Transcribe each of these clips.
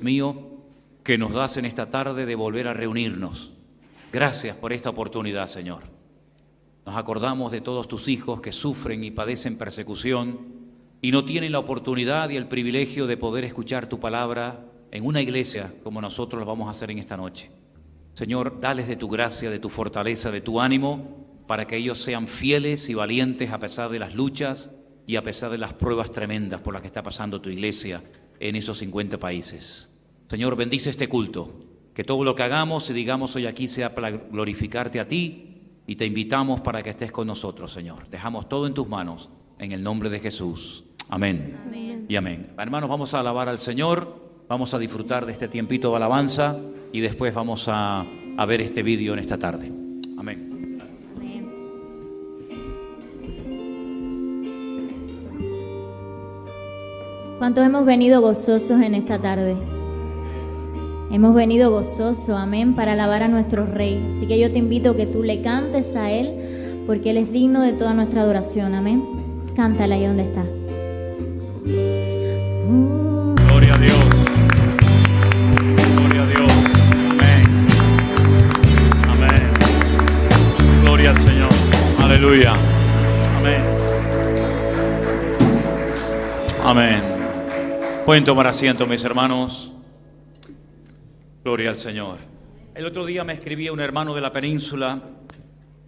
mío, que nos das en esta tarde de volver a reunirnos. Gracias por esta oportunidad, Señor. Nos acordamos de todos tus hijos que sufren y padecen persecución y no tienen la oportunidad y el privilegio de poder escuchar tu palabra en una iglesia como nosotros lo vamos a hacer en esta noche. Señor, dales de tu gracia, de tu fortaleza, de tu ánimo, para que ellos sean fieles y valientes a pesar de las luchas y a pesar de las pruebas tremendas por las que está pasando tu iglesia en esos 50 países. Señor, bendice este culto, que todo lo que hagamos y digamos hoy aquí sea para glorificarte a ti, y te invitamos para que estés con nosotros, Señor. Dejamos todo en tus manos, en el nombre de Jesús. Amén. Amén. Y amén. Hermanos, vamos a alabar al Señor, vamos a disfrutar de este tiempito de alabanza y después vamos a ver este vídeo en esta tarde. Amén. ¿Cuántos hemos venido gozosos en esta tarde? Hemos venido gozosos, amén, para alabar a nuestro Rey. Así que yo te invito a que tú le cantes a Él, porque Él es digno de toda nuestra adoración, amén. Cántale ahí donde está. Gloria a Dios. Gloria a Dios. Amén. Amén. Gloria al Señor. Aleluya. Amén. Amén. Pueden tomar asiento, mis hermanos. Gloria al Señor. El otro día me escribía un hermano de la península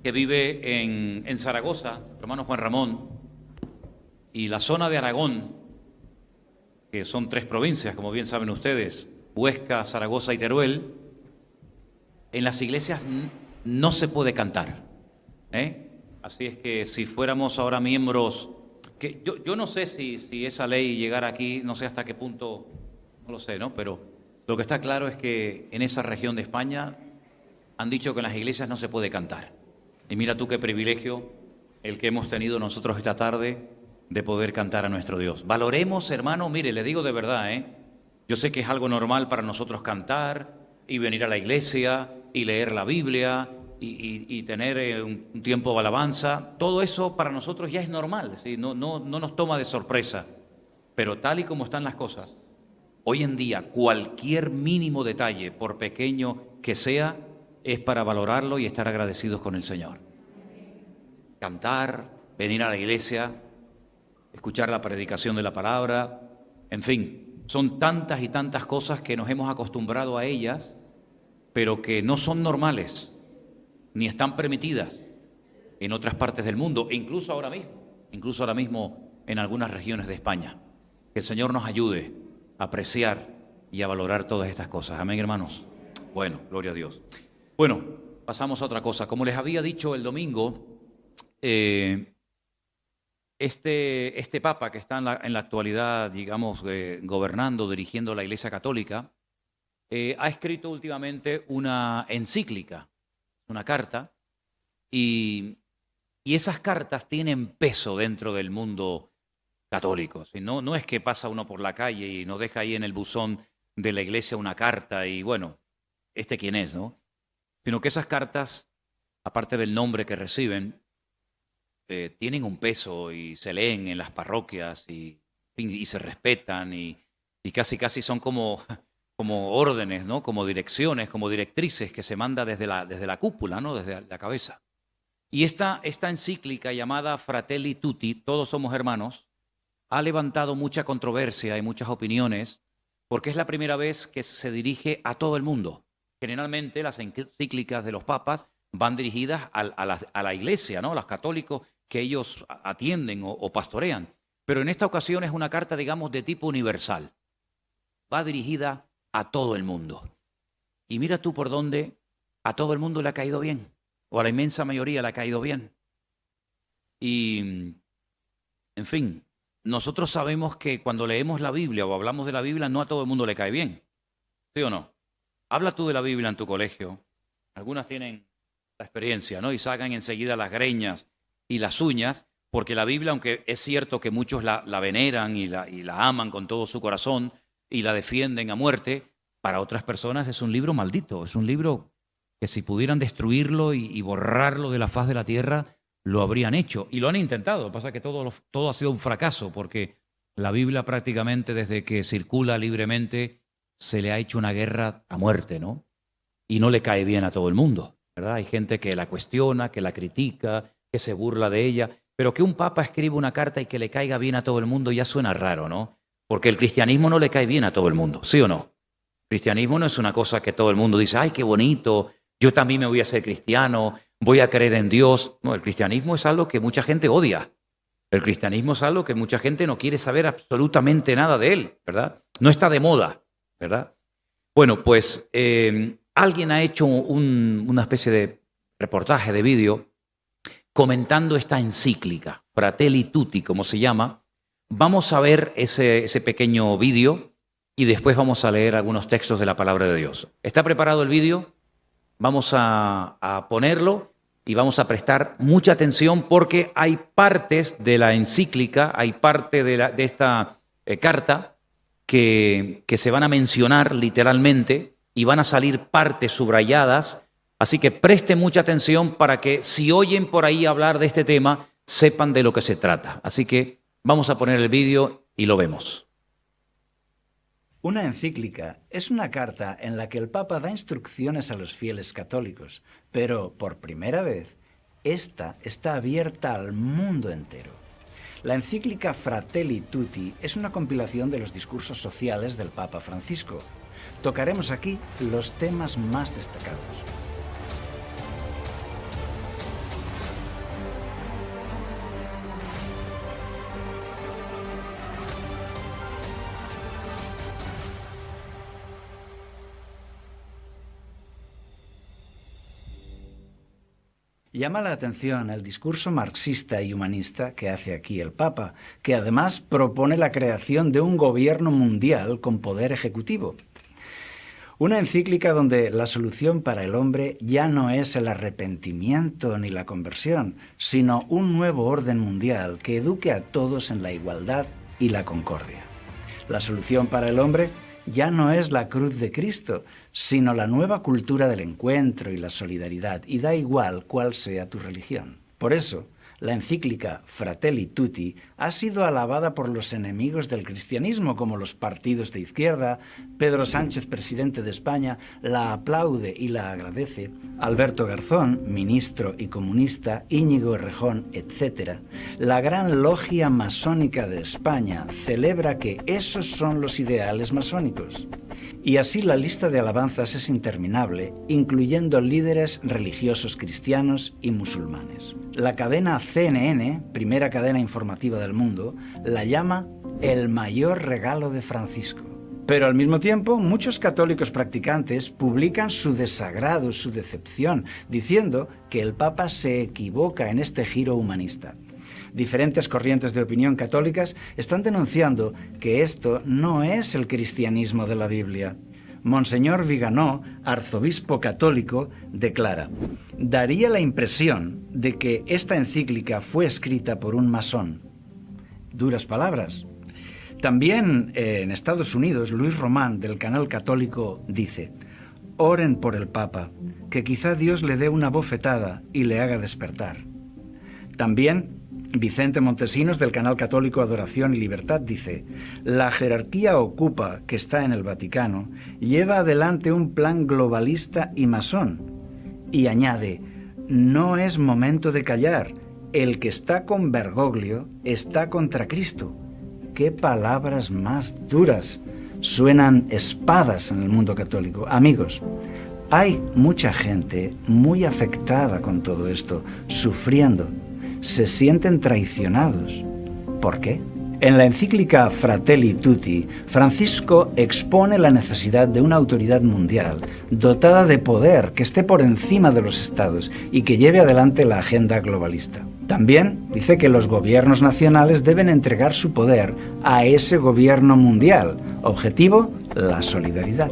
que vive en Zaragoza, hermano Juan Ramón, y la zona de Aragón, que son 3 provincias, como bien saben ustedes, Huesca, Zaragoza y Teruel. En las iglesias no se puede cantar, Así es que si fuéramos ahora miembros, que yo no sé si esa ley llegara aquí, no sé hasta qué punto, no lo sé, ¿no? Pero lo que está claro es que en esa región de España han dicho que en las iglesias no se puede cantar. Y mira tú qué privilegio el que hemos tenido nosotros esta tarde de poder cantar a nuestro Dios. Valoremos, hermano, mire, le digo de verdad, yo sé que es algo normal para nosotros cantar y venir a la iglesia y leer la Biblia y tener un tiempo de alabanza. Todo eso para nosotros ya es normal, ¿sí? No nos toma de sorpresa. Pero tal y como están las cosas, hoy en día cualquier mínimo detalle, por pequeño que sea, es para valorarlo y estar agradecidos con el Señor. Cantar, venir a la iglesia, escuchar la predicación de la palabra, en fin, son tantas y tantas cosas que nos hemos acostumbrado a ellas, pero que no son normales, ni están permitidas en otras partes del mundo, incluso ahora mismo en algunas regiones de España. Que el Señor nos ayude a apreciar y a valorar todas estas cosas. Amén, hermanos. Bueno, gloria a Dios. Bueno, pasamos a otra cosa. Como les había dicho el domingo, este Papa que está en la actualidad, digamos, gobernando, dirigiendo la Iglesia Católica, ha escrito últimamente una encíclica, una carta, y esas cartas tienen peso dentro del mundo católico. No es que pasa uno por la calle y nos deja ahí en el buzón de la iglesia una carta y bueno, quién es, ¿no? Sino que esas cartas, aparte del nombre que reciben, tienen un peso y se leen en las parroquias y se respetan y casi son como órdenes, ¿no? Como direcciones, como directrices que se manda desde la cúpula, ¿no? Desde la cabeza. Y esta encíclica llamada Fratelli Tutti, todos somos hermanos, ha levantado mucha controversia y muchas opiniones porque es la primera vez que se dirige a todo el mundo. Generalmente las encíclicas de los papas van dirigidas a la iglesia, ¿no? A los católicos que ellos atienden o pastorean. Pero en esta ocasión es una carta, digamos, de tipo universal. Va dirigida a todo el mundo. Y mira tú por dónde a todo el mundo le ha caído bien, o a la inmensa mayoría le ha caído bien. Y, en fin, nosotros sabemos que cuando leemos la Biblia o hablamos de la Biblia, no a todo el mundo le cae bien. ¿Sí o no? Habla tú de la Biblia en tu colegio. Algunas tienen la experiencia, ¿no? Y sacan enseguida las greñas y las uñas, porque la Biblia, aunque es cierto que muchos la veneran y la aman con todo su corazón y la defienden a muerte, para otras personas es un libro maldito, es un libro que si pudieran destruirlo y borrarlo de la faz de la tierra, lo habrían hecho. Y lo han intentado. Lo que pasa es que todo ha sido un fracaso, porque la Biblia prácticamente desde que circula libremente se le ha hecho una guerra a muerte, ¿no? Y no le cae bien a todo el mundo, ¿verdad? Hay gente que la cuestiona, que la critica, que se burla de ella, pero que un papa escriba una carta y que le caiga bien a todo el mundo ya suena raro, ¿no? Porque el cristianismo no le cae bien a todo el mundo, ¿sí o no? El cristianismo no es una cosa que todo el mundo dice, ¡ay, qué bonito! Yo también me voy a ser cristiano, voy a creer en Dios. No, el cristianismo es algo que mucha gente odia. El cristianismo es algo que mucha gente no quiere saber absolutamente nada de él, ¿verdad? No está de moda, ¿verdad? Bueno, pues alguien ha hecho una especie de reportaje de vídeo comentando esta encíclica, Fratelli Tutti, como se llama. Vamos a ver ese pequeño vídeo y después vamos a leer algunos textos de la palabra de Dios. ¿Está preparado el vídeo? Vamos a ponerlo y vamos a prestar mucha atención porque hay partes de la encíclica, hay parte de esta carta que se van a mencionar literalmente y van a salir partes subrayadas. Así que preste mucha atención para que si oyen por ahí hablar de este tema, sepan de lo que se trata. Así que vamos a poner el vídeo y lo vemos. Una encíclica es una carta en la que el Papa da instrucciones a los fieles católicos, pero por primera vez, esta está abierta al mundo entero. La encíclica Fratelli Tutti es una compilación de los discursos sociales del Papa Francisco. Tocaremos aquí los temas más destacados. Llama la atención el discurso marxista y humanista que hace aquí el Papa, que además propone la creación de un gobierno mundial con poder ejecutivo. Una encíclica donde la solución para el hombre ya no es el arrepentimiento ni la conversión, sino un nuevo orden mundial que eduque a todos en la igualdad y la concordia. La solución para el hombre ya no es la cruz de Cristo, sino la nueva cultura del encuentro y la solidaridad, y da igual cuál sea tu religión. Por eso, la encíclica Fratelli Tutti ha sido alabada por los enemigos del cristianismo, como los partidos de izquierda. Pedro Sánchez, presidente de España, la aplaude y la agradece. Alberto Garzón, ministro y comunista, Íñigo Errejón, etc. La gran logia masónica de España celebra que esos son los ideales masónicos. Y así la lista de alabanzas es interminable, incluyendo líderes religiosos cristianos y musulmanes. La cadena CNN, primera cadena informativa del mundo, la llama el mayor regalo de Francisco. Pero al mismo tiempo, muchos católicos practicantes publican su desagrado, su decepción, diciendo que el Papa se equivoca en este giro humanista. Diferentes corrientes de opinión católicas están denunciando que esto no es el cristianismo de la Biblia. Monseñor Viganó, arzobispo católico, declara: daría la impresión de que esta encíclica fue escrita por un masón. Duras palabras. También en Estados Unidos, Luis Román, del canal católico, dice: oren por el Papa, que quizá Dios le dé una bofetada y le haga despertar. También Vicente Montesinos, del canal católico Adoración y Libertad, dice: la jerarquía ocupa, que está en el Vaticano, lleva adelante un plan globalista y masón. Y añade: no es momento de callar, el que está con Bergoglio está contra Cristo. ¡Qué palabras más duras! Suenan espadas en el mundo católico. Amigos, hay mucha gente muy afectada con todo esto, sufriendo. Se sienten traicionados. ¿Por qué? En la encíclica Fratelli Tutti, Francisco expone la necesidad de una autoridad mundial dotada de poder que esté por encima de los estados y que lleve adelante la agenda globalista. También dice que los gobiernos nacionales deben entregar su poder a ese gobierno mundial. Objetivo: la solidaridad.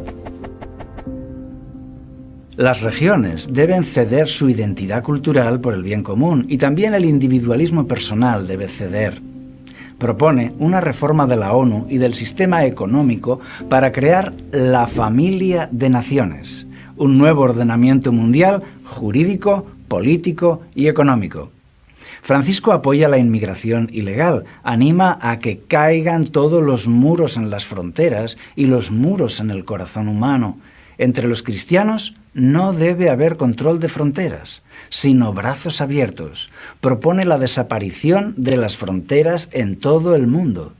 Las regiones deben ceder su identidad cultural por el bien común y también el individualismo personal debe ceder. Propone una reforma de la ONU y del sistema económico para crear la familia de naciones, un nuevo ordenamiento mundial jurídico, político y económico. Francisco apoya la inmigración ilegal, anima a que caigan todos los muros en las fronteras y los muros en el corazón humano. Entre los cristianos no debe haber control de fronteras, sino brazos abiertos. Propone la desaparición de las fronteras en todo el mundo.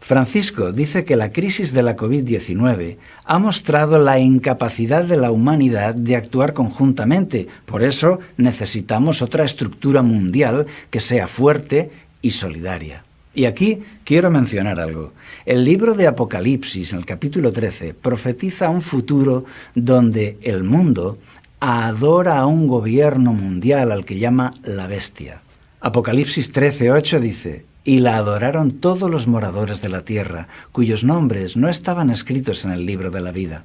Francisco dice que la crisis de la COVID-19 ha mostrado la incapacidad de la humanidad de actuar conjuntamente. Por eso necesitamos otra estructura mundial que sea fuerte y solidaria. Y aquí quiero mencionar algo. El libro de Apocalipsis, en el capítulo 13, profetiza un futuro donde el mundo adora a un gobierno mundial al que llama la bestia. Apocalipsis 13:8 dice: «Y la adoraron todos los moradores de la tierra, cuyos nombres no estaban escritos en el libro de la vida».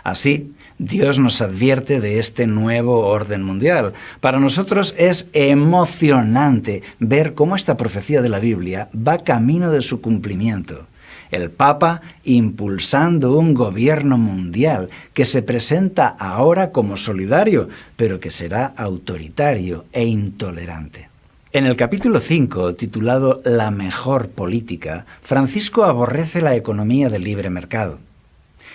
Así, Dios nos advierte de este nuevo orden mundial. Para nosotros es emocionante ver cómo esta profecía de la Biblia va camino de su cumplimiento. El Papa impulsando un gobierno mundial que se presenta ahora como solidario, pero que será autoritario e intolerante. En el capítulo 5, titulado La mejor política, Francisco aborrece la economía del libre mercado.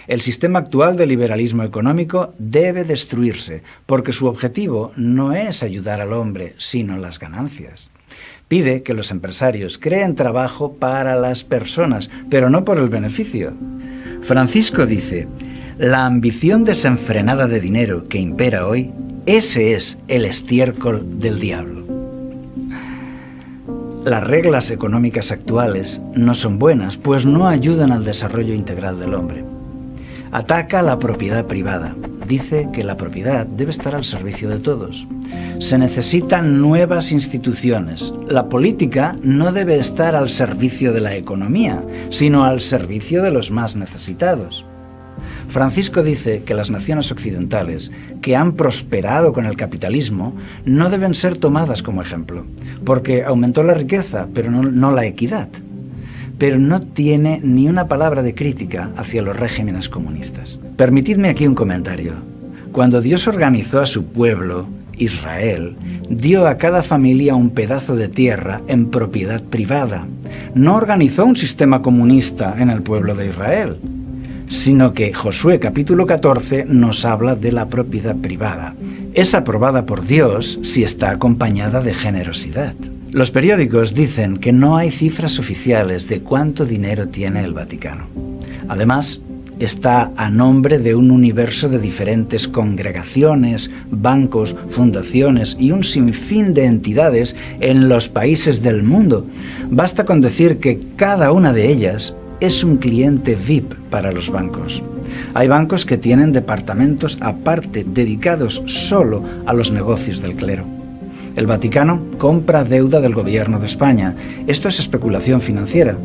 El sistema actual de liberalismo económico debe destruirse, porque su objetivo no es ayudar al hombre, sino las ganancias. Pide que los empresarios creen trabajo para las personas, pero no por el beneficio. Francisco dice: la ambición desenfrenada de dinero que impera hoy, ese es el estiércol del diablo. Las reglas económicas actuales no son buenas, pues no ayudan al desarrollo integral del hombre. Ataca la propiedad privada. Dice que la propiedad debe estar al servicio de todos. Se necesitan nuevas instituciones. La política no debe estar al servicio de la economía, sino al servicio de los más necesitados. Francisco dice que las naciones occidentales, que han prosperado con el capitalismo, no deben ser tomadas como ejemplo, porque aumentó la riqueza, pero no la equidad. Pero no tiene ni una palabra de crítica hacia los regímenes comunistas. Permitidme aquí un comentario. Cuando Dios organizó a su pueblo, Israel, dio a cada familia un pedazo de tierra en propiedad privada. No organizó un sistema comunista en el pueblo de Israel, sino que Josué capítulo 14 nos habla de la propiedad privada. Es aprobada por Dios si está acompañada de generosidad. Los periódicos dicen que no hay cifras oficiales de cuánto dinero tiene el Vaticano. Además, está a nombre de un universo de diferentes congregaciones, bancos, fundaciones y un sinfín de entidades en los países del mundo. Basta con decir que cada una de ellas es un cliente VIP para los bancos. Hay bancos que tienen departamentos aparte dedicados solo a los negocios del clero. El Vaticano compra deuda del gobierno de España. Esto es especulación financiera.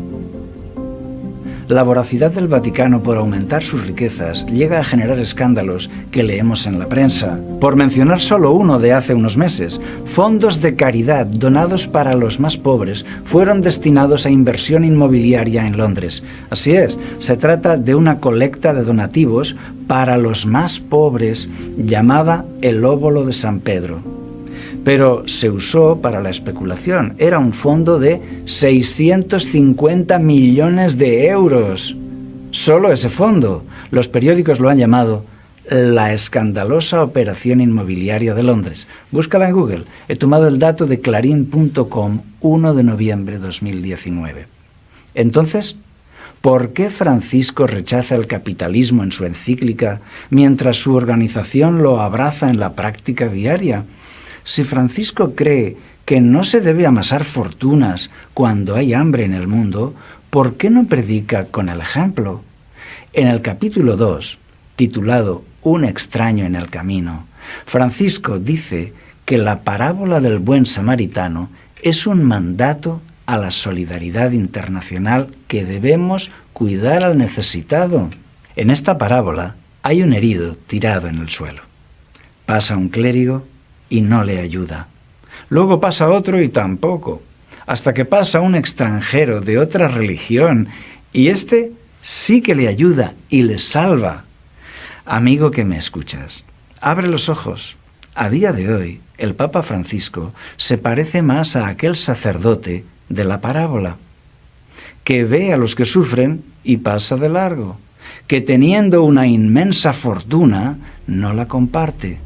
La voracidad del Vaticano por aumentar sus riquezas llega a generar escándalos que leemos en la prensa. Por mencionar solo uno de hace unos meses, fondos de caridad donados para los más pobres fueron destinados a inversión inmobiliaria en Londres. Así es, se trata de una colecta de donativos para los más pobres llamada el Óbolo de San Pedro. Pero se usó para la especulación. Era un fondo de 650 millones de euros. Solo ese fondo. Los periódicos lo han llamado la escandalosa operación inmobiliaria de Londres. Búscala en Google. He tomado el dato de clarín.com, 1 de noviembre de 2019. Entonces, ¿por qué Francisco rechaza el capitalismo en su encíclica mientras su organización lo abraza en la práctica diaria? Si Francisco cree que no se debe amasar fortunas cuando hay hambre en el mundo, ¿por qué no predica con el ejemplo? En el capítulo 2, titulado Un extraño en el camino, Francisco dice que la parábola del buen samaritano es un mandato a la solidaridad internacional que debemos cuidar al necesitado. En esta parábola hay un herido tirado en el suelo. Pasa un clérigo y no le ayuda. Luego pasa otro y tampoco, hasta que pasa un extranjero de otra religión y este sí que le ayuda y le salva. Amigo que me escuchas, abre los ojos, A día de hoy, el Papa Francisco se parece más a aquel sacerdote de la parábola, que ve a los que sufren y pasa de largo, que teniendo una inmensa fortuna no la comparte.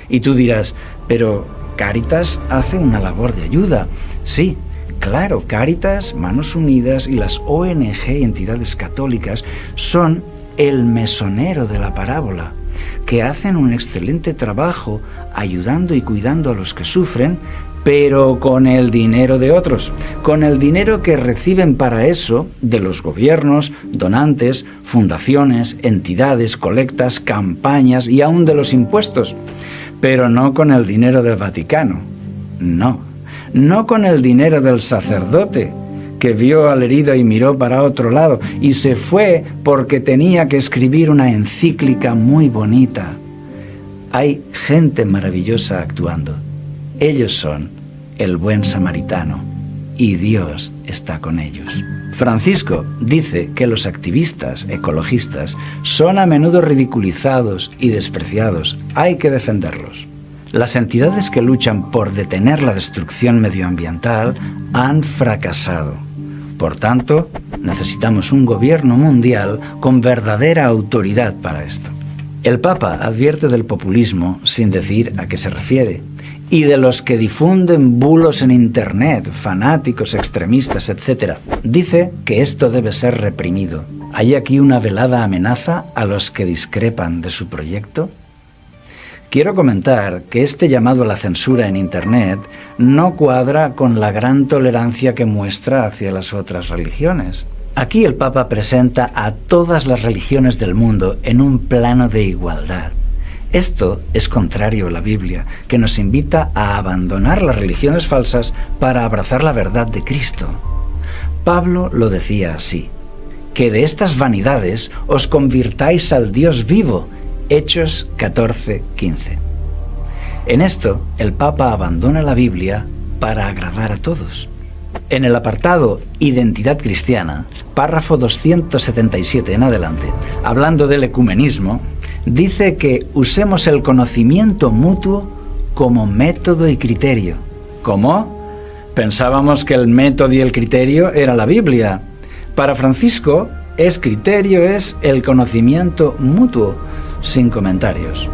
Y tú dirás, pero Cáritas hace una labor de ayuda. Sí, claro, Cáritas, Manos Unidas y las ONG y entidades católicas son el mesonero de la parábola, que hacen un excelente trabajo ayudando y cuidando a los que sufren, pero con el dinero de otros, con el dinero que reciben para eso de los gobiernos, donantes, fundaciones, entidades, colectas, campañas y aún de los impuestos, pero no con el dinero del Vaticano, no con el dinero del sacerdote, que vio al herido y miró para otro lado y se fue porque tenía que escribir una encíclica muy bonita. Hay gente maravillosa actuando. Ellos son el buen samaritano y Dios está con ellos. Francisco dice que los activistas ecologistas son a menudo ridiculizados y despreciados. Hay que defenderlos. Las entidades que luchan por detener la destrucción medioambiental han fracasado. Por tanto, necesitamos un gobierno mundial con verdadera autoridad para esto. El Papa advierte del populismo sin decir a qué se refiere, y de los que difunden bulos en Internet, fanáticos, extremistas, etc. Dice que esto debe ser reprimido. ¿Hay aquí una velada amenaza a los que discrepan de su proyecto? Quiero comentar que este llamado a la censura en Internet no cuadra con la gran tolerancia que muestra hacia las otras religiones. Aquí el Papa presenta a todas las religiones del mundo en un plano de igualdad. Esto es contrario a la Biblia, que nos invita a abandonar las religiones falsas para abrazar la verdad de Cristo. Pablo lo decía así: que de estas vanidades os convirtáis al Dios vivo. Hechos 14:15. En esto, el Papa abandona la Biblia para agradar a todos. En el apartado Identidad Cristiana, párrafo 277 en adelante, hablando del ecumenismo, dice que usemos el conocimiento mutuo como método y criterio. ¿Cómo? Pensábamos que el método y el criterio era la Biblia. Para Francisco, el criterio es el conocimiento mutuo, sin comentarios.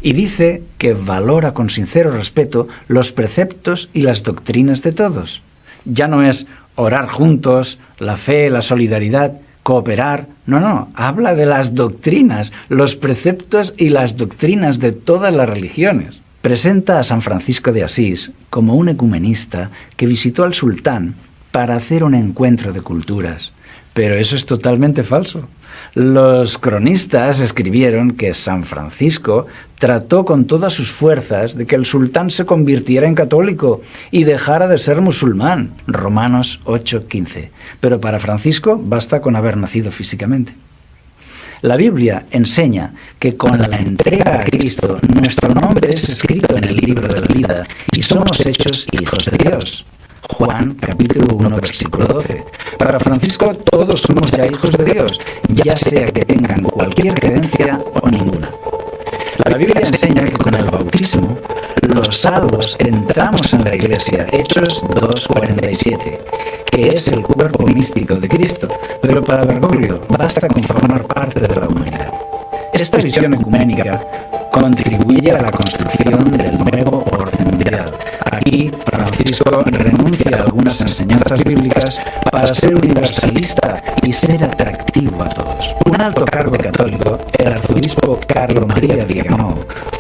Y dice que valora con sincero respeto los preceptos y las doctrinas de todos. Ya no es orar juntos, la fe, la solidaridad, cooperar. No, habla de las doctrinas, los preceptos y las doctrinas de todas las religiones. Presenta a San Francisco de Asís como un ecumenista que visitó al sultán para hacer un encuentro de culturas. Pero eso es totalmente falso. Los cronistas escribieron que San Francisco trató con todas sus fuerzas de que el sultán se convirtiera en católico y dejara de ser musulmán. Romanos 8:15. Pero para Francisco basta con haber nacido físicamente. La Biblia enseña que con la entrega a Cristo nuestro nombre es escrito en el libro de la vida y somos hechos hijos de Dios. Juan, capítulo 1, versículo 12. Para Francisco, todos somos ya hijos de Dios, ya sea que tengan cualquier creencia o ninguna. La Biblia enseña que con el bautismo, los salvos entramos en la Iglesia, Hechos 2:47, que es el cuerpo místico de Cristo, pero para Bergoglio basta con formar parte de la humanidad. Esta visión ecuménica contribuye a la construcción del nuevo orden mundial. Aquí, Francisco renuncia a algunas enseñanzas bíblicas para ser universalista y ser atractivo a todos. Un alto cargo católico, el arzobispo Carlo María Vigano,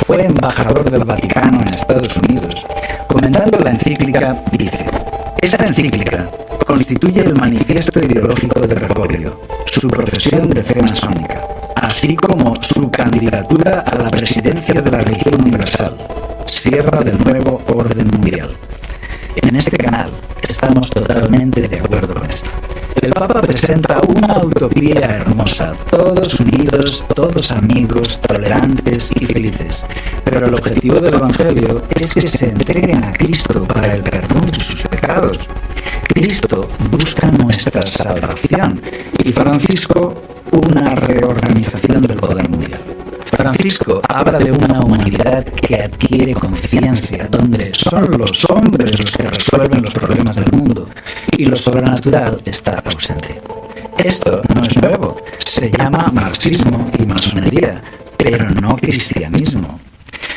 fue embajador del Vaticano en Estados Unidos. Comentando la encíclica, dice: esta encíclica constituye el manifiesto ideológico de Bergoglio, su profesión de fe masónica, así como su candidatura a la presidencia de la religión universal, sierra del nuevo orden mundial. En este canal estamos totalmente de acuerdo con esto. El Papa presenta una utopía hermosa, todos unidos, todos amigos, tolerantes y felices. Pero el objetivo del Evangelio es que se entreguen a Cristo para el perdón de sus pecados. Cristo busca nuestra salvación y Francisco una reorganización del poder mundial. Francisco Francisco habla de una humanidad que adquiere conciencia, donde son los hombres los que resuelven los problemas del mundo y lo sobrenatural está ausente. Esto no es nuevo, se llama marxismo y masonería, pero no cristianismo.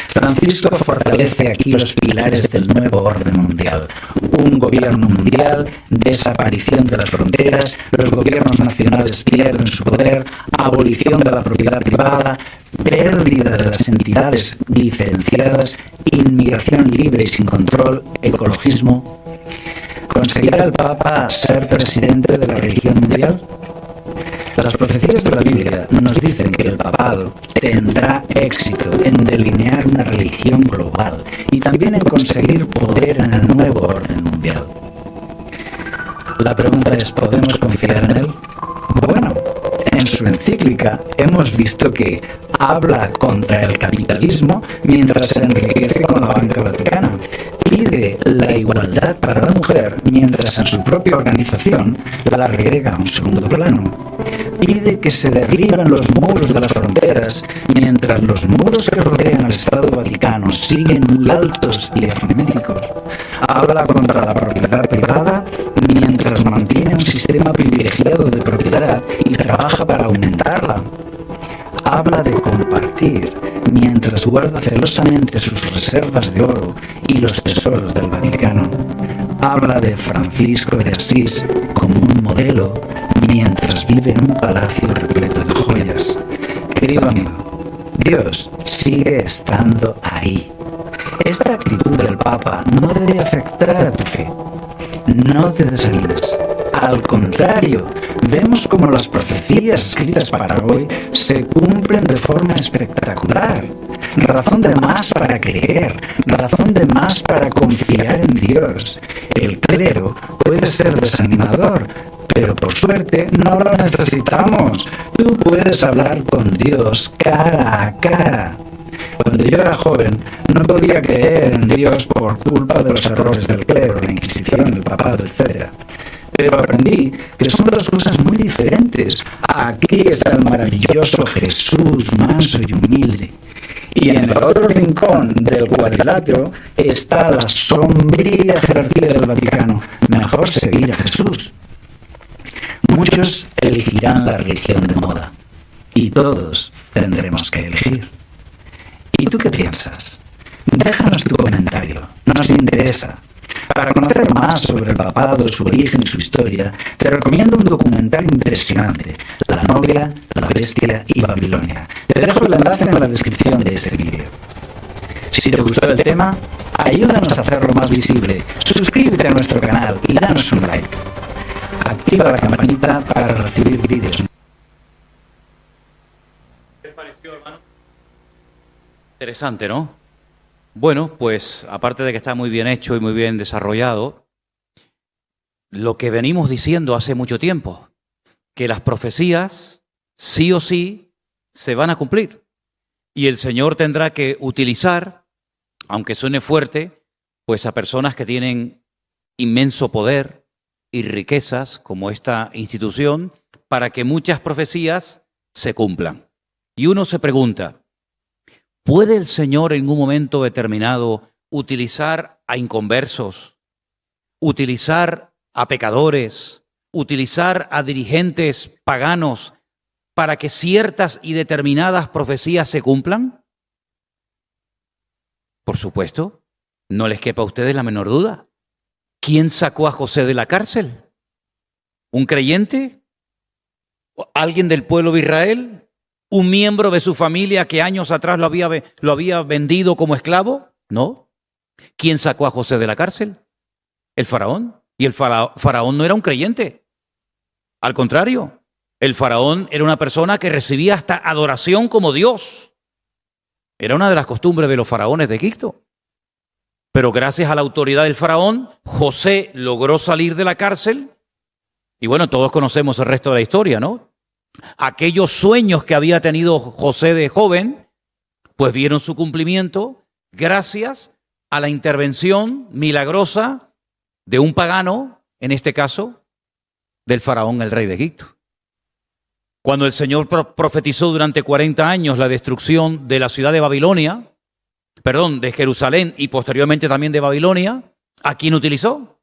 Francisco fortalece aquí los pilares del nuevo orden mundial. Un gobierno mundial, desaparición de las fronteras, los gobiernos nacionales pierden su poder, abolición de la propiedad privada, pérdida de las entidades diferenciadas, inmigración libre y sin control, ecologismo. ¿Conseguirá el Papa ser presidente de la religión mundial? Las profecías de la Biblia nos dicen que el papado tendrá éxito en delinear una religión global y también en conseguir poder en el nuevo orden mundial. La pregunta es, ¿podemos confiar en él? Bueno, en su encíclica hemos visto que habla contra el capitalismo mientras se enriquece con la banca vaticana. Pide la igualdad para la mujer mientras en su propia organización la relega a un segundo plano. Pide que se derriben los muros de las fronteras mientras los muros que rodean al Estado Vaticano siguen muy altos y herméticos. Habla contra la propiedad privada mientras mantiene un sistema privilegiado de propiedad y trabaja para aumentarla. Habla de compartir mientras guarda celosamente sus reservas de oro y los tesoros del Vaticano. Habla de Francisco de Asís como un modelo mientras vive en un palacio repleto de joyas. Querido amigo, Dios sigue estando ahí. Esta actitud del Papa no debe afectar a tu fe. No te desanimes. Al contrario, vemos como las profecías escritas para hoy se cumplen de forma espectacular. Razón de más para creer, razón de más para confiar en Dios. El clero puede ser desanimador, pero por suerte no lo necesitamos. Tú puedes hablar con Dios cara a cara. Cuando yo era joven, no podía creer en Dios por culpa de los errores del clero, la Inquisición, el papado, etc. Pero aprendí que son dos cosas muy diferentes. Aquí está el maravilloso Jesús, manso y humilde. Y en el otro rincón del cuadrilátero está la sombría jerarquía del Vaticano. Mejor seguir a Jesús. Muchos elegirán la religión de moda. Y todos tendremos que elegir. ¿Y tú qué piensas? Déjanos tu comentario. Nos interesa. Para conocer más sobre el papado, su origen y su historia, te recomiendo un documental impresionante, La novia, la bestia y Babilonia. Te dejo el enlace en la descripción de este vídeo. Si te gustó el tema, ayúdanos a hacerlo más visible, suscríbete a nuestro canal y danos un like. Activa la campanita para recibir vídeos. ¿Qué te pareció, hermano? Interesante, ¿no? Bueno, pues aparte de que está muy bien hecho y muy bien desarrollado, lo que venimos diciendo hace mucho tiempo, que las profecías sí o sí se van a cumplir. Y el Señor tendrá que utilizar, aunque suene fuerte, pues a personas que tienen inmenso poder y riquezas, como esta institución, para que muchas profecías se cumplan. Y uno se pregunta, ¿puede el Señor en un momento determinado utilizar a inconversos, utilizar a pecadores, utilizar a dirigentes paganos para que ciertas y determinadas profecías se cumplan? Por supuesto, no les quepa a ustedes la menor duda. ¿Quién sacó a José de la cárcel? ¿Un creyente? ¿Alguien del pueblo de Israel? ¿Un miembro de su familia que años atrás lo había vendido como esclavo? No. ¿Quién sacó a José de la cárcel? El faraón. Y el faraón no era un creyente. Al contrario, el faraón era una persona que recibía hasta adoración como Dios. Era una de las costumbres de los faraones de Egipto. Pero gracias a la autoridad del faraón, José logró salir de la cárcel. Y bueno, todos conocemos el resto de la historia, ¿no? Aquellos sueños que había tenido José de joven, pues vieron su cumplimiento gracias a la intervención milagrosa de un pagano, en este caso, del faraón, el rey de Egipto. Cuando el Señor profetizó durante 40 años la destrucción de la ciudad de Babilonia, de Jerusalén y posteriormente también de Babilonia, ¿a quién utilizó?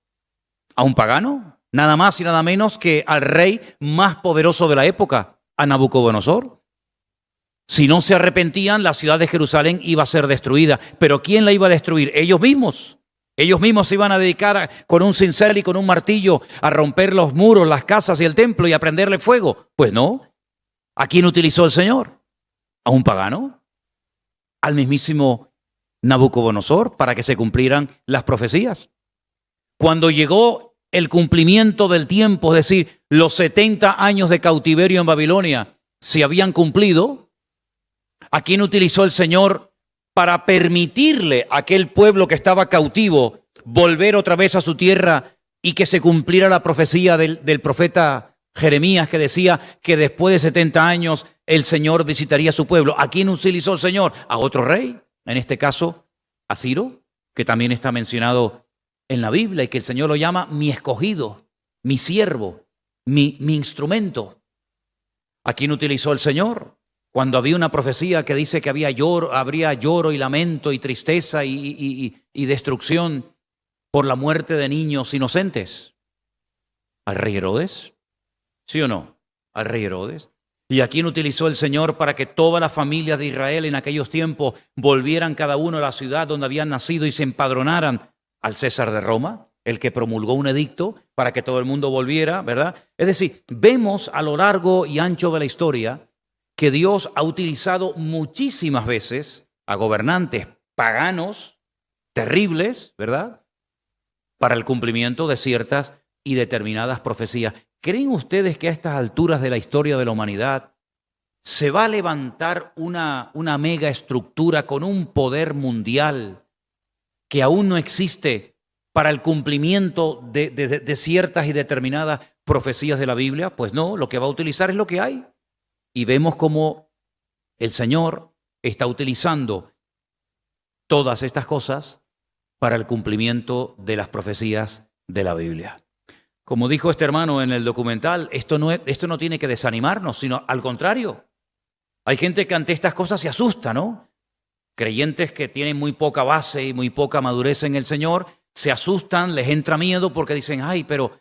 ¿A un pagano? Nada más y nada menos que al rey más poderoso de la época, a Nabucodonosor. Si no se arrepentían, la ciudad de Jerusalén iba a ser destruida. ¿Pero quién la iba a destruir? Ellos mismos. Ellos mismos se iban a dedicar con un cincel y con un martillo a romper los muros, las casas y el templo y a prenderle fuego. Pues no. ¿A quién utilizó el Señor? ¿A un pagano? ¿Al mismísimo Nabucodonosor para que se cumplieran las profecías? Cuando llegó el cumplimiento del tiempo, es decir, los 70 años de cautiverio en Babilonia se habían cumplido, ¿a quién utilizó el Señor para permitirle a aquel pueblo que estaba cautivo volver otra vez a su tierra y que se cumpliera la profecía del profeta Jeremías, que decía que después de 70 años el Señor visitaría a su pueblo? ¿A quién utilizó el Señor? A otro rey, en este caso a Ciro, que también está mencionado en la Biblia y que el Señor lo llama mi escogido, mi siervo, mi instrumento. ¿A quién utilizó el Señor? Cuando había una profecía que dice que habría lloro y lamento y tristeza y destrucción por la muerte de niños inocentes. ¿Al rey Herodes? ¿Sí o no? Al rey Herodes. ¿Y a quién utilizó el Señor para que todas las familias de Israel en aquellos tiempos volvieran cada uno a la ciudad donde habían nacido y se empadronaran? Al César de Roma, el que promulgó un edicto para que todo el mundo volviera, ¿verdad? Es decir, vemos a lo largo y ancho de la historia que Dios ha utilizado muchísimas veces a gobernantes paganos terribles, ¿verdad?, para el cumplimiento de ciertas y determinadas profecías. ¿Creen ustedes que a estas alturas de la historia de la humanidad se va a levantar una mega estructura con un poder mundial que aún no existe para el cumplimiento de ciertas y determinadas profecías de la Biblia? Pues no, lo que va a utilizar es lo que hay. Y vemos cómo el Señor está utilizando todas estas cosas para el cumplimiento de las profecías de la Biblia. Como dijo este hermano en el documental, esto no tiene que desanimarnos, sino al contrario. Hay gente que ante estas cosas se asusta, ¿no? Creyentes que tienen muy poca base y muy poca madurez en el Señor, se asustan, les entra miedo porque dicen, ay, pero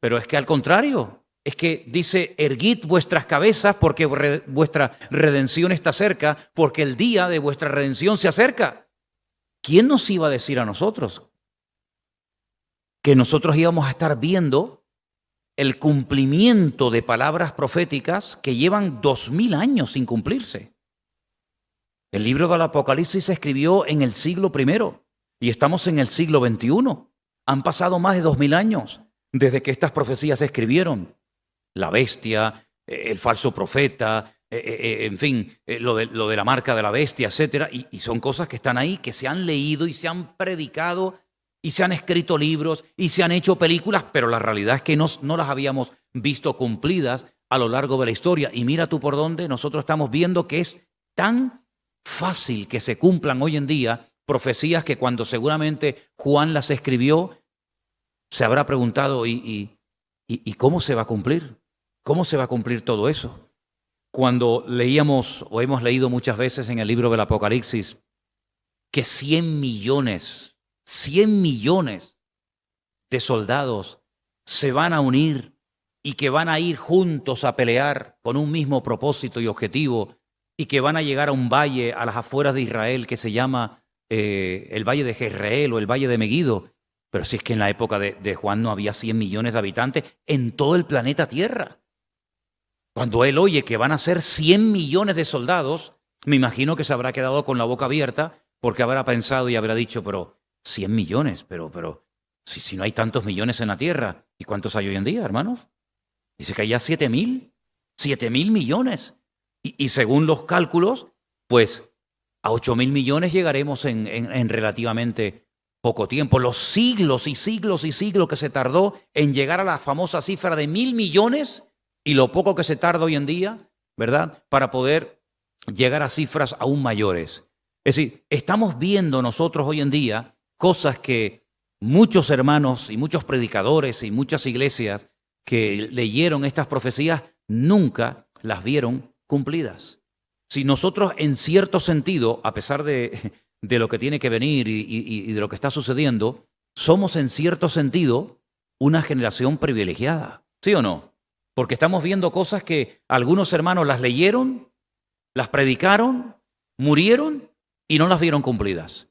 es que al contrario, es que dice, erguid vuestras cabezas porque vuestra redención está cerca, porque el día de vuestra redención se acerca. ¿Quién nos iba a decir a nosotros que nosotros íbamos a estar viendo el cumplimiento de palabras proféticas que llevan 2000 años sin cumplirse? El libro del Apocalipsis se escribió en el siglo I y estamos en el siglo XXI. Han pasado más de 2000 años desde que estas profecías se escribieron. La bestia, el falso profeta, en fin, lo de la marca de la bestia, etcétera. Y son cosas que están ahí, que se han leído y se han predicado y se han escrito libros y se han hecho películas, pero la realidad es que no las habíamos visto cumplidas a lo largo de la historia. Y mira tú por dónde nosotros estamos viendo que es tan fácil que se cumplan hoy en día profecías que cuando seguramente Juan las escribió, se habrá preguntado, ¿y cómo se va a cumplir? ¿Cómo se va a cumplir todo eso? Cuando leíamos o hemos leído muchas veces en el libro del Apocalipsis que 100 millones de soldados se van a unir y que van a ir juntos a pelear con un mismo propósito y objetivo y que van a llegar a un valle a las afueras de Israel que se llama el Valle de Jezreel o el Valle de Meguido. Pero si es que en la época de Juan no había 100 millones de habitantes en todo el planeta Tierra. Cuando él oye que van a ser 100 millones de soldados, me imagino que se habrá quedado con la boca abierta porque habrá pensado y habrá dicho, pero 100 millones, pero si no hay tantos millones en la Tierra, ¿y cuántos hay hoy en día, hermanos? Dice que hay ya 7.000 millones. Y según los cálculos, pues a 8.000 millones llegaremos en relativamente poco tiempo. Los siglos y siglos y siglos que se tardó en llegar a la famosa cifra de 1.000 millones y lo poco que se tarda hoy en día, ¿verdad?, para poder llegar a cifras aún mayores. Es decir, estamos viendo nosotros hoy en día cosas que muchos hermanos y muchos predicadores y muchas iglesias que leyeron estas profecías nunca las vieron cumplidas. Si nosotros en cierto sentido, a pesar de lo que tiene que venir y de lo que está sucediendo, somos en cierto sentido una generación privilegiada, ¿sí o no? Porque estamos viendo cosas que algunos hermanos las leyeron, las predicaron, murieron y no las vieron cumplidas.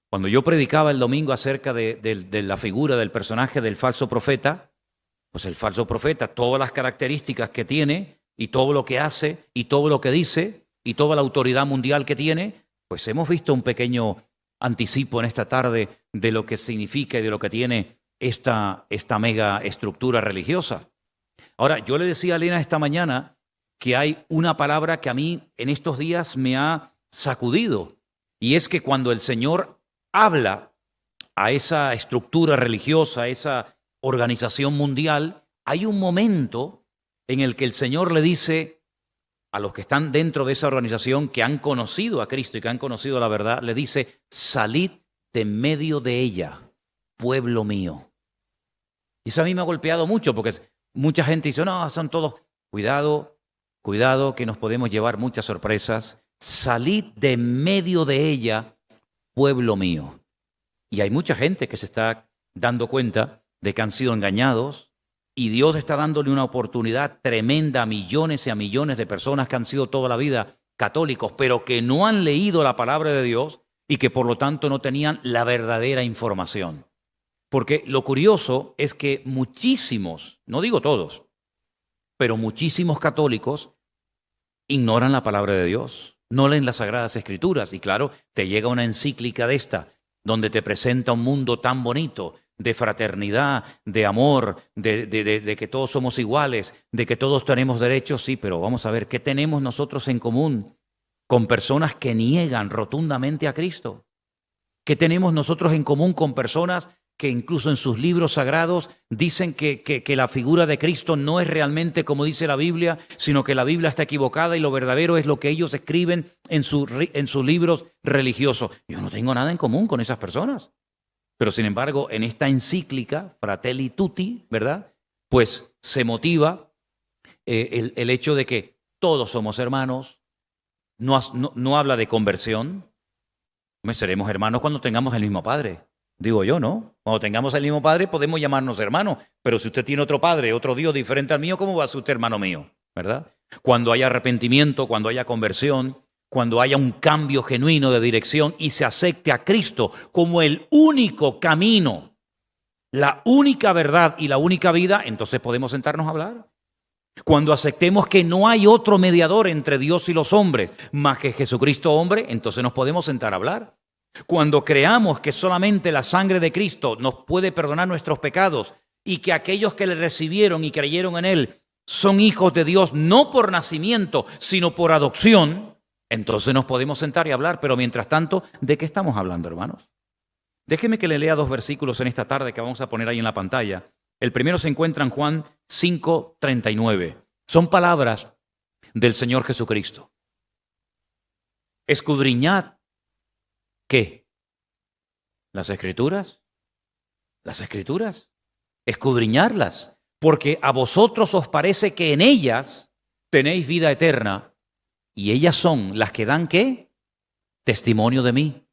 Cuando yo predicaba el domingo acerca de la figura del personaje del falso profeta, pues el falso profeta, todas las características que tiene y todo lo que hace y todo lo que dice y toda la autoridad mundial que tiene, pues hemos visto un pequeño anticipo en esta tarde de lo que significa y de lo que tiene esta mega estructura religiosa. Ahora, yo le decía a Elena esta mañana que hay una palabra que a mí en estos días me ha sacudido, y es que cuando el Señor habla a esa estructura religiosa, a esa organización mundial, hay un momento en el que el Señor le dice a los que están dentro de esa organización, que han conocido a Cristo y que han conocido la verdad, le dice: salid de medio de ella, pueblo mío. Y eso a mí me ha golpeado mucho, porque mucha gente dice: no, son todos. Cuidado, cuidado, que nos podemos llevar muchas sorpresas. Salid de medio de ella, pueblo mío. Y hay mucha gente que se está dando cuenta de que han sido engañados, y Dios está dándole una oportunidad tremenda a millones y a millones de personas que han sido toda la vida católicos, pero que no han leído la palabra de Dios y que por lo tanto no tenían la verdadera información. Porque lo curioso es que muchísimos, no digo todos, pero muchísimos católicos ignoran la palabra de Dios, no leen las Sagradas Escrituras. Y claro, te llega una encíclica de esta, donde te presenta un mundo tan bonito, de fraternidad, de amor, de que todos somos iguales, de que todos tenemos derechos. Sí, pero vamos a ver, ¿qué tenemos nosotros en común con personas que niegan rotundamente a Cristo? ¿Qué tenemos nosotros en común con personas que incluso en sus libros sagrados dicen que la figura de Cristo no es realmente como dice la Biblia, sino que la Biblia está equivocada y lo verdadero es lo que ellos escriben en sus libros religiosos? Yo no tengo nada en común con esas personas. Pero sin embargo, en esta encíclica, Fratelli Tutti, ¿verdad?, pues se motiva el hecho de que todos somos hermanos. No habla de conversión. Seremos hermanos cuando tengamos el mismo padre, digo yo, ¿no? Cuando tengamos el mismo padre podemos llamarnos hermanos, pero si usted tiene otro padre, otro Dios diferente al mío, ¿cómo va a ser usted hermano mío? ¿Verdad? Cuando haya arrepentimiento, cuando haya conversión, cuando haya un cambio genuino de dirección y se acepte a Cristo como el único camino, la única verdad y la única vida, entonces podemos sentarnos a hablar. Cuando aceptemos que no hay otro mediador entre Dios y los hombres más que Jesucristo hombre, entonces nos podemos sentar a hablar. Cuando creamos que solamente la sangre de Cristo nos puede perdonar nuestros pecados y que aquellos que le recibieron y creyeron en Él son hijos de Dios no por nacimiento, sino por adopción, entonces nos podemos sentar y hablar. Pero mientras tanto, ¿de qué estamos hablando, hermanos? Déjeme que le lea 2 versículos en esta tarde que vamos a poner ahí en la pantalla. El primero se encuentra en Juan 5:39. Son palabras del Señor Jesucristo. Escudriñad, ¿qué? ¿Las Escrituras? ¿Las Escrituras? Escudriñarlas, porque a vosotros os parece que en ellas tenéis vida eterna, y ellas son las que dan, ¿qué? Testimonio de mí.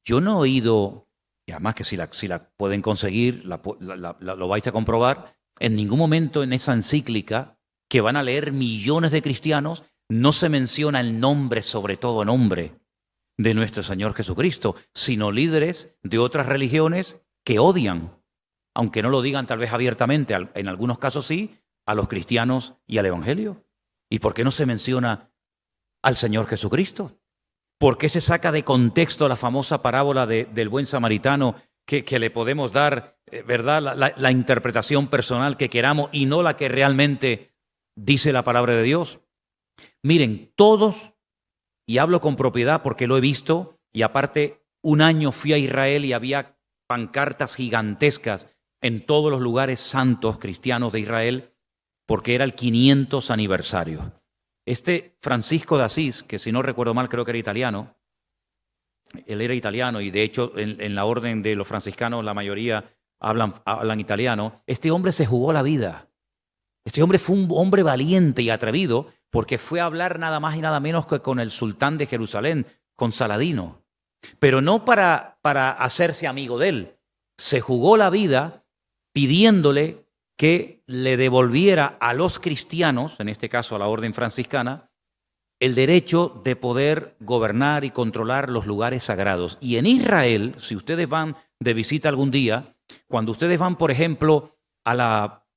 Yo no he oído, y además que si la pueden conseguir, lo vais a comprobar, en ningún momento en esa encíclica que van a leer millones de cristianos, no se menciona el nombre, sobre todo nombre, de nuestro Señor Jesucristo, sino líderes de otras religiones que odian, aunque no lo digan tal vez abiertamente, en algunos casos sí, a los cristianos y al Evangelio. ¿Y por qué no se menciona al Señor Jesucristo? ¿Por qué se saca de contexto la famosa parábola del buen samaritano que le podemos dar, ¿verdad?, la interpretación personal que queramos y no la que realmente dice la palabra de Dios? Miren, todos, y hablo con propiedad porque lo he visto, y aparte un año fui a Israel y había pancartas gigantescas en todos los lugares santos cristianos de Israel, porque era el 500 aniversario. Este Francisco de Asís, que si no recuerdo mal creo que era italiano, él era italiano y de hecho en la orden de los franciscanos la mayoría hablan italiano. Este hombre se jugó la vida Este hombre fue un hombre valiente y atrevido porque fue a hablar nada más y nada menos que con el sultán de Jerusalén, con Saladino. Pero no para hacerse amigo de él. Se jugó la vida pidiéndole que le devolviera a los cristianos, en este caso a la orden franciscana, el derecho de poder gobernar y controlar los lugares sagrados. Y en Israel, si ustedes van de visita algún día, cuando ustedes van, por ejemplo, a la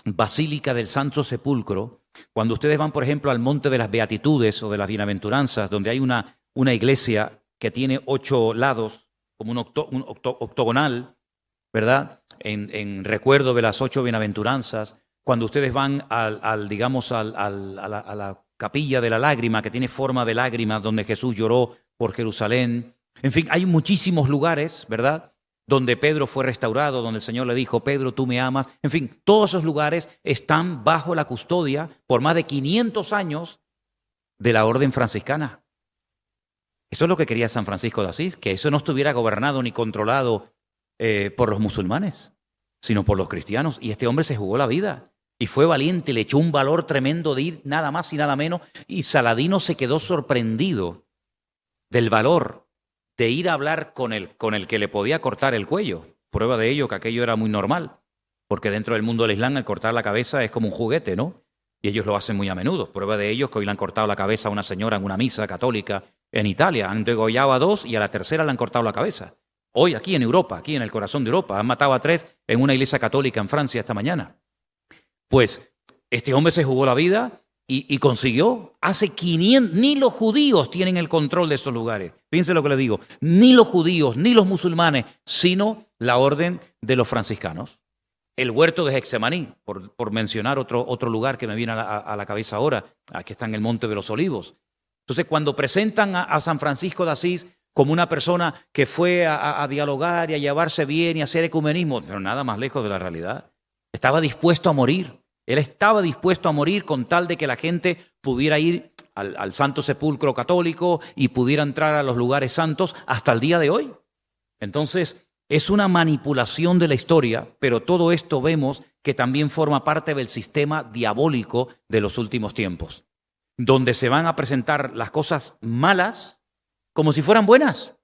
Basílica del Santo Sepulcro, cuando ustedes van, por ejemplo, al Monte de las Beatitudes o de las Bienaventuranzas, donde hay una iglesia que tiene 8 lados, como un octogonal, ¿verdad? En recuerdo de las 8 bienaventuranzas, cuando ustedes van a la capilla de la lágrima, que tiene forma de lágrima, donde Jesús lloró por Jerusalén. En fin, hay muchísimos lugares, ¿verdad?, donde Pedro fue restaurado, donde el Señor le dijo, Pedro, tú me amas. En fin, todos esos lugares están bajo la custodia por más de 500 años de la orden franciscana. Eso es lo que quería San Francisco de Asís, que eso no estuviera gobernado ni controlado por los musulmanes, sino por los cristianos. Y este hombre se jugó la vida y fue valiente, le echó un valor tremendo de ir nada más y nada menos. Y Saladino se quedó sorprendido del valor de ir a hablar con el que le podía cortar el cuello. Prueba de ello que aquello era muy normal, porque dentro del mundo del Islam el cortar la cabeza es como un juguete, ¿no? Y ellos lo hacen muy a menudo. Prueba de ello es que hoy le han cortado la cabeza a una señora en una misa católica en Italia. Han degollado a 2 y a la tercera le han cortado la cabeza. Hoy aquí en Europa, aquí en el corazón de Europa, han matado a 3 en una iglesia católica en Francia esta mañana. Pues este hombre se jugó la vida y consiguió. Hace 500, ni los judíos tienen el control de estos lugares. Fíjense lo que les digo, ni los judíos, ni los musulmanes, sino la orden de los franciscanos. El huerto de Getsemaní, por mencionar otro lugar que me viene a la cabeza ahora, aquí está en el Monte de los Olivos. Entonces, cuando presentan a San Francisco de Asís como una persona que fue a dialogar y a llevarse bien y a hacer ecumenismo, pero nada más lejos de la realidad. Estaba dispuesto a morir. Él estaba dispuesto a morir con tal de que la gente pudiera ir al Santo Sepulcro católico y pudiera entrar a los lugares santos hasta el día de hoy. Entonces, es una manipulación de la historia, pero todo esto vemos que también forma parte del sistema diabólico de los últimos tiempos, donde se van a presentar las cosas malas como si fueran buenas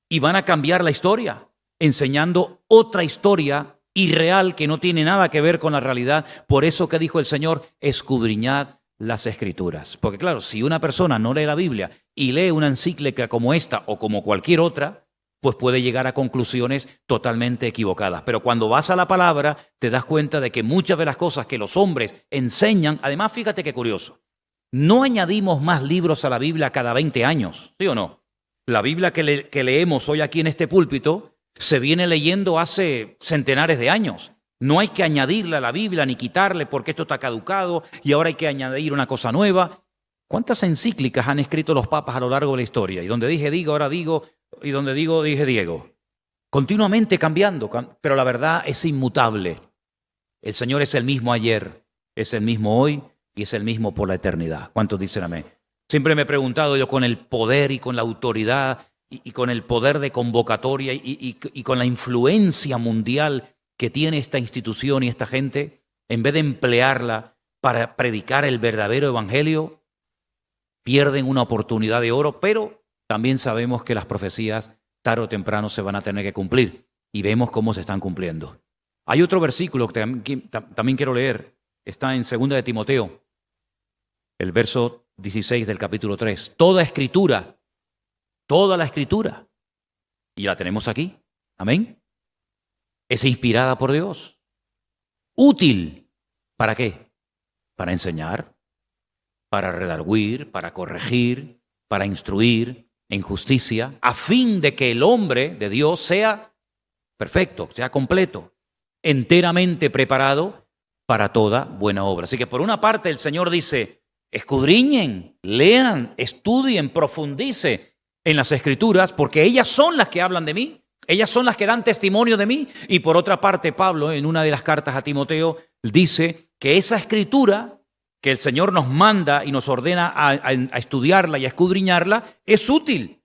y van a cambiar la historia, enseñando otra historia irreal que no tiene nada que ver con la realidad. Por eso que dijo el Señor, escudriñad las Escrituras. Porque claro, si una persona no lee la Biblia y lee una encíclica como esta o como cualquier otra, pues puede llegar a conclusiones totalmente equivocadas. Pero cuando vas a la palabra, te das cuenta de que muchas de las cosas que los hombres enseñan, además fíjate qué curioso, no añadimos más libros a la Biblia cada 20 años, ¿sí o no? La Biblia que leemos hoy aquí en este púlpito se viene leyendo hace centenares de años. No hay que añadirle a la Biblia ni quitarle porque esto está caducado y ahora hay que añadir una cosa nueva. ¿Cuántas encíclicas han escrito los papas a lo largo de la historia? Y donde dije digo, ahora digo, y donde digo, dije Diego. Continuamente cambiando, pero la verdad es inmutable. El Señor es el mismo ayer, es el mismo hoy y es el mismo por la eternidad. ¿Cuántos dicen amén? Siempre me he preguntado yo, con el poder y con la autoridad y con el poder de convocatoria y con la influencia mundial que tiene esta institución y esta gente, en vez de emplearla para predicar el verdadero evangelio, pierden una oportunidad de oro, pero también sabemos que las profecías tarde o temprano se van a tener que cumplir y vemos cómo se están cumpliendo. Hay otro versículo que también quiero leer, está en 2 de Timoteo, el verso 16 del capítulo 3. Toda la escritura, y la tenemos aquí, amén, es inspirada por Dios, útil, ¿para qué? Para enseñar, para redarguir, para corregir, para instruir en justicia, a fin de que el hombre de Dios sea perfecto, sea completo, enteramente preparado para toda buena obra. Así que por una parte el Señor dice, escudriñen, lean, estudien, profundicen en las Escrituras, porque ellas son las que hablan de mí, ellas son las que dan testimonio de mí. Y por otra parte, Pablo, en una de las cartas a Timoteo, dice que esa Escritura que el Señor nos manda y nos ordena a estudiarla y a escudriñarla, es útil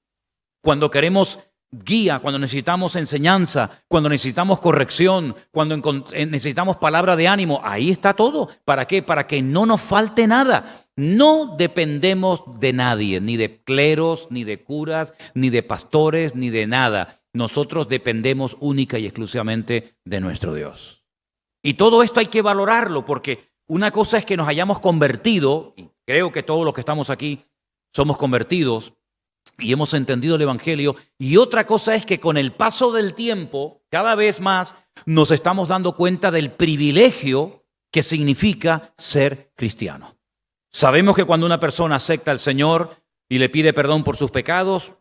cuando queremos guía, cuando necesitamos enseñanza, cuando necesitamos corrección, cuando necesitamos palabra de ánimo. Ahí está todo. ¿Para qué? Para que no nos falte nada. No dependemos de nadie, ni de cleros, ni de curas, ni de pastores, ni de nada. Nosotros dependemos única y exclusivamente de nuestro Dios. Y todo esto hay que valorarlo, porque una cosa es que nos hayamos convertido, y creo que todos los que estamos aquí somos convertidos y hemos entendido el Evangelio, y otra cosa es que con el paso del tiempo, cada vez más, nos estamos dando cuenta del privilegio que significa ser cristiano. Sabemos que cuando una persona acepta al Señor y le pide perdón por sus pecados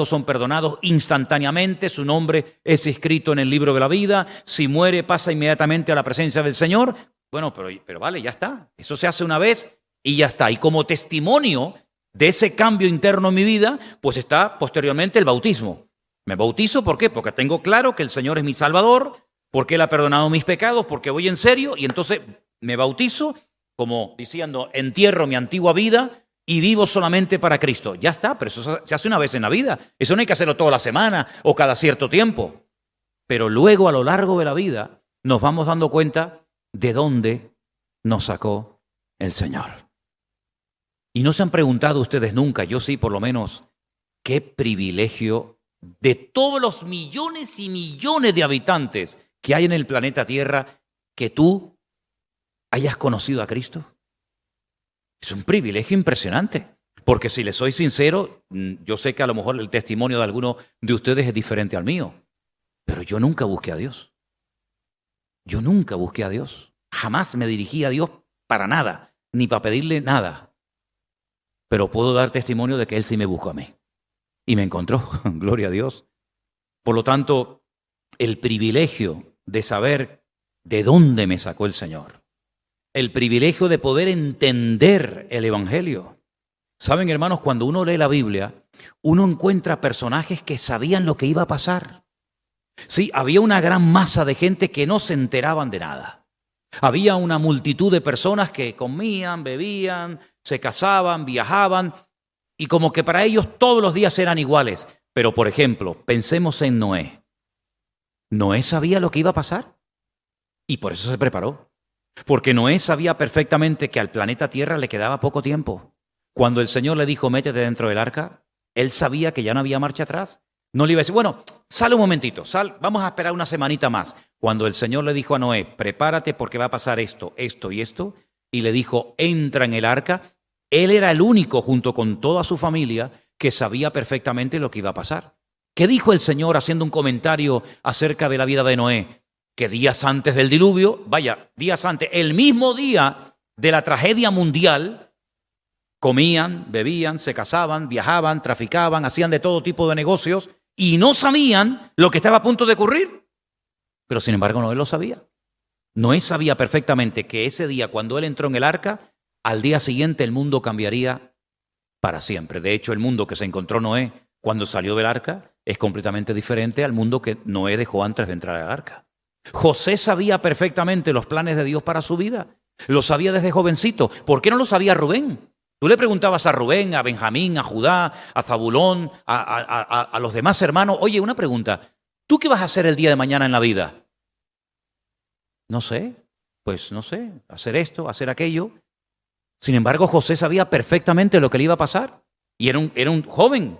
son perdonados instantáneamente, su nombre es escrito en el libro de la vida, si muere pasa inmediatamente a la presencia del Señor. Bueno, pero vale, ya está, eso se hace una vez y ya está. Y como testimonio de ese cambio interno en mi vida, pues está posteriormente el bautismo. Me bautizo, ¿por qué? Porque tengo claro que el Señor es mi Salvador, porque Él ha perdonado mis pecados, porque voy en serio, y entonces me bautizo, como diciendo, entierro mi antigua vida y vivo solamente para Cristo. Ya está, pero eso se hace una vez en la vida. Eso no hay que hacerlo toda la semana o cada cierto tiempo. Pero luego, a lo largo de la vida, nos vamos dando cuenta de dónde nos sacó el Señor. Y no se han preguntado ustedes nunca, yo sí por lo menos, qué privilegio de todos los millones y millones de habitantes que hay en el planeta Tierra, que tú hayas conocido a Cristo. Es un privilegio impresionante, porque si les soy sincero, yo sé que a lo mejor el testimonio de alguno de ustedes es diferente al mío, pero yo nunca busqué a Dios. Yo nunca busqué a Dios. Jamás me dirigí a Dios para nada, ni para pedirle nada. Pero puedo dar testimonio de que Él sí me buscó a mí. Y me encontró, gloria a Dios. Por lo tanto, el privilegio de saber de dónde me sacó el Señor. El privilegio de poder entender el Evangelio. Saben, hermanos, cuando uno lee la Biblia, uno encuentra personajes que sabían lo que iba a pasar. Sí, había una gran masa de gente que no se enteraban de nada. Había una multitud de personas que comían, bebían, se casaban, viajaban, y como que para ellos todos los días eran iguales. Pero, por ejemplo, pensemos en Noé. Noé sabía lo que iba a pasar y por eso se preparó. Porque Noé sabía perfectamente que al planeta Tierra le quedaba poco tiempo. Cuando el Señor le dijo, métete dentro del arca, él sabía que ya no había marcha atrás. No le iba a decir, bueno, sale un momentito, vamos a esperar una semanita más. Cuando el Señor le dijo a Noé, prepárate porque va a pasar esto, esto y esto, y le dijo, entra en el arca, él era el único, junto con toda su familia, que sabía perfectamente lo que iba a pasar. ¿Qué dijo el Señor haciendo un comentario acerca de la vida de Noé? Que días antes del diluvio, días antes, el mismo día de la tragedia mundial, comían, bebían, se casaban, viajaban, traficaban, hacían de todo tipo de negocios y no sabían lo que estaba a punto de ocurrir. Pero sin embargo Noé lo sabía. Noé sabía perfectamente que ese día, cuando él entró en el arca, al día siguiente el mundo cambiaría para siempre. De hecho, el mundo que se encontró Noé cuando salió del arca es completamente diferente al mundo que Noé dejó antes de entrar al arca. José sabía perfectamente los planes de Dios para su vida. Lo sabía desde jovencito. ¿Por qué no lo sabía Rubén? Tú le preguntabas a Rubén, a Benjamín, a Judá, a Zabulón, a los demás hermanos. Oye, una pregunta. ¿Tú qué vas a hacer el día de mañana en la vida? No sé. Pues no sé. Hacer esto, hacer aquello. Sin embargo, José sabía perfectamente lo que le iba a pasar. Y era un joven.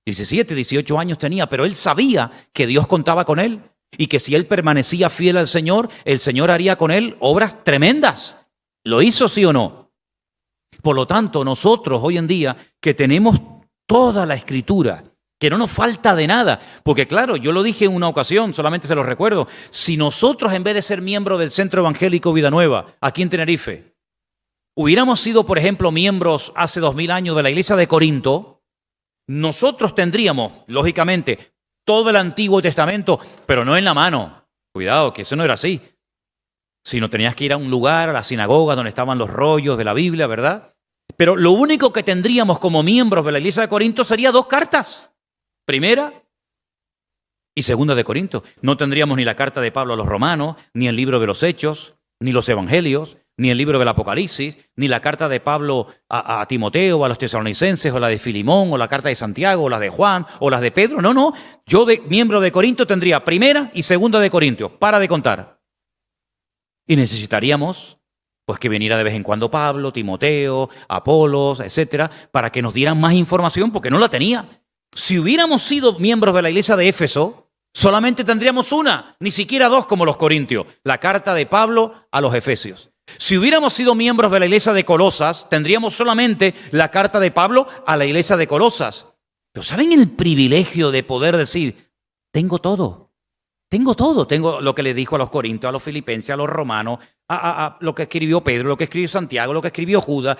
17, 18 años tenía. Pero él sabía que Dios contaba con él. Y que si él permanecía fiel al Señor, el Señor haría con él obras tremendas. ¿Lo hizo, sí o no? Por lo tanto, nosotros hoy en día que tenemos toda la Escritura, que no nos falta de nada, porque claro, yo lo dije en una ocasión, solamente se lo recuerdo, si nosotros en vez de ser miembros del Centro Evangélico Vida Nueva, aquí en Tenerife, hubiéramos sido, por ejemplo, miembros hace 2000 años de la iglesia de Corinto, nosotros tendríamos, lógicamente, todo el Antiguo Testamento, pero no en la mano. Cuidado, que eso no era así. Sino tenías que ir a un lugar, a la sinagoga, donde estaban los rollos de la Biblia, ¿verdad? Pero lo único que tendríamos como miembros de la iglesia de Corinto sería 2 cartas. Primera y segunda de Corinto. No tendríamos ni la carta de Pablo a los romanos, ni el libro de los Hechos, ni los evangelios. ni el libro del Apocalipsis, ni la carta de Pablo a Timoteo, o a los tesalonicenses, o la de Filimón, o la carta de Santiago, o la de Juan, o las de Pedro. No. Yo, de miembro de Corinto, tendría primera y segunda de Corintios. Para de contar. Y necesitaríamos pues que viniera de vez en cuando Pablo, Timoteo, Apolos, etcétera, para que nos dieran más información, porque no la tenía. Si hubiéramos sido miembros de la iglesia de Éfeso, solamente tendríamos una, ni siquiera dos como los corintios, la carta de Pablo a los efesios. Si hubiéramos sido miembros de la iglesia de Colosas, tendríamos solamente la carta de Pablo a la iglesia de Colosas. Pero ¿saben el privilegio de poder decir, tengo todo? Tengo lo que le dijo a los corintios, a los filipenses, a los romanos, a lo que escribió Pedro, lo que escribió Santiago, lo que escribió Judas.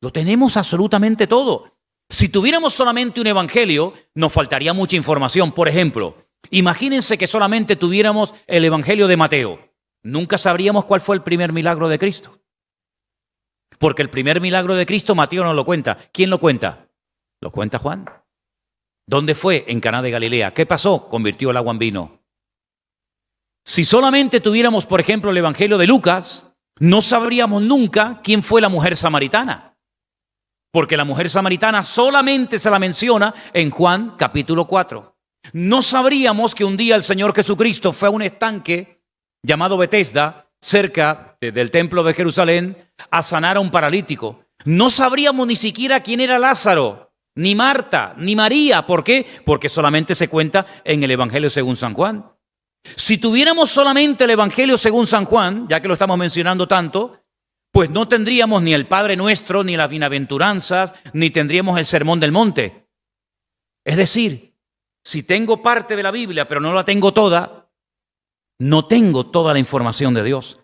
Lo tenemos absolutamente todo. Si tuviéramos solamente un evangelio, nos faltaría mucha información. Por ejemplo, imagínense que solamente tuviéramos el evangelio de Mateo. Nunca sabríamos cuál fue el primer milagro de Cristo. Porque el primer milagro de Cristo Mateo no lo cuenta. ¿Quién lo cuenta? Lo cuenta Juan. ¿Dónde fue? En Caná de Galilea. ¿Qué pasó? Convirtió el agua en vino. Si solamente tuviéramos, por ejemplo, el evangelio de Lucas, no sabríamos nunca quién fue la mujer samaritana. Porque la mujer samaritana solamente se la menciona en Juan capítulo 4. No sabríamos que un día el Señor Jesucristo fue a un estanque llamado Betesda, cerca del templo de Jerusalén, a sanar a un paralítico. No sabríamos ni siquiera quién era Lázaro, ni Marta, ni María. ¿Por qué? Porque solamente se cuenta en el Evangelio según San Juan. Si tuviéramos solamente el Evangelio según San Juan, ya que lo estamos mencionando tanto, pues no tendríamos ni el Padre Nuestro, ni las bienaventuranzas, ni tendríamos el Sermón del Monte. Es decir, si tengo parte de la Biblia, pero no la tengo toda, no tengo toda la información de Dios.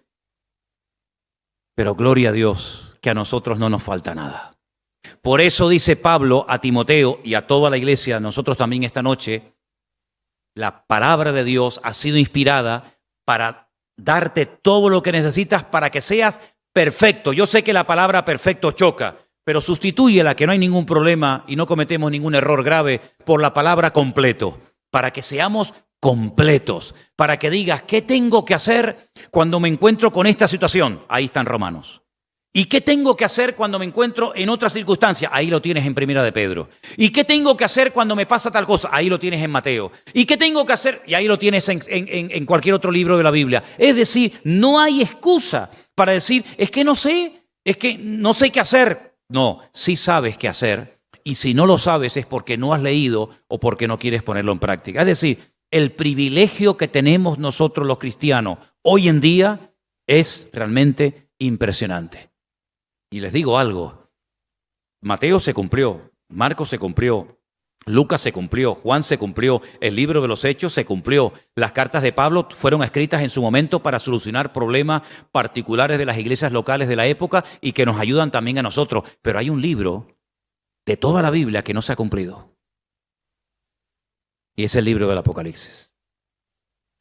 Pero gloria a Dios, que a nosotros no nos falta nada. Por eso dice Pablo a Timoteo y a toda la iglesia, nosotros también esta noche, la palabra de Dios ha sido inspirada para darte todo lo que necesitas para que seas perfecto. Yo sé que la palabra perfecto choca, pero sustitúyela, que no hay ningún problema y no cometemos ningún error grave, por la palabra completo, para que seamos completos, para que digas, ¿qué tengo que hacer cuando me encuentro con esta situación? Ahí están Romanos. ¿Y qué tengo que hacer cuando me encuentro en otra circunstancia? Ahí lo tienes en Primera de Pedro. ¿Y qué tengo que hacer cuando me pasa tal cosa? Ahí lo tienes en Mateo. ¿Y qué tengo que hacer? Y ahí lo tienes en cualquier otro libro de la Biblia. Es decir, no hay excusa para decir, es que no sé qué hacer. No, sí sabes qué hacer. Y si no lo sabes es porque no has leído o porque no quieres ponerlo en práctica. Es decir, el privilegio que tenemos nosotros los cristianos hoy en día es realmente impresionante. Y les digo algo, Mateo se cumplió, Marcos se cumplió, Lucas se cumplió, Juan se cumplió, el libro de los Hechos se cumplió. Las cartas de Pablo fueron escritas en su momento para solucionar problemas particulares de las iglesias locales de la época y que nos ayudan también a nosotros. Pero hay un libro de toda la Biblia que no se ha cumplido. Y es el libro del Apocalipsis.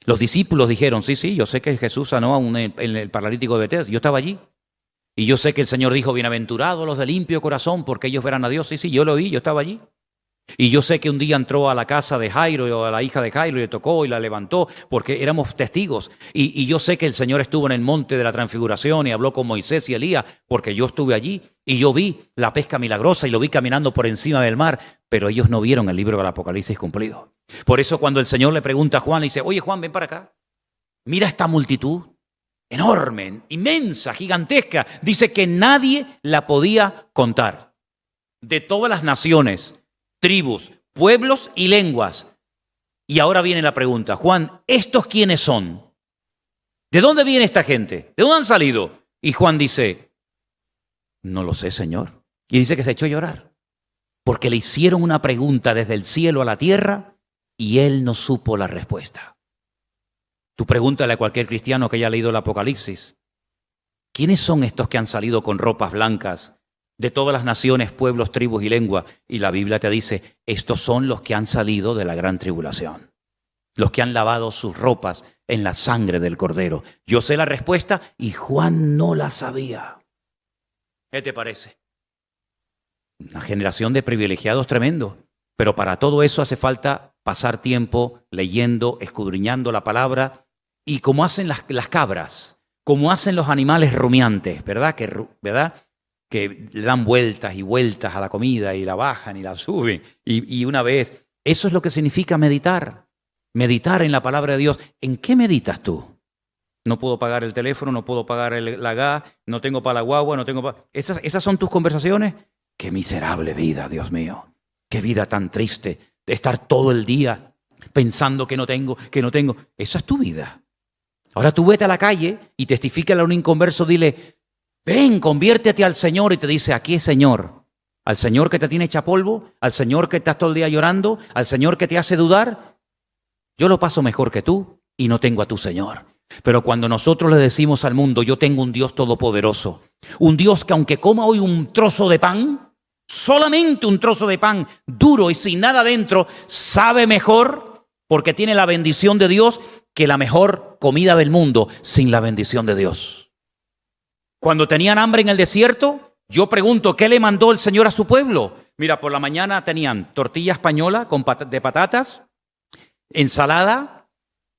Los discípulos dijeron, sí, yo sé que Jesús sanó el paralítico de Betesda, yo estaba allí. Y yo sé que el Señor dijo, bienaventurados los de limpio corazón, porque ellos verán a Dios. Sí, yo lo oí, yo estaba allí. Y yo sé que un día entró a la casa de Jairo o a la hija de Jairo y le tocó y la levantó, porque éramos testigos. Y yo sé que el Señor estuvo en el monte de la transfiguración y habló con Moisés y Elías, porque yo estuve allí y yo vi la pesca milagrosa y lo vi caminando por encima del mar, pero ellos no vieron el libro del Apocalipsis cumplido. Por eso cuando el Señor le pregunta a Juan, le dice, oye Juan, ven para acá, mira esta multitud. Enorme, inmensa, gigantesca. Dice que nadie la podía contar. De todas las naciones, tribus, pueblos y lenguas. Y ahora viene la pregunta, Juan, ¿estos quiénes son? ¿De dónde viene esta gente? ¿De dónde han salido? Y Juan dice, no lo sé, Señor. Y dice que se echó a llorar. Porque le hicieron una pregunta desde el cielo a la tierra y él no supo la respuesta. Tú pregúntale a cualquier cristiano que haya leído el Apocalipsis. ¿Quiénes son estos que han salido con ropas blancas de todas las naciones, pueblos, tribus y lenguas? Y la Biblia te dice, estos son los que han salido de la gran tribulación. Los que han lavado sus ropas en la sangre del Cordero. Yo sé la respuesta y Juan no la sabía. ¿Qué te parece? Una generación de privilegiados tremendo. Pero para todo eso hace falta pasar tiempo leyendo, escudriñando la palabra. Y como hacen las cabras, como hacen los animales rumiantes, ¿verdad? ¿Verdad? Que le dan vueltas y vueltas a la comida y la bajan y la suben. Y una vez, eso es lo que significa meditar. Meditar en la palabra de Dios. ¿En qué meditas tú? No puedo pagar el teléfono, no puedo pagar la gas, no tengo para la guagua, no tengo para... ¿Esas son tus conversaciones? Qué miserable vida, Dios mío. Qué vida tan triste de estar todo el día pensando que no tengo. Esa es tu vida. Ahora tú vete a la calle y testifícale a un inconverso, dile, ven, conviértete al Señor, y te dice, aquí es Señor. Al Señor que te tiene hecha polvo, al Señor que estás todo el día llorando, al Señor que te hace dudar. Yo lo paso mejor que tú y no tengo a tu Señor. Pero cuando nosotros le decimos al mundo, yo tengo un Dios todopoderoso, un Dios que aunque coma hoy un trozo de pan, solamente un trozo de pan duro y sin nada dentro, sabe mejor porque tiene la bendición de Dios que la mejor comida del mundo sin la bendición de Dios. Cuando tenían hambre en el desierto, yo pregunto, ¿qué le mandó el Señor a su pueblo? Mira, por la mañana tenían tortilla española de patatas, ensalada,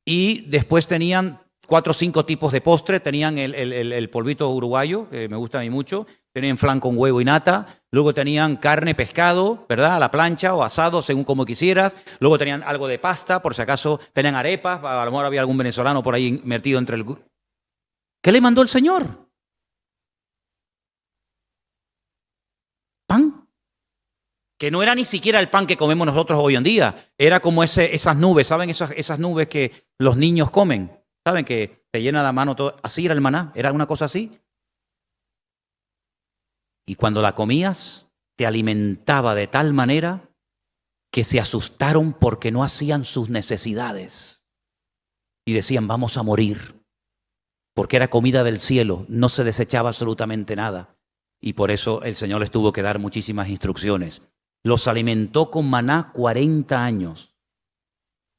y después tenían 4 o 5 tipos de postre. Tenían el polvito uruguayo, que me gusta a mí mucho. Tenían flan con huevo y nata. Luego tenían carne, pescado, ¿verdad? A la plancha o asado, según como quisieras. Luego tenían algo de pasta, por si acaso. Tenían arepas. A lo mejor había algún venezolano por ahí metido entre el... ¿Qué le mandó el Señor? Pan. Que no era ni siquiera el pan que comemos nosotros hoy en día. Era como esas nubes, ¿saben? Esas nubes que los niños comen. ¿Saben? Que te llena la mano todo. Así era el maná. Era una cosa así. Y cuando la comías, te alimentaba de tal manera que se asustaron porque no hacían sus necesidades. Y decían, vamos a morir. Porque era comida del cielo. No se desechaba absolutamente nada. Y por eso el Señor les tuvo que dar muchísimas instrucciones. Los alimentó con maná 40 años.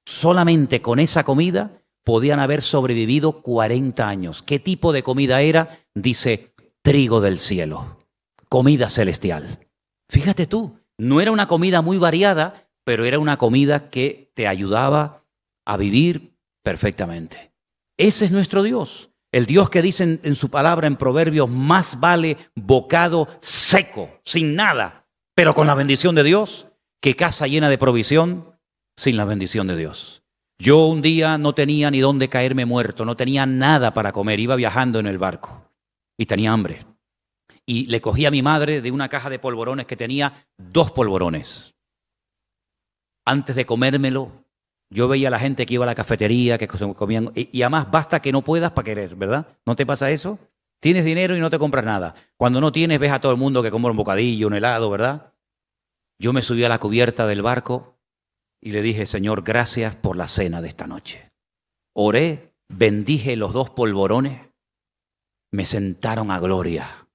Solamente con esa comida podían haber sobrevivido 40 años. ¿Qué tipo de comida era? Dice, trigo del cielo, comida celestial. Fíjate tú, no era una comida muy variada, pero era una comida que te ayudaba a vivir perfectamente. Ese es nuestro Dios. El Dios que dice en su palabra en Proverbios, más vale bocado seco, sin nada, pero con la bendición de Dios, que casa llena de provisión sin la bendición de Dios. Yo un día no tenía ni dónde caerme muerto, no tenía nada para comer, iba viajando en el barco y tenía hambre. Y le cogí a mi madre de una caja de polvorones que tenía 2 polvorones. Antes de comérmelo, yo veía a la gente que iba a la cafetería, que comían, y además basta que no puedas para querer, ¿verdad? ¿No te pasa eso? Tienes dinero y no te compras nada. Cuando no tienes, ves a todo el mundo que come un bocadillo, un helado, ¿verdad? Yo me subí a la cubierta del barco y le dije, Señor, gracias por la cena de esta noche. Oré, bendije los 2 polvorones, me sentaron a gloria.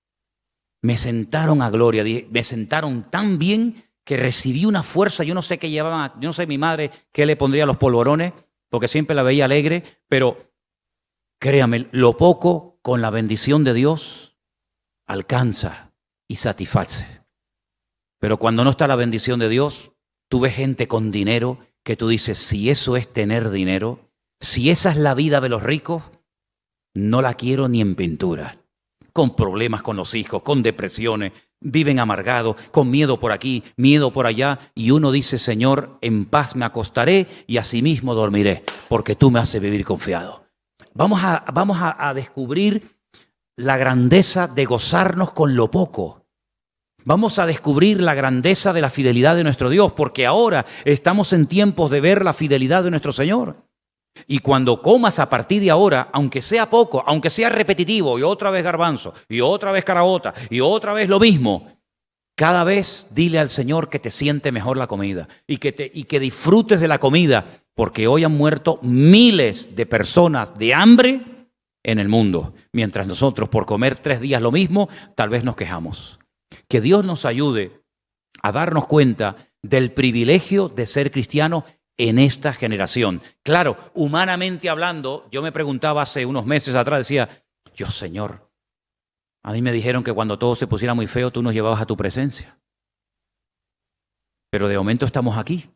Me sentaron a gloria, me sentaron tan bien que recibí una fuerza. Yo no sé qué llevaban, yo no sé mi madre qué le pondría a los polvorones, porque siempre la veía alegre, pero créame, lo poco con la bendición de Dios alcanza y satisface. Pero cuando no está la bendición de Dios, tú ves gente con dinero que tú dices, si eso es tener dinero, si esa es la vida de los ricos, no la quiero ni en pintura. Con problemas con los hijos, con depresiones, viven amargados, con miedo por aquí, miedo por allá, y uno dice, Señor, en paz me acostaré y asimismo dormiré, porque tú me haces vivir confiado. Vamos a descubrir la grandeza de gozarnos con lo poco. Vamos a descubrir la grandeza de la fidelidad de nuestro Dios, porque ahora estamos en tiempos de ver la fidelidad de nuestro Señor. Y cuando comas a partir de ahora, aunque sea poco, aunque sea repetitivo, y otra vez garbanzo, y otra vez caraota, y otra vez lo mismo, cada vez dile al Señor que te siente mejor la comida y que disfrutes de la comida, porque hoy han muerto miles de personas de hambre en el mundo, mientras nosotros por comer 3 días lo mismo, tal vez nos quejamos. Que Dios nos ayude a darnos cuenta del privilegio de ser cristiano en esta generación. Claro, humanamente hablando, yo me preguntaba hace unos meses atrás, decía, Dios Señor, a mí me dijeron que cuando todo se pusiera muy feo, tú nos llevabas a tu presencia. Pero de momento estamos aquí.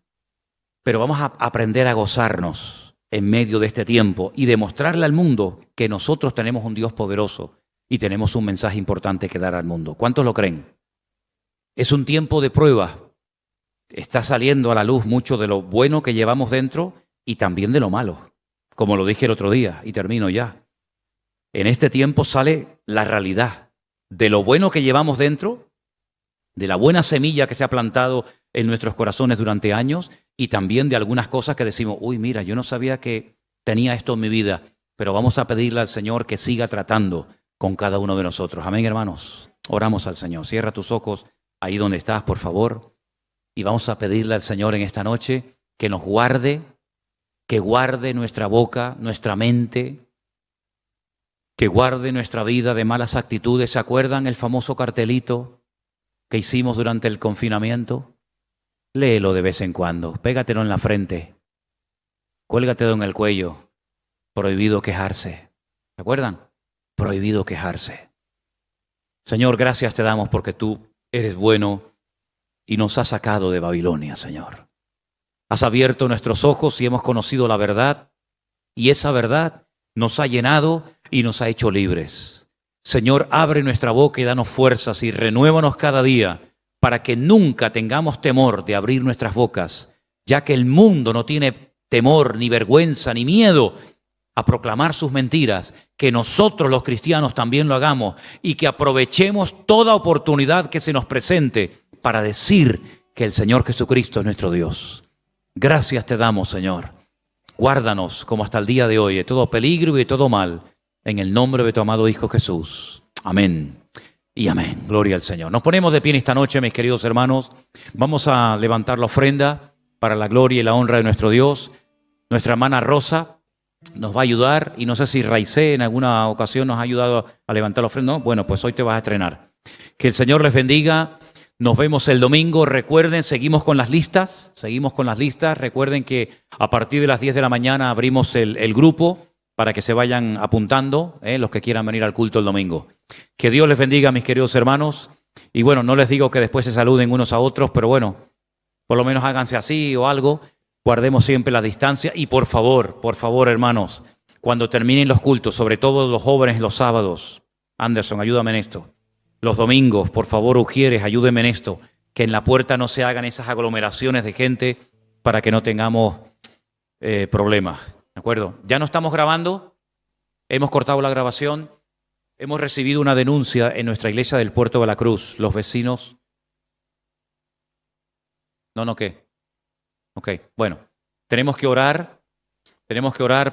Pero vamos a aprender a gozarnos en medio de este tiempo y demostrarle al mundo que nosotros tenemos un Dios poderoso y tenemos un mensaje importante que dar al mundo. ¿Cuántos lo creen? Es un tiempo de prueba. Está saliendo a la luz mucho de lo bueno que llevamos dentro y también de lo malo, como lo dije el otro día, y termino ya. En este tiempo sale la realidad de lo bueno que llevamos dentro, de la buena semilla que se ha plantado en nuestros corazones durante años y también de algunas cosas que decimos, uy, mira, yo no sabía que tenía esto en mi vida, pero vamos a pedirle al Señor que siga tratando con cada uno de nosotros. Amén, hermanos. Oramos al Señor. Cierra tus ojos ahí donde estás, por favor, y vamos a pedirle al Señor en esta noche que nos guarde, que guarde nuestra boca, nuestra mente, que guarde nuestra vida de malas actitudes. ¿Se acuerdan el famoso cartelito que hicimos durante el confinamiento? Léelo de vez en cuando, pégatelo en la frente, cuélgatelo en el cuello. Prohibido quejarse. ¿Se acuerdan? Prohibido quejarse. Señor, gracias te damos porque tú eres bueno y nos has sacado de Babilonia, Señor. Has abierto nuestros ojos y hemos conocido la verdad, y esa verdad nos ha llenado y nos ha hecho libres. Señor, abre nuestra boca y danos fuerzas y renuévanos cada día para que nunca tengamos temor de abrir nuestras bocas, ya que el mundo no tiene temor, ni vergüenza, ni miedo a proclamar sus mentiras, que nosotros los cristianos también lo hagamos y que aprovechemos toda oportunidad que se nos presente para decir que el Señor Jesucristo es nuestro Dios. Gracias te damos, Señor. Guárdanos como hasta el día de hoy de todo peligro y de todo mal, en el nombre de tu amado Hijo Jesús. Amén y amén. Gloria al Señor. Nos ponemos de pie esta noche, mis queridos hermanos. Vamos a levantar la ofrenda para la gloria y la honra de nuestro Dios. Nuestra hermana Rosa nos va a ayudar, y no sé si Raicé en alguna ocasión nos ha ayudado a levantar la ofrenda. ¿No? Bueno, pues hoy te vas a estrenar. Que el Señor les bendiga. Nos vemos el domingo. Recuerden, seguimos con las listas. Recuerden que a partir de las 10 de la mañana abrimos el grupo para que se vayan apuntando, los que quieran venir al culto el domingo. Que Dios les bendiga, mis queridos hermanos. Y bueno, no les digo que después se saluden unos a otros, pero bueno, por lo menos háganse así o algo. Guardemos siempre la distancia y por favor, hermanos, cuando terminen los cultos, sobre todo los jóvenes los sábados, Anderson, ayúdame en esto. Los domingos, por favor, Ujieres, ayúdenme en esto, que en la puerta no se hagan esas aglomeraciones de gente para que no tengamos problemas, ¿de acuerdo? Ya no estamos grabando, hemos cortado la grabación, hemos recibido una denuncia en nuestra iglesia del Puerto de la Cruz, los vecinos. ¿Qué? Ok, bueno, tenemos que orar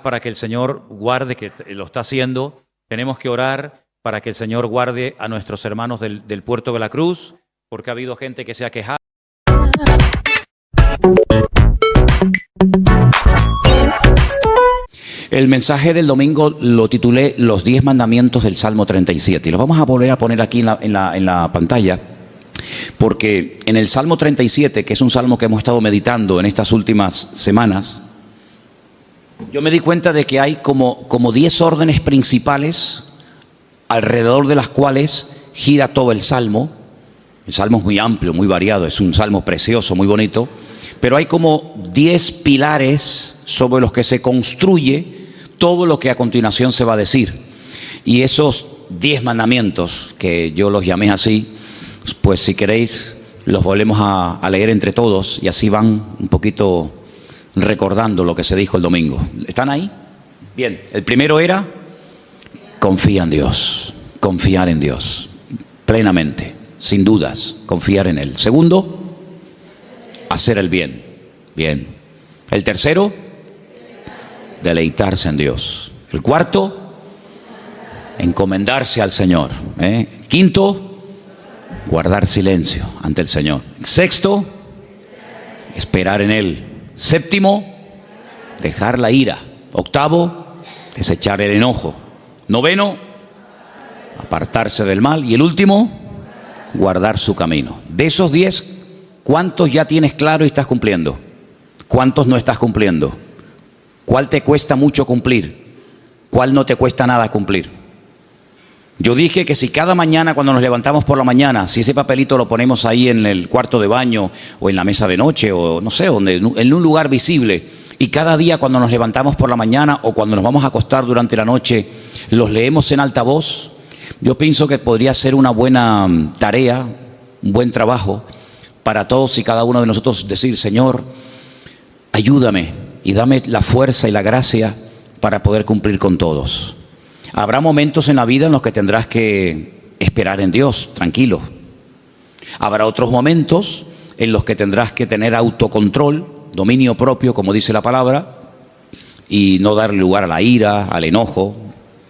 para que el Señor guarde, que lo está haciendo, tenemos que orar para que el Señor guarde a nuestros hermanos del Puerto de la Cruz, porque ha habido gente que se ha quejado. El mensaje del domingo lo titulé Los 10 mandamientos del Salmo 37, y los vamos a volver a poner aquí en la pantalla. Porque en el Salmo 37, que es un salmo que hemos estado meditando en estas últimas semanas, yo me di cuenta de que hay como 10 órdenes principales alrededor de las cuales gira todo el salmo. El salmo es muy amplio, muy variado, es un salmo precioso, muy bonito, pero hay como 10 pilares sobre los que se construye todo lo que a continuación se va a decir. Y esos 10 mandamientos, que yo los llamé así, pues si queréis los volvemos a leer entre todos y así van un poquito recordando lo que se dijo el domingo. ¿Están ahí? Bien, el primero era confía en Dios, confiar en Dios plenamente, sin dudas, confiar en Él. Segundo, hacer el bien. Bien. El tercero, deleitarse en Dios. El cuarto, encomendarse al Señor. Quinto, guardar silencio ante el Señor. Sexto, esperar en Él. Séptimo, dejar la ira. Octavo, desechar el enojo. Noveno, apartarse del mal. Y el último, guardar su camino. De esos 10, ¿cuántos ya tienes claro y estás cumpliendo? ¿Cuántos no estás cumpliendo? ¿Cuál te cuesta mucho cumplir? ¿Cuál no te cuesta nada cumplir? Yo dije que si cada mañana cuando nos levantamos por la mañana, si ese papelito lo ponemos ahí en el cuarto de baño o en la mesa de noche o no sé, en un lugar visible, y cada día cuando nos levantamos por la mañana o cuando nos vamos a acostar durante la noche, los leemos en alta voz, yo pienso que podría ser una buena tarea, un buen trabajo para todos y cada uno de nosotros decir: Señor, ayúdame y dame la fuerza y la gracia para poder cumplir con todos. Habrá momentos en la vida en los que tendrás que esperar en Dios, tranquilo. Habrá otros momentos en los que tendrás que tener autocontrol, dominio propio, como dice la palabra, y no dar lugar a la ira, al enojo,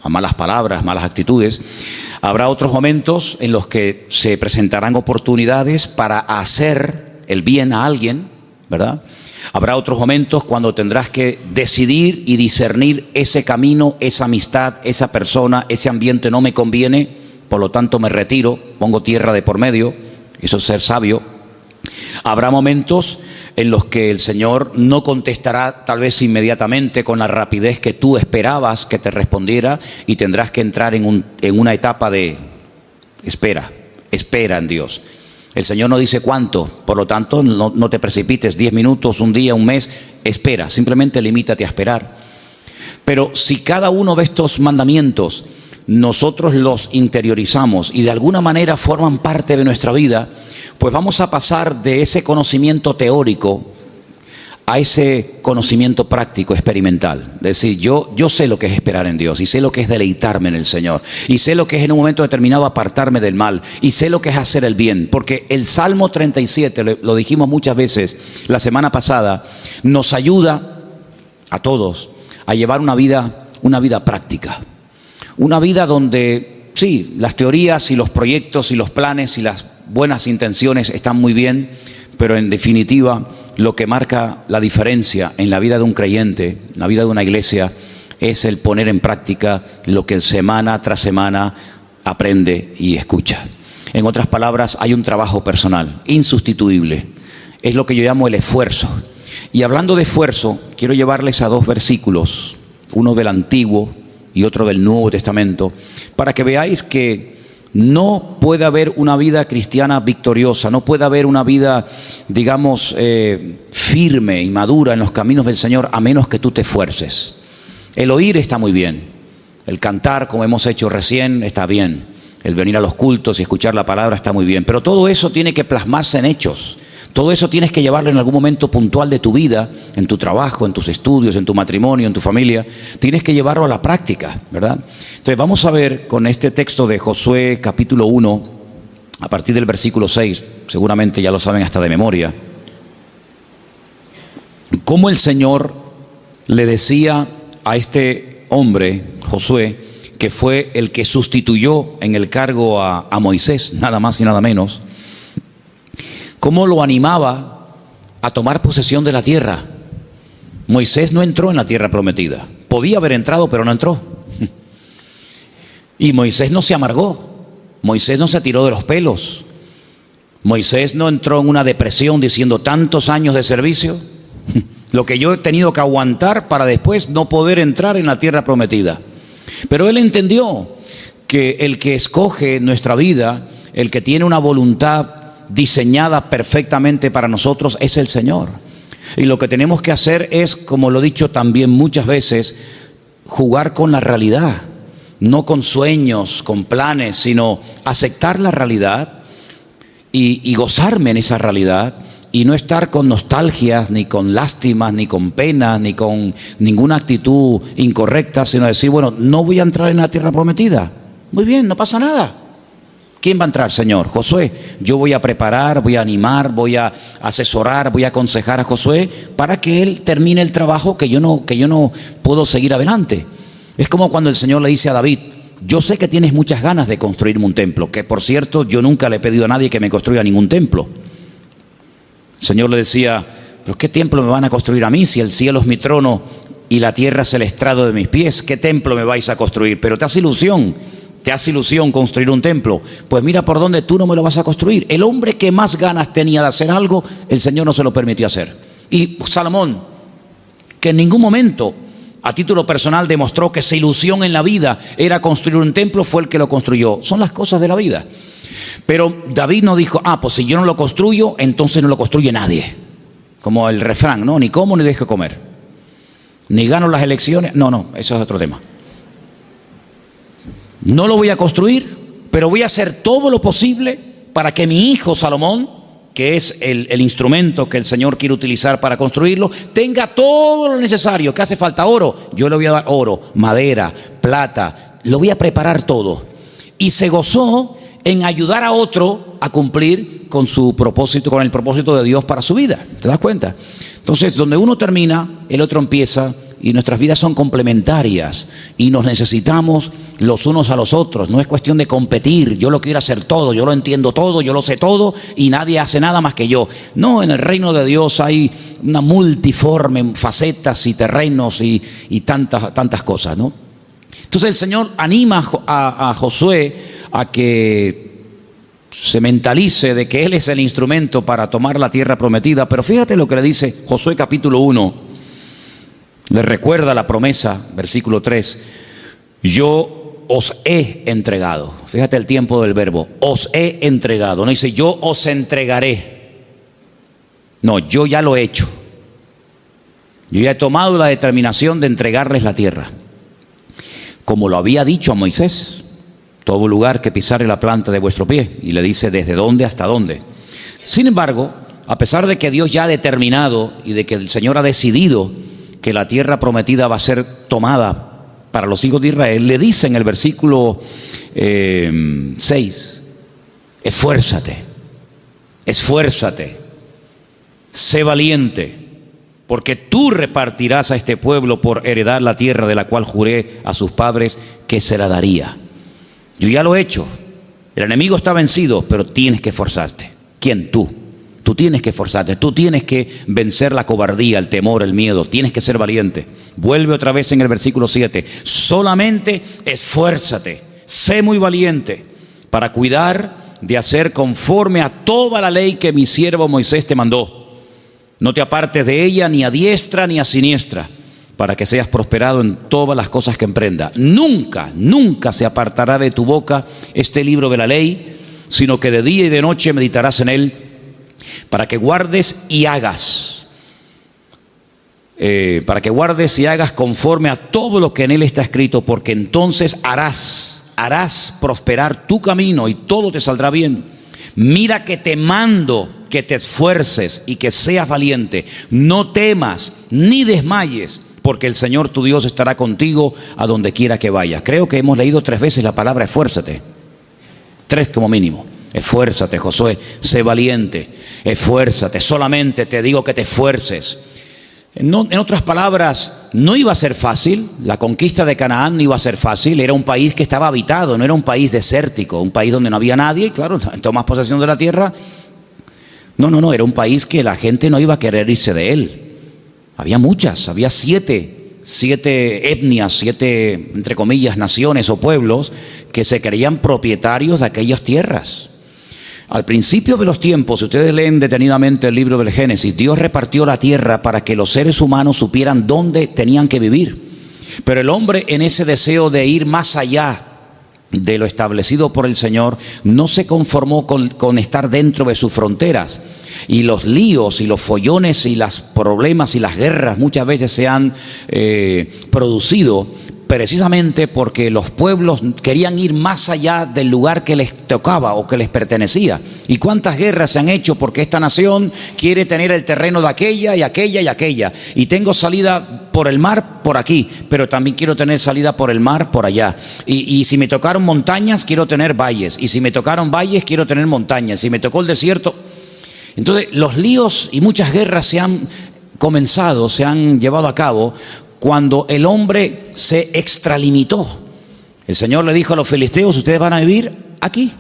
a malas palabras, malas actitudes. Habrá otros momentos en los que se presentarán oportunidades para hacer el bien a alguien, ¿verdad? Habrá otros momentos cuando tendrás que decidir y discernir: ese camino, esa amistad, esa persona, ese ambiente no me conviene, por lo tanto me retiro, pongo tierra de por medio. Eso es ser sabio. Habrá momentos en los que el Señor no contestará tal vez inmediatamente con la rapidez que tú esperabas que te respondiera, y tendrás que entrar en una etapa de espera en Dios. El Señor no dice cuánto, por lo tanto no te precipites, 10 minutos, un día, un mes, espera, simplemente limítate a esperar. Pero si cada uno de estos mandamientos nosotros los interiorizamos y de alguna manera forman parte de nuestra vida, pues vamos a pasar de ese conocimiento teórico a ese conocimiento práctico, experimental. Es decir, yo sé lo que es esperar en Dios, y sé lo que es deleitarme en el Señor, y sé lo que es en un momento determinado apartarme del mal, y sé lo que es hacer el bien. Porque el Salmo 37, lo dijimos muchas veces la semana pasada, nos ayuda a todos a llevar una vida práctica. Una vida donde, sí, las teorías y los proyectos y los planes y las buenas intenciones están muy bien, pero en definitiva lo que marca la diferencia en la vida de un creyente, en la vida de una iglesia, es el poner en práctica lo que semana tras semana aprende y escucha. En otras palabras, hay un trabajo personal, insustituible. Es lo que yo llamo el esfuerzo. Y hablando de esfuerzo, quiero llevarles a 2 versículos, uno del Antiguo y otro del Nuevo Testamento, para que veáis que no puede haber una vida cristiana victoriosa, no puede haber una vida, digamos, firme y madura en los caminos del Señor, a menos que tú te esfuerces. El oír está muy bien, el cantar, como hemos hecho recién, está bien, el venir a los cultos y escuchar la palabra está muy bien, pero todo eso tiene que plasmarse en hechos. Todo eso tienes que llevarlo en algún momento puntual de tu vida, en tu trabajo, en tus estudios, en tu matrimonio, en tu familia. Tienes que llevarlo a la práctica, ¿verdad? Entonces vamos a ver con este texto de Josué capítulo 1, a partir del versículo 6, seguramente ya lo saben hasta de memoria, cómo el Señor le decía a este hombre, Josué, que fue el que sustituyó en el cargo a Moisés, nada más y nada menos, cómo lo animaba a tomar posesión de la tierra. Moisés no entró en la tierra prometida. Podía haber entrado, pero no entró. Y Moisés no se amargó. Moisés no se tiró de los pelos. Moisés no entró en una depresión diciendo: tantos años de servicio, lo que yo he tenido que aguantar para después no poder entrar en la tierra prometida. Pero él entendió que el que escoge nuestra vida, el que tiene una voluntad diseñada perfectamente para nosotros, es el Señor. Y lo que tenemos que hacer es, como lo he dicho también muchas veces, jugar con la realidad, no con sueños, con planes, sino aceptar la realidad y gozarme en esa realidad, y no estar con nostalgias, ni con lástimas, ni con penas, ni con ninguna actitud incorrecta, sino decir: bueno, no voy a entrar en la tierra prometida. Muy bien, no pasa nada. ¿Quién va a entrar, Señor? Josué. Yo voy a preparar, voy a animar, voy a asesorar, voy a aconsejar a Josué para que él termine el trabajo que yo no puedo seguir adelante. Es como cuando el Señor le dice a David: yo sé que tienes muchas ganas de construirme un templo, que por cierto yo nunca le he pedido a nadie que me construya ningún templo. El Señor le decía: ¿pero qué templo me van a construir a mí si el cielo es mi trono y la tierra es el estrado de mis pies? ¿Qué templo me vais a construir? Pero te hace ilusión construir un templo. Pues mira por dónde tú no me lo vas a construir. El hombre que más ganas tenía de hacer algo, el Señor no se lo permitió hacer. Y Salomón, que en ningún momento a título personal demostró que su ilusión en la vida era construir un templo, fue el que lo construyó. Son las cosas de la vida. Pero David no dijo: pues si yo no lo construyo, entonces no lo construye nadie. Como el refrán, ¿no? Ni como ni dejo comer. ni gano las elecciones. No, eso es otro tema. No lo voy a construir, pero voy a hacer todo lo posible para que mi hijo Salomón, que es el instrumento que el Señor quiere utilizar para construirlo, tenga todo lo necesario. ¿Qué hace falta? Oro. Yo le voy a dar oro, madera, plata, lo voy a preparar todo. Y se gozó en ayudar a otro a cumplir con su propósito, con el propósito de Dios para su vida. ¿Te das cuenta? Entonces, donde uno termina, el otro empieza, y nuestras vidas son complementarias y nos necesitamos los unos a los otros. No es cuestión de competir, yo lo quiero hacer todo, yo lo entiendo todo, yo lo sé todo y nadie hace nada más que yo. No, en el reino de Dios hay una multiforme facetas y terrenos y tantas cosas, ¿no? Entonces el Señor anima a Josué a que se mentalice de que Él es el instrumento para tomar la tierra prometida. Pero fíjate lo que le dice Josué capítulo 1. Le recuerda la promesa, versículo 3. Yo os he entregado. Fíjate el tiempo del verbo. Os he entregado. No dice yo os entregaré. No, yo ya lo he hecho. Yo ya he tomado la determinación de entregarles la tierra. Como lo había dicho a Moisés. Todo lugar que pisare la planta de vuestro pie. Y le dice desde dónde hasta dónde. Sin embargo, a pesar de que Dios ya ha determinado y de que el Señor ha decidido que la tierra prometida va a ser tomada para los hijos de Israel, le dice en el versículo 6, esfuérzate, sé valiente, porque tú repartirás a este pueblo por heredar la tierra de la cual juré a sus padres que se la daría. Yo ya lo he hecho, el enemigo está vencido, pero tienes que esforzarte. ¿Quién? Tú. Tú tienes que esforzarte, tú tienes que vencer la cobardía, el temor, el miedo, tienes que ser valiente. Vuelve otra vez en el versículo 7, solamente esfuérzate, sé muy valiente para cuidar de hacer conforme a toda la ley que mi siervo Moisés te mandó. No te apartes de ella ni a diestra ni a siniestra, para que seas prosperado en todas las cosas que emprenda. Nunca se apartará de tu boca este libro de la ley, sino que de día y de noche meditarás en él, para que guardes y hagas conforme a todo lo que en él está escrito, porque entonces harás prosperar tu camino y todo te saldrá bien. Mira que te mando que te esfuerces y que seas valiente. No temas ni desmayes, porque el Señor tu Dios estará contigo a donde quiera que vayas. Creo que hemos leído 3 veces la palabra esfuérzate. 3 como mínimo. Esfuérzate, Josué, sé valiente, esfuérzate, solamente te digo que te esfuerces. En otras palabras, no iba a ser fácil, la conquista de Canaán no iba a ser fácil, era un país que estaba habitado, no era un país desértico, un país donde no había nadie, y claro, tomas posesión de la tierra. No, era un país que la gente no iba a querer irse de él. Había muchas, había 7 etnias, 7, entre comillas, naciones o pueblos que se creían propietarios de aquellas tierras. Al principio de los tiempos, si ustedes leen detenidamente el libro del Génesis, Dios repartió la tierra para que los seres humanos supieran dónde tenían que vivir. Pero el hombre, en ese deseo de ir más allá de lo establecido por el Señor, no se conformó con estar dentro de sus fronteras. Y los líos y los follones y los problemas y las guerras muchas veces se han producido precisamente porque los pueblos querían ir más allá del lugar que les tocaba o que les pertenecía. ¿Y cuántas guerras se han hecho porque esta nación quiere tener el terreno de aquella y aquella y aquella? Y tengo salida por el mar por aquí, pero también quiero tener salida por el mar por allá. Y si me tocaron montañas, quiero tener valles. Y si me tocaron valles, quiero tener montañas. Si me tocó el desierto. Entonces los líos y muchas guerras se han comenzado, se han llevado a cabo cuando el hombre se extralimitó. El Señor le dijo a los filisteos, ustedes van a vivir aquí.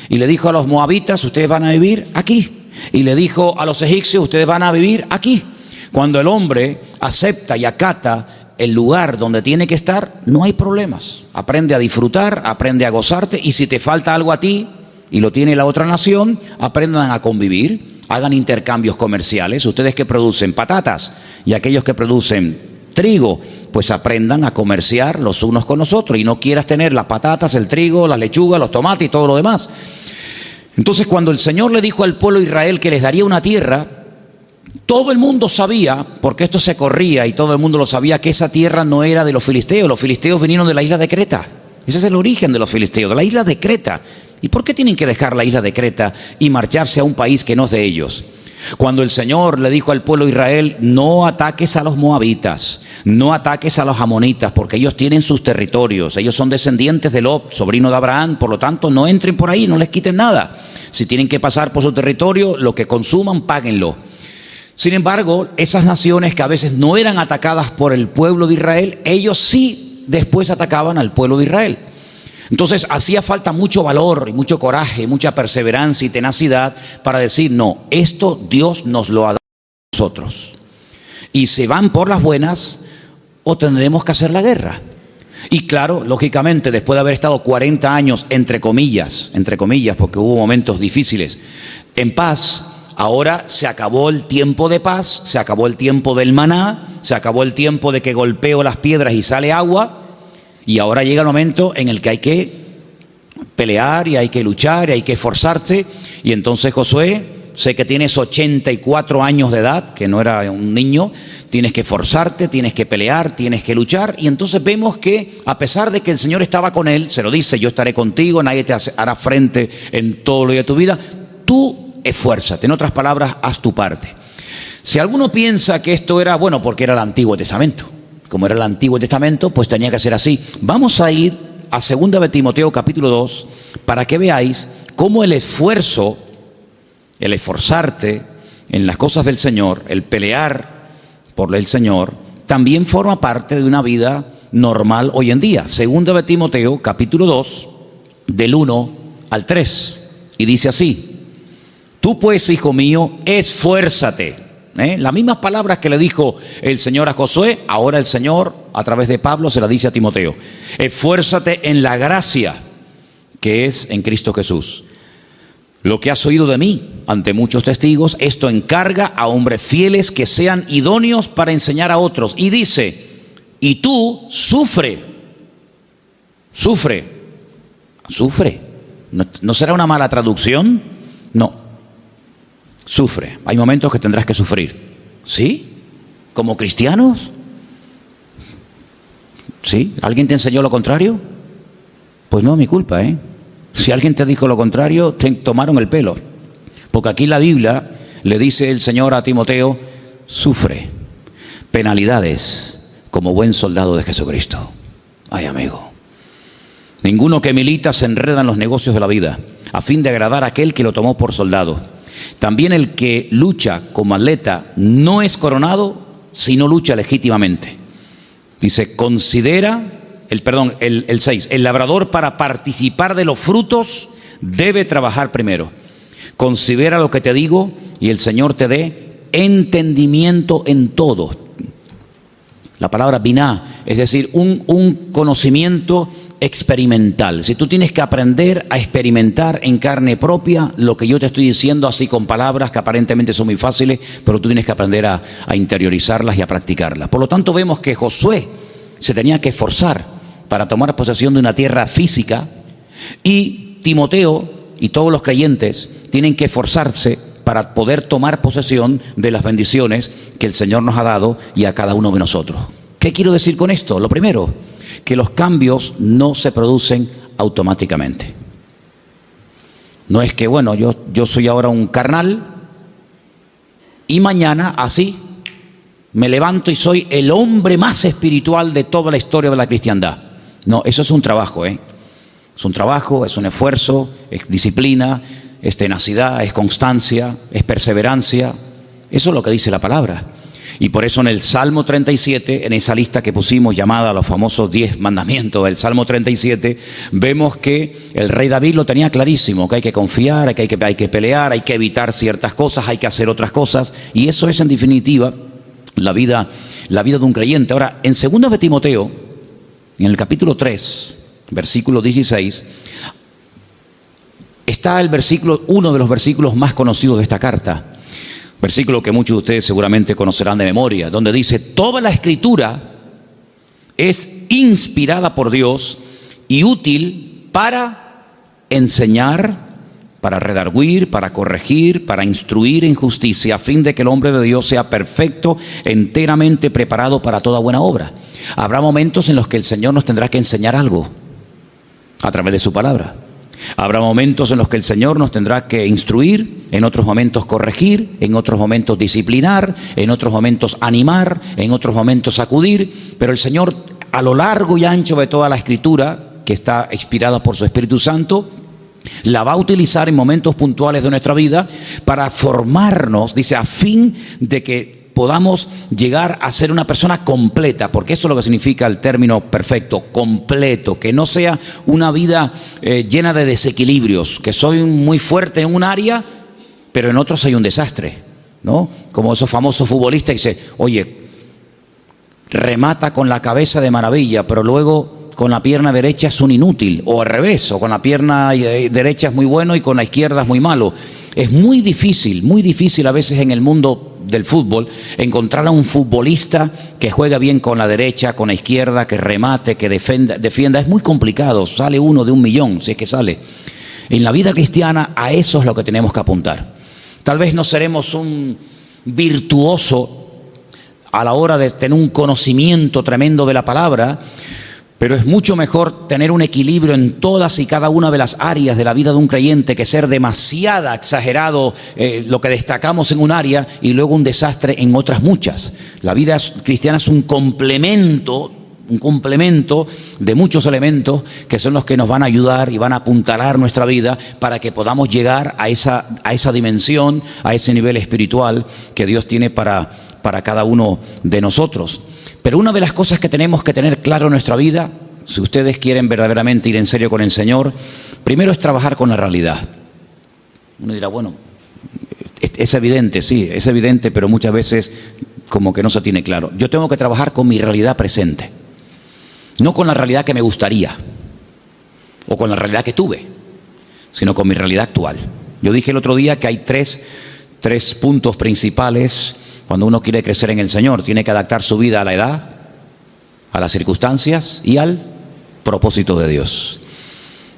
Y le dijo a los moabitas, ustedes van a vivir aquí. Y le dijo a los egipcios, ustedes van a vivir aquí. Cuando el hombre acepta y acata el lugar donde tiene que estar, no hay problemas. Aprende a disfrutar, aprende a gozarte, y si te falta algo a ti y lo tiene la otra nación, aprendan a convivir, hagan intercambios comerciales. Ustedes que producen patatas y aquellos que producen trigo, pues aprendan a comerciar los unos con los otros, y no quieras tener las patatas, el trigo, las lechugas, los tomates y todo lo demás. Entonces, cuando el Señor le dijo al pueblo de Israel que les daría una tierra, todo el mundo sabía, porque esto se corría y todo el mundo lo sabía, que esa tierra no era de los filisteos. Los filisteos vinieron de la isla de Creta. Ese es el origen de los filisteos, de la isla de Creta. ¿Y por qué tienen que dejar la isla de Creta y marcharse a un país que no es de ellos? Cuando el Señor le dijo al pueblo de Israel, no ataques a los moabitas, no ataques a los amonitas, porque ellos tienen sus territorios, ellos son descendientes de Lot, sobrino de Abraham, por lo tanto no entren por ahí, no les quiten nada. Si tienen que pasar por su territorio, lo que consuman, páguenlo. Sin embargo, esas naciones que a veces no eran atacadas por el pueblo de Israel, ellos sí después atacaban al pueblo de Israel. Entonces hacía falta mucho valor y mucho coraje, mucha perseverancia y tenacidad para decir, no, esto Dios nos lo ha dado a nosotros. Y se van por las buenas o tendremos que hacer la guerra. Y claro, lógicamente, después de haber estado 40 años, entre comillas, porque hubo momentos difíciles, en paz, ahora se acabó el tiempo de paz, se acabó el tiempo del maná, se acabó el tiempo de que golpeo las piedras y sale agua. Y ahora llega el momento en el que hay que pelear y hay que luchar y hay que esforzarse. Y entonces Josué, sé que tienes 84 años de edad, que no era un niño, tienes que esforzarte, tienes que pelear, tienes que luchar. Y entonces vemos que a pesar de que el Señor estaba con él, se lo dice, yo estaré contigo, nadie te hará frente en todo lo de tu vida, tú esfuérzate, en otras palabras, haz tu parte. Si alguno piensa que esto era, bueno, porque era el Antiguo Testamento. Como era el Antiguo Testamento, pues tenía que ser así. Vamos a ir a 2 de Timoteo capítulo 2 para que veáis cómo el esfuerzo, el esforzarte en las cosas del Señor, el pelear por el Señor, también forma parte de una vida normal hoy en día. 2 de Timoteo capítulo 2 del 1 al 3 y dice así: tú pues, hijo mío, esfuérzate. Las mismas palabras que le dijo el Señor a Josué, ahora el Señor a través de Pablo se las dice a Timoteo. Esfuérzate en la gracia que es en Cristo Jesús. Lo que has oído de mí ante muchos testigos, esto encarga a hombres fieles que sean idóneos para enseñar a otros. Y dice, y tú sufre. ¿No será una mala traducción? No. Sufre. Hay momentos que tendrás que sufrir. ¿Sí? ¿Como cristianos? ¿Sí? ¿Alguien te enseñó lo contrario? Pues no es mi culpa, ¿eh? Si alguien te dijo lo contrario, te tomaron el pelo. Porque aquí la Biblia le dice el Señor a Timoteo, sufre penalidades como buen soldado de Jesucristo. Ay, amigo. Ninguno que milita se enreda en los negocios de la vida, a fin de agradar a aquel que lo tomó por soldado. También el que lucha como atleta no es coronado si no lucha legítimamente. Dice, considera, el 6, el labrador para participar de los frutos debe trabajar primero. Considera lo que te digo y el Señor te dé entendimiento en todo. La palabra biná, es decir, un conocimiento experimental. Si tú tienes que aprender a experimentar en carne propia lo que yo te estoy diciendo, así con palabras que aparentemente son muy fáciles, pero tú tienes que aprender a interiorizarlas y a practicarlas. Por lo tanto, vemos que Josué se tenía que esforzar para tomar posesión de una tierra física, y Timoteo y todos los creyentes tienen que esforzarse para poder tomar posesión de las bendiciones que el Señor nos ha dado y a cada uno de nosotros. ¿Qué quiero decir con esto? Lo primero, que los cambios no se producen automáticamente. No es que, bueno, yo soy ahora un carnal y mañana así me levanto y soy el hombre más espiritual de toda la historia de la cristiandad. No, eso es un trabajo, Es un trabajo, es un esfuerzo, es disciplina, es tenacidad, es constancia, es perseverancia. Eso es lo que dice la palabra. Y por eso en el Salmo 37, en esa lista que pusimos llamada los famosos 10 mandamientos del Salmo 37, vemos que el rey David lo tenía clarísimo, que hay que confiar, que hay que pelear, hay que evitar ciertas cosas, hay que hacer otras cosas, y eso es en definitiva la vida de un creyente. Ahora, en 2 de Timoteo, en el capítulo 3, versículo 16, está el versículo, uno de los versículos más conocidos de esta carta. Versículo que muchos de ustedes seguramente conocerán de memoria, donde dice, toda la escritura es inspirada por Dios y útil para enseñar, para redarguir, para corregir, para instruir en justicia, a fin de que el hombre de Dios sea perfecto, enteramente preparado para toda buena obra. Habrá momentos en los que el Señor nos tendrá que enseñar algo a través de su palabra. Habrá momentos en los que el Señor nos tendrá que instruir, en otros momentos corregir, en otros momentos disciplinar, en otros momentos animar, en otros momentos sacudir, pero el Señor, a lo largo y ancho de toda la Escritura, que está inspirada por su Espíritu Santo, la va a utilizar en momentos puntuales de nuestra vida para formarnos, dice, a fin de que podamos llegar a ser una persona completa, porque eso es lo que significa el término perfecto, completo, que no sea una vida llena de desequilibrios, que soy muy fuerte en un área, pero en otros hay un desastre, ¿no? Como esos famosos futbolistas que dicen, oye, remata con la cabeza de maravilla, pero luego con la pierna derecha es un inútil, o al revés, o con la pierna derecha es muy bueno y con la izquierda es muy malo. Es muy difícil a veces en el mundo del fútbol encontrar a un futbolista que juega bien con la derecha, con la izquierda, que remate, que defienda. Es muy complicado, sale uno de 1.000.000, si es que sale. En la vida cristiana a eso es lo que tenemos que apuntar. Tal vez no seremos un virtuoso a la hora de tener un conocimiento tremendo de la palabra, pero es mucho mejor tener un equilibrio en todas y cada una de las áreas de la vida de un creyente que ser demasiado exagerado lo que destacamos en un área y luego un desastre en otras muchas. La vida cristiana es un complemento de muchos elementos que son los que nos van a ayudar y van a apuntalar nuestra vida para que podamos llegar a esa dimensión, a ese nivel espiritual que Dios tiene para cada uno de nosotros. Pero una de las cosas que tenemos que tener claro en nuestra vida, si ustedes quieren verdaderamente ir en serio con el Señor, primero es trabajar con la realidad. Uno dirá, bueno, es evidente, sí, es evidente, pero muchas veces como que no se tiene claro. Yo tengo que trabajar con mi realidad presente, no con la realidad que me gustaría o con la realidad que tuve, sino con mi realidad actual. Yo dije el otro día que hay tres puntos principales. Cuando uno quiere crecer en el Señor, tiene que adaptar su vida a la edad, a las circunstancias y al propósito de Dios.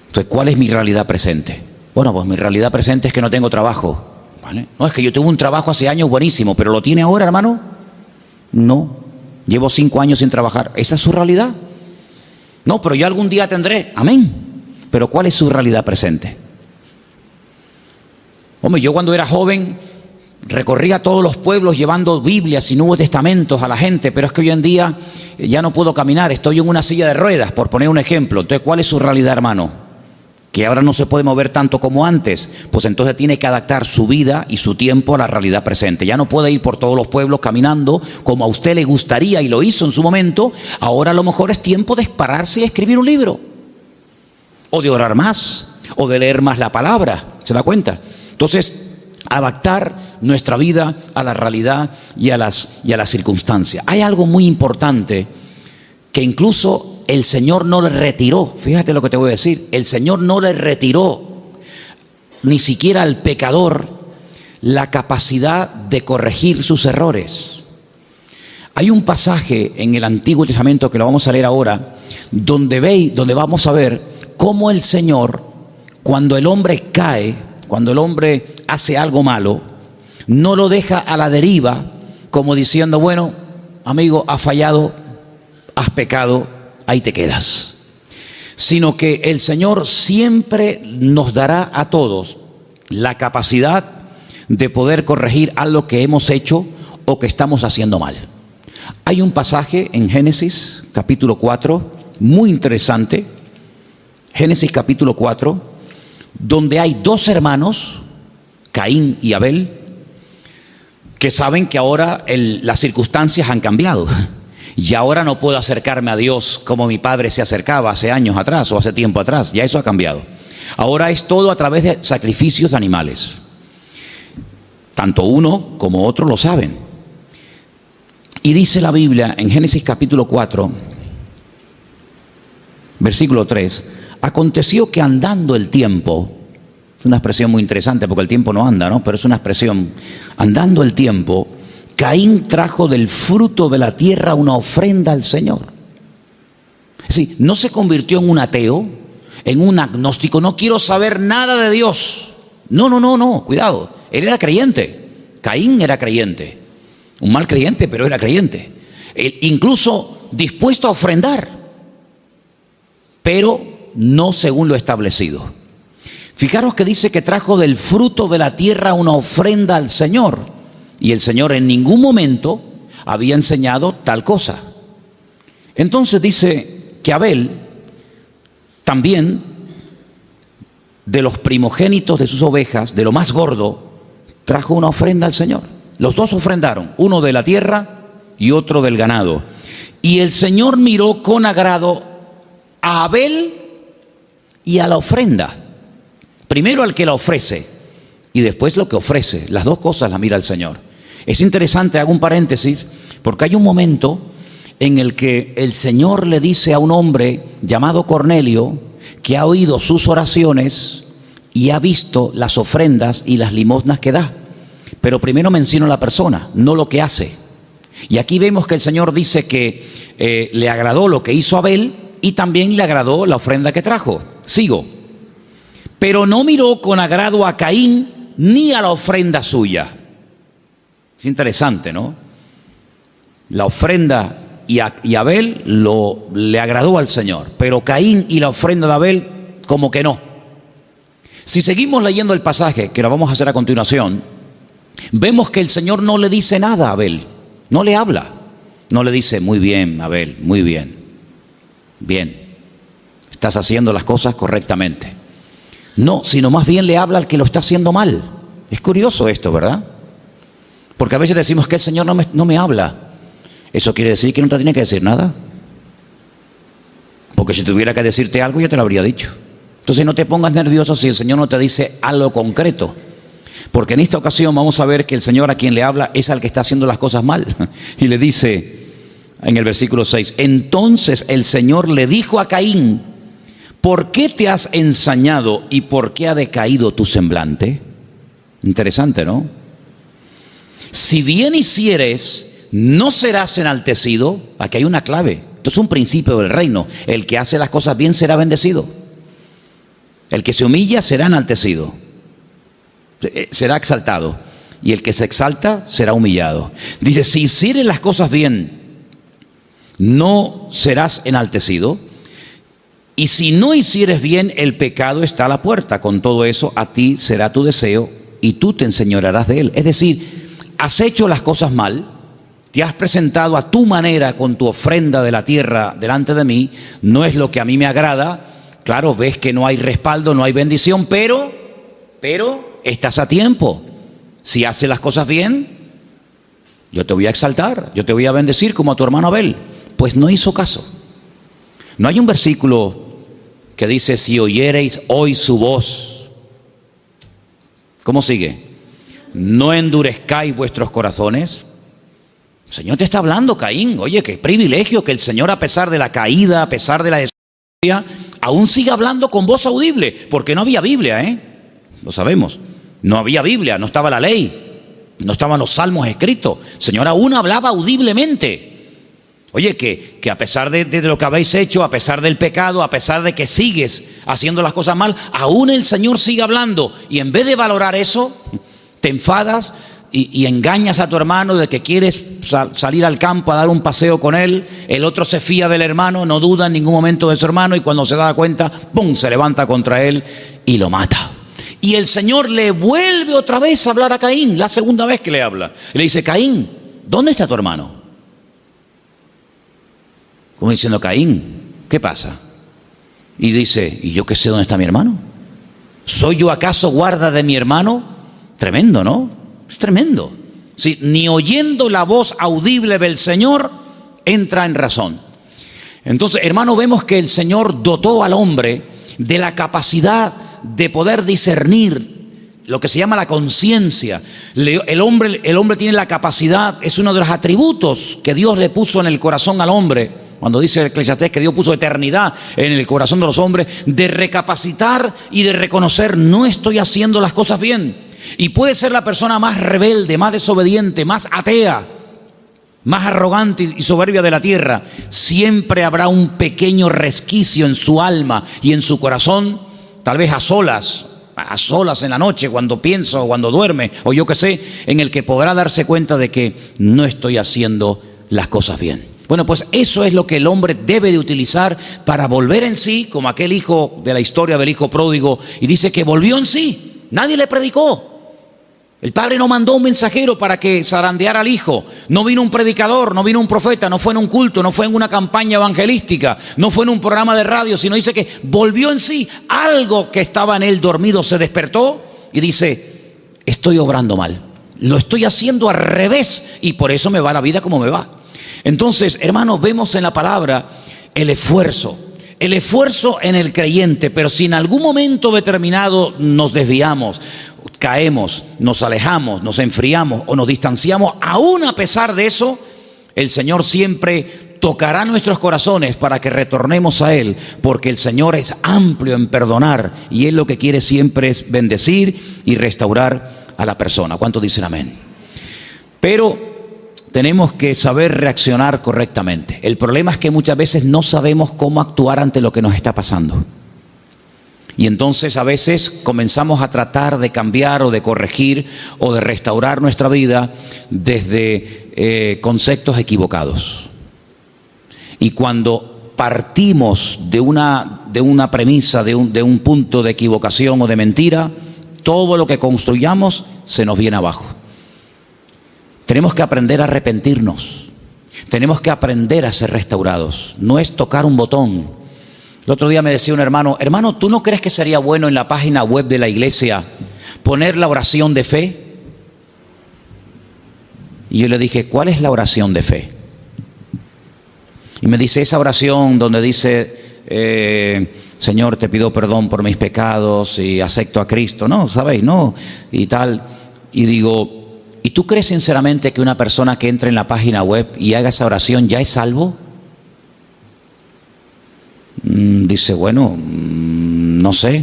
Entonces, ¿cuál es mi realidad presente? Bueno, pues mi realidad presente es que no tengo trabajo, ¿vale? No, es que yo tuve un trabajo hace años buenísimo, pero ¿lo tiene ahora, hermano? No, llevo 5 años sin trabajar. ¿Esa es su realidad? No, pero yo algún día tendré. Amén. Pero ¿cuál es su realidad presente? Hombre, yo cuando era joven recorría todos los pueblos llevando Biblias y Nuevos Testamentos a la gente, pero es que hoy en día ya no puedo caminar, estoy en una silla de ruedas, por poner un ejemplo. Entonces, ¿cuál es su realidad, hermano? Que ahora no se puede mover tanto como antes. Pues entonces tiene que adaptar su vida y su tiempo a la realidad presente. Ya no puede ir por todos los pueblos caminando como a usted le gustaría y lo hizo en su momento. Ahora a lo mejor es tiempo de pararse y escribir un libro, o de orar más, o de leer más la palabra. ¿Se da cuenta? Entonces, adaptar nuestra vida a la realidad y a las circunstancias. Hay algo muy importante que incluso el Señor no le retiró. Fíjate lo que te voy a decir. El Señor no le retiró ni siquiera al pecador la capacidad de corregir sus errores. Hay un pasaje en el Antiguo Testamento que lo vamos a leer ahora, donde vamos a ver cómo el Señor, cuando el hombre cae, cuando el hombre hace algo malo, no lo deja a la deriva como diciendo, bueno, amigo, has fallado, has pecado, ahí te quedas. Sino que el Señor siempre nos dará a todos la capacidad de poder corregir algo que hemos hecho o que estamos haciendo mal. Hay un pasaje en Génesis capítulo 4, muy interesante, Génesis capítulo 4, donde hay 2 hermanos, Caín y Abel, que saben que ahora las circunstancias han cambiado. Y ahora no puedo acercarme a Dios como mi padre se acercaba hace años atrás o hace tiempo atrás. Ya eso ha cambiado. Ahora es todo a través de sacrificios de animales. Tanto uno como otro lo saben. Y dice la Biblia en Génesis capítulo 4, versículo 3, aconteció que andando el tiempo, es una expresión muy interesante porque el tiempo no anda, ¿no? Pero es una expresión, andando el tiempo, Caín trajo del fruto de la tierra una ofrenda al Señor. Es decir, no se convirtió en un ateo, en un agnóstico, no quiero saber nada de Dios. No, cuidado. Él era creyente. Caín era creyente. Un mal creyente, pero era creyente. Él incluso dispuesto a ofrendar, pero no según lo establecido. Fijaros que dice que trajo del fruto de la tierra una ofrenda al Señor. Y el Señor en ningún momento había enseñado tal cosa. Entonces dice que Abel también, de los primogénitos de sus ovejas, de lo más gordo, trajo una ofrenda al Señor. Los dos ofrendaron, uno de la tierra y otro del ganado. Y el Señor miró con agrado a Abel y a la ofrenda. Primero al que la ofrece y después lo que ofrece. Las dos cosas las mira el Señor. Es interesante, hago un paréntesis, porque hay un momento en el que el Señor le dice a un hombre llamado Cornelio, que ha oído sus oraciones y ha visto las ofrendas y las limosnas que da. Pero primero menciona a la persona, no lo que hace. Y aquí vemos que el Señor dice que le agradó lo que hizo Abel y también le agradó la ofrenda que trajo. Sigo. Pero no miró con agrado a Caín ni a la ofrenda suya. Es interesante, ¿no? La ofrenda y Abel le agradó al Señor, pero Caín y la ofrenda de Abel como que no. Si seguimos leyendo el pasaje, que lo vamos a hacer a continuación, vemos que el Señor no le dice nada a Abel, no le habla, no le dice muy bien Abel, muy bien, bien, estás haciendo las cosas correctamente. No, sino más bien le habla al que lo está haciendo mal. Es curioso esto, ¿verdad? Porque a veces decimos que el Señor no me habla. ¿Eso quiere decir que no te tiene que decir nada? Porque si tuviera que decirte algo, yo te lo habría dicho. Entonces no te pongas nervioso si el Señor no te dice algo concreto. Porque en esta ocasión vamos a ver que el Señor a quien le habla es al que está haciendo las cosas mal. Y le dice en el versículo 6, entonces el Señor le dijo a Caín, ¿por qué te has ensañado y por qué ha decaído tu semblante? Interesante, ¿no? Si bien hicieres, no serás enaltecido. Aquí hay una clave. Esto es un principio del reino. El que hace las cosas bien será bendecido. El que se humilla será enaltecido. Será exaltado. Y el que se exalta será humillado. Dice, si hicieres las cosas bien, no serás enaltecido. Y si no hicieres bien, el pecado está a la puerta. Con todo eso, a ti será tu deseo y tú te enseñorearás de él. Es decir, has hecho las cosas mal, te has presentado a tu manera con tu ofrenda de la tierra delante de mí, no es lo que a mí me agrada. Claro, ves que no hay respaldo, no hay bendición, pero estás a tiempo. Si haces las cosas bien, yo te voy a exaltar, yo te voy a bendecir como a tu hermano Abel. Pues no hizo caso. No hay un versículo que dice, si oyereis hoy su voz. ¿Cómo sigue? No endurezcáis vuestros corazones. El Señor te está hablando, Caín. Oye, qué privilegio que el Señor, a pesar de la caída, a pesar de la desgracia, aún siga hablando con voz audible, porque no había Biblia, lo sabemos. No había Biblia, no estaba la ley, no estaban los salmos escritos. El Señor aún hablaba audiblemente. Oye, que a pesar de lo que habéis hecho, a pesar del pecado, a pesar de que sigues haciendo las cosas mal, aún el Señor sigue hablando. Y en vez de valorar eso, te enfadas y engañas a tu hermano de que quieres salir al campo a dar un paseo con él. El otro se fía del hermano, no duda en ningún momento de su hermano, y cuando se da cuenta, ¡pum!, se levanta contra él y lo mata. Y el Señor le vuelve otra vez a hablar a Caín, la segunda vez que le habla. Y le dice, Caín, ¿dónde está tu hermano? Como diciendo, Caín, ¿qué pasa? Y dice, ¿y yo qué sé dónde está mi hermano? ¿Soy yo acaso guarda de mi hermano? Tremendo, ¿no? Es tremendo. Sí, ni oyendo la voz audible del Señor entra en razón. Entonces, hermano, vemos que el Señor dotó al hombre de la capacidad de poder discernir lo que se llama la conciencia. El hombre tiene la capacidad, es uno de los atributos que Dios le puso en el corazón al hombre. Cuando dice el Eclesiastés que Dios puso eternidad en el corazón de los hombres, de recapacitar y de reconocer, no estoy haciendo las cosas bien. Y puede ser la persona más rebelde, más desobediente, más atea, más arrogante y soberbia de la tierra. Siempre habrá un pequeño resquicio en su alma y en su corazón, tal vez a solas, a solas en la noche, cuando piensa o cuando duerme, o yo qué sé, en el que podrá darse cuenta de que no estoy haciendo las cosas bien. Bueno, pues eso es lo que el hombre debe de utilizar para volver en sí, como aquel hijo de la historia del hijo pródigo, y dice que volvió en sí. Nadie le predicó. El padre no mandó un mensajero para que zarandeara al hijo. No vino un predicador, no vino un profeta, no fue en un culto, no fue en una campaña evangelística, no fue en un programa de radio, sino dice que volvió en sí. Algo que estaba en él dormido se despertó y dice, estoy obrando mal, lo estoy haciendo al revés y por eso me va la vida como me va. Entonces, hermanos, vemos en la palabra el esfuerzo en el creyente, pero si en algún momento determinado nos desviamos, caemos, nos alejamos, nos enfriamos o nos distanciamos, aún a pesar de eso, el Señor siempre tocará nuestros corazones para que retornemos a Él, porque el Señor es amplio en perdonar y Él lo que quiere siempre es bendecir y restaurar a la persona. ¿Cuántos dicen amén? Pero tenemos que saber reaccionar correctamente. El problema es que muchas veces no sabemos cómo actuar ante lo que nos está pasando. Y entonces a veces comenzamos a tratar de cambiar o de corregir o de restaurar nuestra vida desde conceptos equivocados. Y cuando partimos de una premisa, de un punto de equivocación o de mentira, todo lo que construyamos se nos viene abajo. Tenemos que aprender a arrepentirnos. Tenemos que aprender a ser restaurados. No es tocar un botón. El otro día me decía un hermano, ¿tú no crees que sería bueno en la página web de la iglesia poner la oración de fe? Y yo le dije, ¿cuál es la oración de fe? Y me dice, esa oración donde dice, Señor, te pido perdón por mis pecados y acepto a Cristo. No, ¿sabéis? No, y tal. Y digo, ¿y tú crees sinceramente que una persona que entre en la página web y haga esa oración ya es salvo? Dice, bueno, no sé.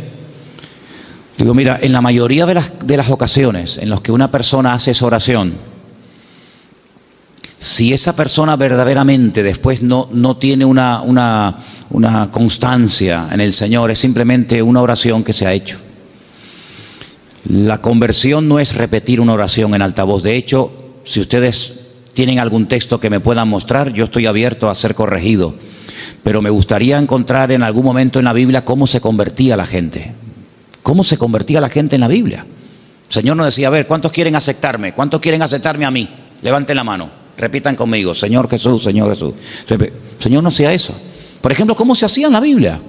Digo, mira, en la mayoría de las ocasiones en las que una persona hace esa oración, si esa persona verdaderamente después no tiene una constancia en el Señor, es simplemente una oración que se ha hecho. La conversión no es repetir una oración en altavoz. De hecho, si ustedes tienen algún texto que me puedan mostrar, yo estoy abierto a ser corregido. Pero me gustaría encontrar en algún momento en la Biblia cómo se convertía la gente. ¿Cómo se convertía la gente en la Biblia? El Señor nos decía, a ver, ¿cuántos quieren aceptarme? ¿Cuántos quieren aceptarme a mí? Levanten la mano, repitan conmigo, Señor Jesús, Señor Jesús. El Señor no hacía eso. Por ejemplo, ¿cómo se hacía en la Biblia?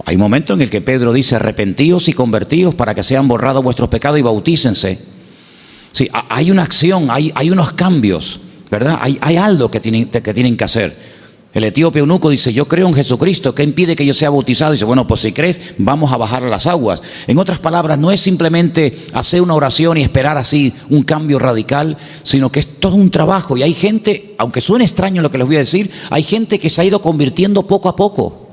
Hay un momento en el que Pedro dice, arrepentíos y convertíos para que sean borrados vuestros pecados y bautícense. Sí, hay una acción, hay unos cambios, ¿verdad? Hay algo que tienen que hacer. El etíope eunuco dice, yo creo en Jesucristo, ¿qué impide que yo sea bautizado? Dice, bueno, pues si crees, vamos a bajar a las aguas. En otras palabras, no es simplemente hacer una oración y esperar así un cambio radical, sino que es todo un trabajo. Y hay gente, aunque suene extraño lo que les voy a decir, hay gente que se ha ido convirtiendo poco a poco.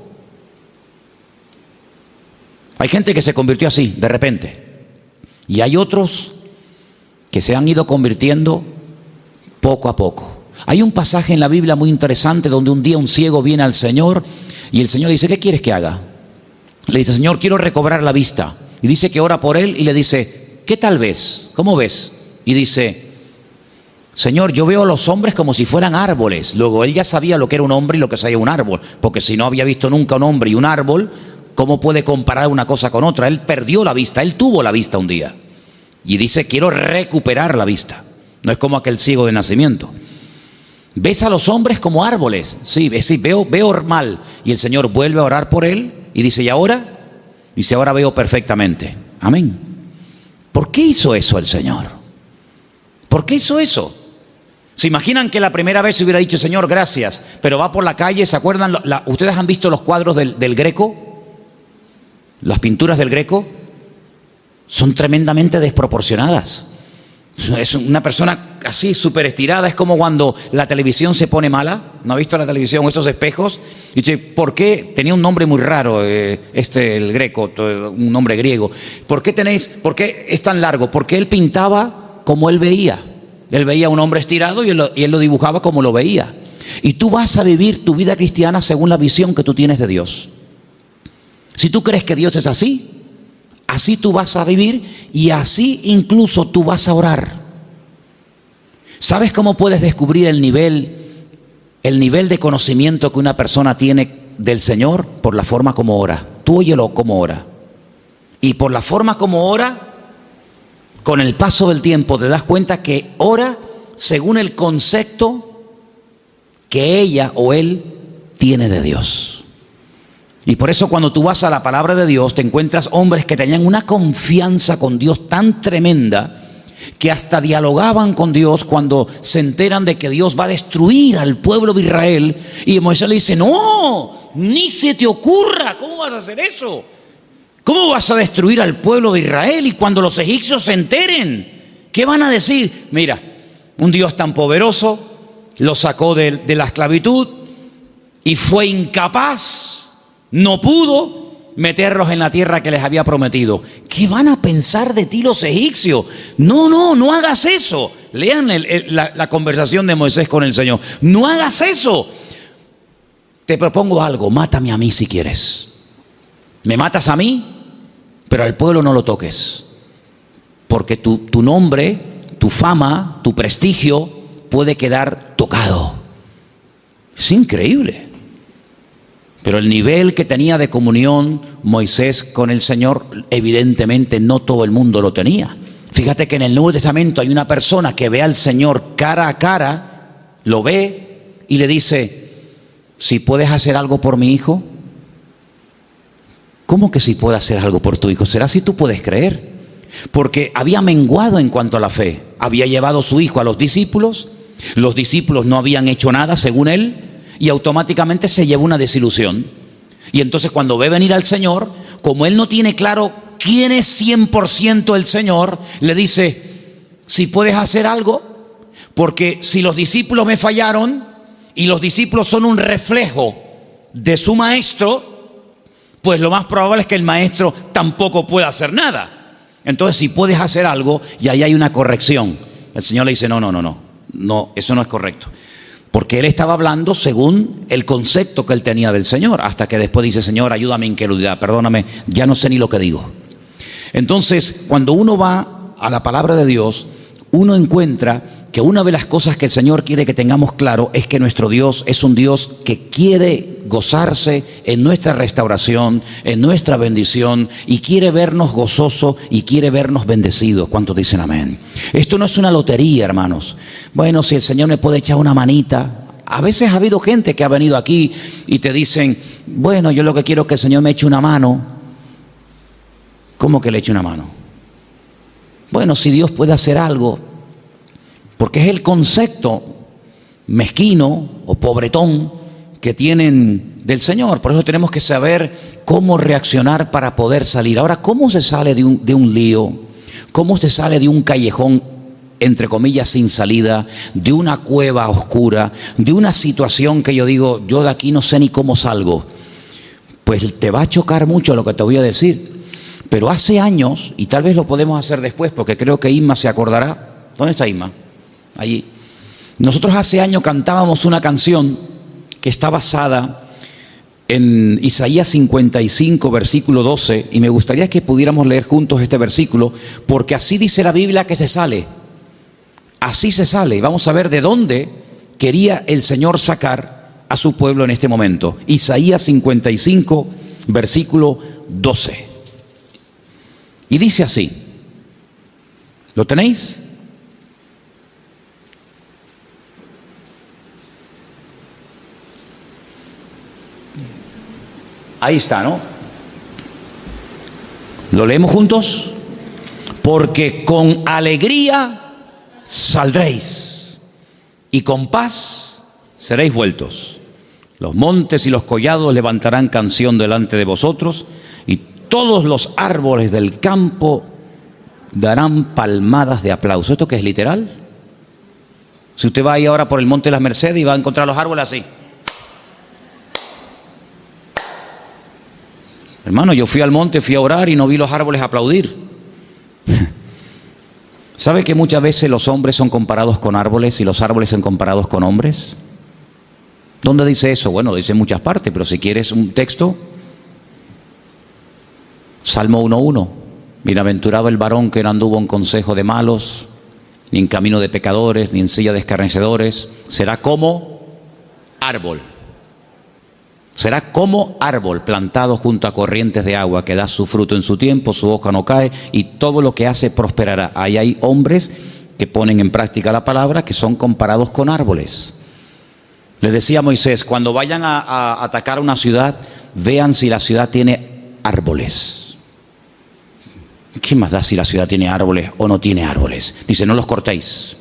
Hay gente que se convirtió así, de repente. Y hay otros que se han ido convirtiendo poco a poco. Hay un pasaje en la Biblia muy interesante donde un día un ciego viene al Señor y el Señor dice, ¿qué quieres que haga? Le dice, Señor, quiero recobrar la vista. Y dice que ora por él y le dice, ¿qué tal ves? ¿Cómo ves? Y dice, Señor, yo veo a los hombres como si fueran árboles. Luego él ya sabía lo que era un hombre y lo que sabía un árbol, porque si no había visto nunca un hombre y un árbol, ¿cómo puede comparar una cosa con otra? Él perdió la vista, él tuvo la vista un día. Y dice, quiero recuperar la vista. No es como aquel ciego de nacimiento. ¿Ves a los hombres como árboles? Sí, veo mal. Y el Señor vuelve a orar por él y dice, ¿y ahora? Dice, ahora veo perfectamente. Amén. ¿Por qué hizo eso el Señor? ¿Por qué hizo eso? ¿Se imaginan que la primera vez se hubiera dicho, Señor, gracias, pero va por la calle, ¿se acuerdan? ¿Ustedes han visto los cuadros del Greco? Las pinturas del Greco son tremendamente desproporcionadas. Es una persona así súper estirada. Es como cuando la televisión se pone mala. ¿No ha visto la televisión esos espejos? Y dice, ¿por qué? Tenía un nombre muy raro, el Greco, un nombre griego. ¿Por qué es tan largo? Porque él pintaba como él veía. Él veía a un hombre estirado y él lo dibujaba como lo veía. Y tú vas a vivir tu vida cristiana según la visión que tú tienes de Dios. Si tú crees que Dios es así así tú vas a vivir y así incluso tú vas a orar. ¿Sabes cómo puedes descubrir el nivel de conocimiento que una persona tiene del Señor? Por la forma como ora. Tú óyelo cómo ora. Y por la forma como ora, con el paso del tiempo te das cuenta que ora según el concepto que ella o él tiene de Dios. Y por eso cuando tú vas a la palabra de Dios te encuentras hombres que tenían una confianza con Dios tan tremenda que hasta dialogaban con Dios cuando se enteran de que Dios va a destruir al pueblo de Israel. Y Moisés le dice: no, ni se te ocurra, ¿cómo vas a hacer eso? ¿Cómo vas a destruir al pueblo de Israel? Y cuando los egipcios se enteren, ¿qué van a decir? Mira, un Dios tan poderoso los sacó de la esclavitud y fue incapaz, no pudo meterlos en la tierra que les había prometido. ¿Qué van a pensar de ti los egipcios? No hagas eso. Lean la conversación de Moisés con el Señor. No hagas eso. Te propongo algo, mátame a mí si quieres. Me matas a mí, pero al pueblo no lo toques. Porque tu nombre, tu fama, tu prestigio puede quedar tocado. Es increíble. Pero el nivel que tenía de comunión Moisés con el Señor, evidentemente no todo el mundo lo tenía. Fíjate que en el Nuevo Testamento hay una persona que ve al Señor cara a cara, lo ve y le dice: si puedes hacer algo por mi hijo. ¿Cómo que si puedes hacer algo por tu hijo? ¿Será si tú puedes creer? Porque había menguado en cuanto a la fe. Había llevado su hijo a los discípulos no habían hecho nada según él, y automáticamente se llevó una desilusión. Y entonces cuando ve venir al Señor, como él no tiene claro quién es 100% el Señor, le dice: si puedes hacer algo, porque si los discípulos me fallaron y los discípulos son un reflejo de su maestro, pues lo más probable es que el maestro tampoco pueda hacer nada. Entonces, si puedes hacer algo, y ahí hay una corrección. El Señor le dice: no, eso no es correcto. Porque él estaba hablando según el concepto que él tenía del Señor, hasta que después dice: Señor, ayúdame en incredulidad, perdóname, ya no sé ni lo que digo. Entonces, cuando uno va a la palabra de Dios, uno encuentra que una de las cosas que el Señor quiere que tengamos claro es que nuestro Dios es un Dios que quiere gozarse en nuestra restauración, en nuestra bendición, y quiere vernos gozosos y quiere vernos bendecidos. ¿Cuántos dicen amén? Esto no es una lotería, hermanos. Bueno, si el Señor me puede echar una manita. A veces ha habido gente que ha venido aquí y te dicen: bueno, yo lo que quiero es que el Señor me eche una mano. ¿Cómo que le eche una mano? Bueno, si Dios puede hacer algo. Porque es el concepto mezquino o pobretón que tienen del Señor. Por eso tenemos que saber cómo reaccionar para poder salir. Ahora, ¿cómo se sale de un lío? ¿Cómo se sale de un callejón, entre comillas, sin salida? De una cueva oscura, de una situación que yo digo: yo de aquí no sé ni cómo salgo. Pues te va a chocar mucho lo que te voy a decir. Pero hace años, y tal vez lo podemos hacer después, porque creo que Isma se acordará. ¿Dónde está Isma? Allí. Nosotros hace años cantábamos una canción que está basada en Isaías 55, versículo 12, y me gustaría que pudiéramos leer juntos este versículo, porque así dice la Biblia que se sale. Así se sale. Vamos a ver de dónde quería el Señor sacar a su pueblo en este momento. Isaías 55, versículo 12. Y dice así. ¿Lo tenéis? Ahí está, ¿no? ¿Lo leemos juntos? Porque con alegría saldréis y con paz seréis vueltos. Los montes y los collados levantarán canción delante de vosotros, y todos los árboles del campo darán palmadas de aplauso. ¿Esto qué es literal? Si usted va ahí ahora por el monte de las Mercedes y va a encontrar los árboles así. Hermano, yo fui al monte, fui a orar y no vi los árboles aplaudir. ¿Sabe que muchas veces los hombres son comparados con árboles y los árboles son comparados con hombres? ¿Dónde dice eso? Bueno, dice en muchas partes, pero si quieres un texto, Salmo 1:1. Bienaventurado el varón que no anduvo en consejo de malos, ni en camino de pecadores, ni en silla de escarnecedores. Será como árbol. Será como árbol plantado junto a corrientes de agua, que da su fruto en su tiempo, su hoja no cae, y todo lo que hace prosperará. Ahí hay hombres que ponen en práctica la palabra, que son comparados con árboles. Le decía a Moisés, cuando vayan a atacar una ciudad, vean si la ciudad tiene árboles. ¿Qué más da si la ciudad tiene árboles o no tiene árboles? Dice, no los cortéis.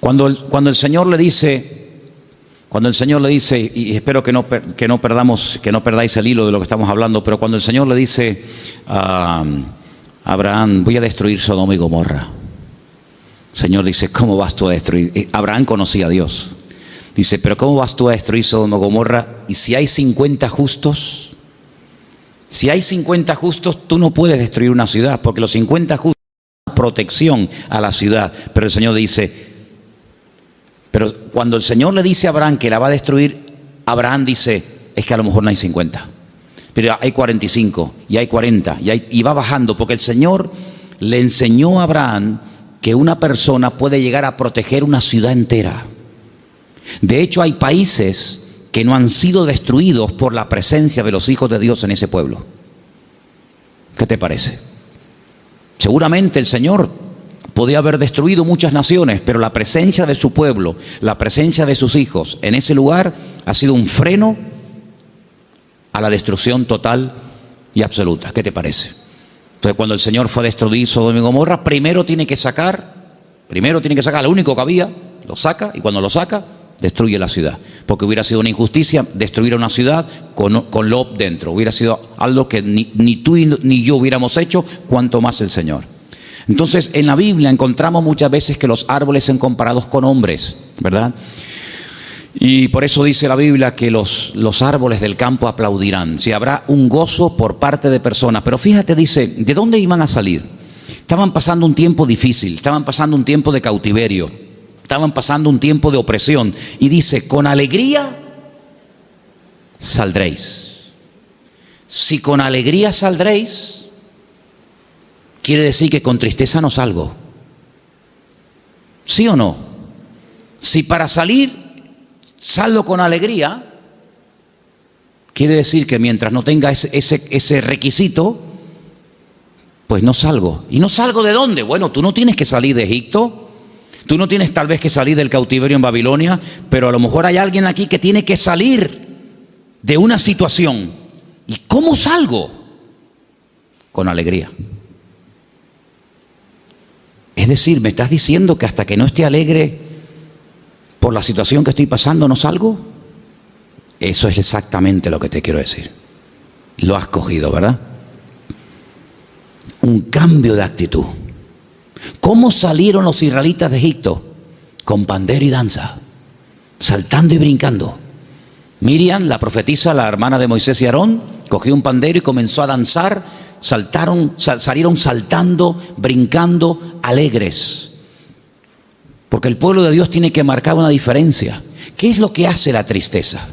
Cuando el Señor le dice, y espero que no perdáis el hilo de lo que estamos hablando, pero cuando el Señor le dice a Abraham, voy a destruir Sodoma y Gomorra. El Señor dice, ¿cómo vas tú a destruir? Abraham conocía a Dios. Dice, pero ¿cómo vas tú a destruir Sodoma y Gomorra? Y si hay 50 justos, tú no puedes destruir una ciudad, porque los 50 justos dan protección a la ciudad. Pero el Señor dice, pero cuando el Señor le dice a Abraham que la va a destruir, Abraham dice, es que a lo mejor no hay 50, pero hay 45, y hay 40, y va bajando, porque el Señor le enseñó a Abraham que una persona puede llegar a proteger una ciudad entera. De hecho, hay países que no han sido destruidos por la presencia de los hijos de Dios en ese pueblo. ¿Qué te parece? Seguramente el Señor podía haber destruido muchas naciones, pero la presencia de su pueblo, la presencia de sus hijos en ese lugar ha sido un freno a la destrucción total y absoluta. ¿Qué te parece? Entonces, cuando el Señor fue a destruir Sodoma y Gomorra, primero tiene que sacar lo único que había, lo saca, y cuando lo saca, destruye la ciudad. Porque hubiera sido una injusticia destruir una ciudad con Lot dentro. Hubiera sido algo que ni tú ni yo hubiéramos hecho, cuanto más el Señor. Entonces, en la Biblia encontramos muchas veces que los árboles son comparados con hombres, ¿verdad? Y por eso dice la Biblia que los árboles del campo aplaudirán. Si habrá un gozo por parte de personas. Pero fíjate, dice, ¿de dónde iban a salir? Estaban pasando un tiempo difícil, estaban pasando un tiempo de cautiverio, estaban pasando un tiempo de opresión. Y dice, con alegría saldréis. Si con alegría saldréis, quiere decir que con tristeza no salgo. ¿Sí o no? Si para salir salgo con alegría, quiere decir que mientras no tenga ese requisito, pues no salgo. ¿Y no salgo de dónde? Bueno, tú no tienes que salir de Egipto, tú no tienes tal vez que salir del cautiverio en Babilonia, pero a lo mejor hay alguien aquí que tiene que salir de una situación. ¿Y cómo salgo? Con alegría. Es decir, ¿me estás diciendo que hasta que no esté alegre por la situación que estoy pasando no salgo? Eso es exactamente lo que te quiero decir. Lo has cogido, ¿verdad? Un cambio de actitud. ¿Cómo salieron los israelitas de Egipto? Con pandero y danza, saltando y brincando. Miriam, la profetisa, la hermana de Moisés y Aarón, cogió un pandero y comenzó a danzar. Salieron saltando, brincando, alegres. Porque el pueblo de Dios tiene que marcar una diferencia. ¿Qué es lo que hace la tristeza?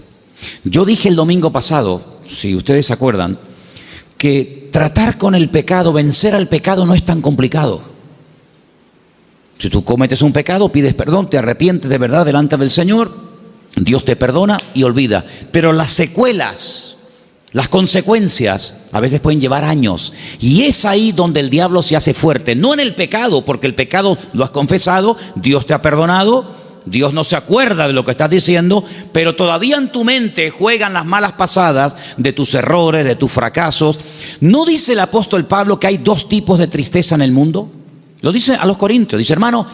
Yo dije el domingo pasado, si ustedes se acuerdan, que tratar con el pecado, vencer al pecado no es tan complicado. Si tú cometes un pecado, pides perdón, te arrepientes de verdad delante del Señor, Dios te perdona y olvida. Pero las secuelas, las consecuencias a veces pueden llevar años, y es ahí donde el diablo se hace fuerte. No en el pecado, porque el pecado lo has confesado, Dios te ha perdonado, Dios no se acuerda de lo que estás diciendo, pero todavía en tu mente juegan las malas pasadas de tus errores, de tus fracasos. ¿No dice el apóstol Pablo que hay dos tipos de tristeza en el mundo? Lo dice a los Corintios, dice, hermano,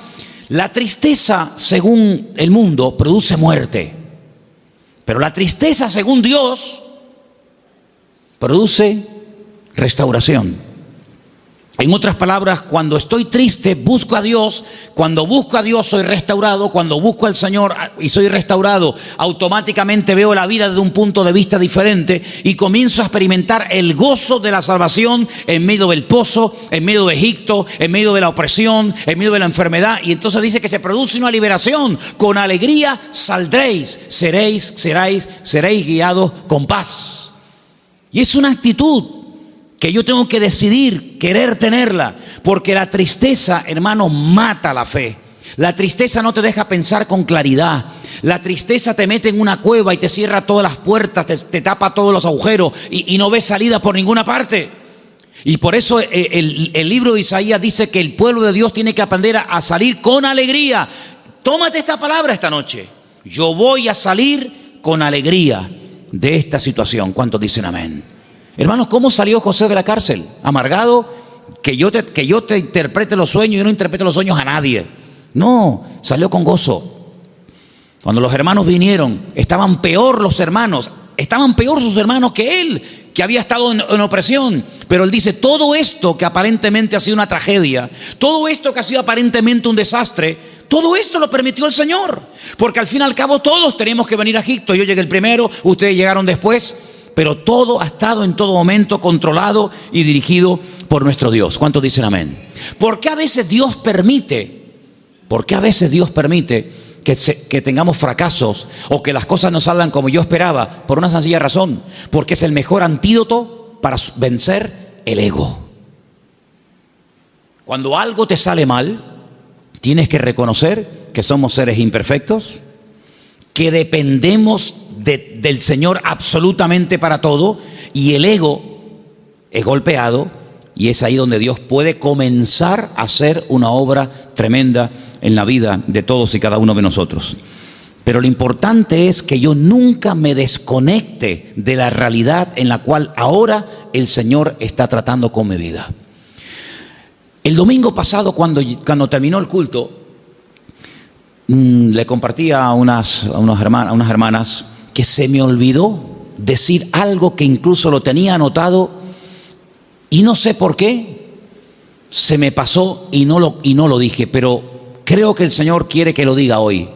la tristeza según el mundo produce muerte, pero la tristeza según Dios produce restauración. En otras palabras, cuando estoy triste, busco a Dios. Cuando busco a Dios, soy restaurado. Cuando busco al Señor y soy restaurado, automáticamente veo la vida desde un punto de vista diferente y comienzo a experimentar el gozo de la salvación en medio del pozo, en medio de Egipto, en medio de la opresión, en medio de la enfermedad. Y entonces dice que se produce una liberación. Con alegría saldréis, seréis guiados con paz. Y es una actitud que yo tengo que decidir querer tenerla, porque la tristeza, hermano, mata la fe. La tristeza no te deja pensar con claridad. La tristeza te mete en una cueva y te cierra todas las puertas, te tapa todos los agujeros y no ves salida por ninguna parte. Y por eso el libro de Isaías dice que el pueblo de Dios tiene que aprender a salir con alegría. Tómate esta palabra esta noche. Yo voy a salir con alegría de esta situación. ¿Cuántos dicen amén? Hermanos, ¿cómo salió José de la cárcel? Amargado, que yo te interprete los sueños. Yo no interpreto los sueños a nadie. No, salió con gozo. Cuando los hermanos vinieron, estaban peor sus hermanos que él, que había estado en opresión. Pero él dice, todo esto que aparentemente ha sido una tragedia, todo esto que ha sido aparentemente un desastre, todo esto lo permitió el Señor. Porque al fin y al cabo todos tenemos que venir a Egipto. Yo llegué el primero, ustedes llegaron después, pero todo ha estado en todo momento controlado y dirigido por nuestro Dios. ¿Cuántos dicen amén? ¿Por qué a veces Dios permite que tengamos fracasos o que las cosas no salgan como yo esperaba? Por una sencilla razón, porque es el mejor antídoto para vencer el ego. Cuando algo te sale mal, tienes que reconocer que somos seres imperfectos, que dependemos del Señor absolutamente para todo, y el ego es golpeado, y es ahí donde Dios puede comenzar a hacer una obra tremenda en la vida de todos y cada uno de nosotros. Pero lo importante es que yo nunca me desconecte de la realidad en la cual ahora el Señor está tratando con mi vida. El domingo pasado, cuando terminó el culto, le compartí a unas hermanas que se me olvidó decir algo que incluso lo tenía anotado, y no sé por qué se me pasó y no lo dije, pero creo que el Señor quiere que lo diga hoy.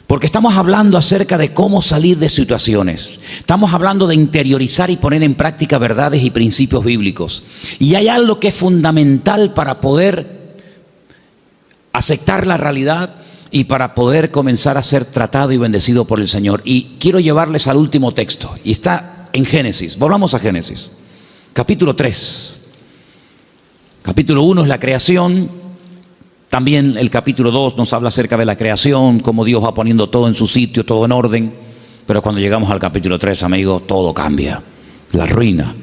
Porque estamos hablando acerca de cómo salir de situaciones. Estamos hablando de interiorizar y poner en práctica verdades y principios bíblicos. Y hay algo que es fundamental para poder aceptar la realidad y para poder comenzar a ser tratado y bendecido por el Señor. Y quiero llevarles al último texto. Y está en Génesis. Volvamos a Génesis. Capítulo 3. Capítulo 1 es la creación. También el capítulo 2 nos habla acerca de la creación, cómo Dios va poniendo todo en su sitio, todo en orden. Pero cuando llegamos al capítulo 3, amigos, todo cambia. La ruina.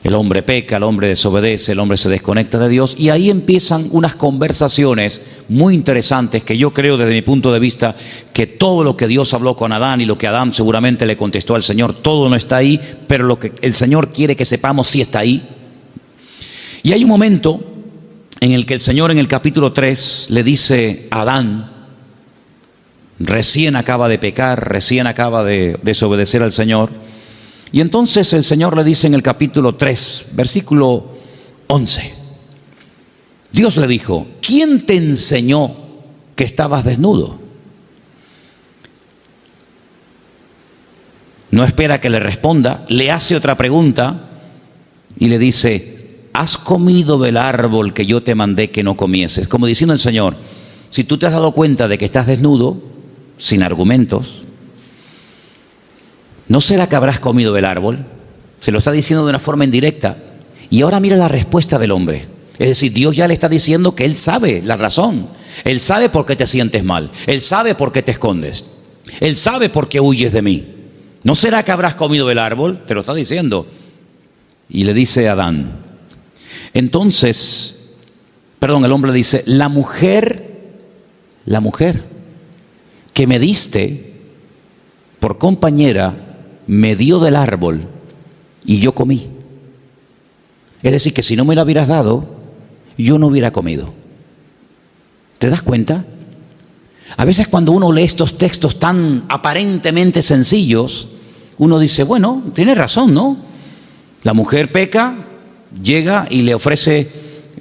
El hombre peca, el hombre desobedece, el hombre se desconecta de Dios. Y ahí empiezan unas conversaciones muy interesantes que yo creo desde mi punto de vista que todo lo que Dios habló con Adán y lo que Adán seguramente le contestó al Señor, todo no está ahí, pero lo que el Señor quiere que sepamos sí está ahí. Y hay un momento en el que el Señor en el capítulo 3 le dice a Adán, recién acaba de pecar, recién acaba de desobedecer al Señor, y entonces el Señor le dice en el capítulo 3, versículo 11, Dios le dijo, ¿quién te enseñó que estabas desnudo? No espera que le responda, le hace otra pregunta y le dice, ¿has comido del árbol que yo te mandé que no comieses? Como diciendo el Señor, si tú te has dado cuenta de que estás desnudo, sin argumentos, ¿no será que habrás comido del árbol? Se lo está diciendo de una forma indirecta. Y ahora mira la respuesta del hombre. Es decir, Dios ya le está diciendo que Él sabe la razón. Él sabe por qué te sientes mal. Él sabe por qué te escondes. Él sabe por qué huyes de mí. ¿No será que habrás comido del árbol? Te lo está diciendo. Y le dice a Adán. Entonces, el hombre dice, la mujer que me diste por compañera me dio del árbol y yo comí. Es decir, que si no me la hubieras dado, yo no hubiera comido. ¿Te das cuenta? A veces cuando uno lee estos textos tan aparentemente sencillos, uno dice, bueno, tiene razón, ¿no? La mujer peca, llega y le ofrece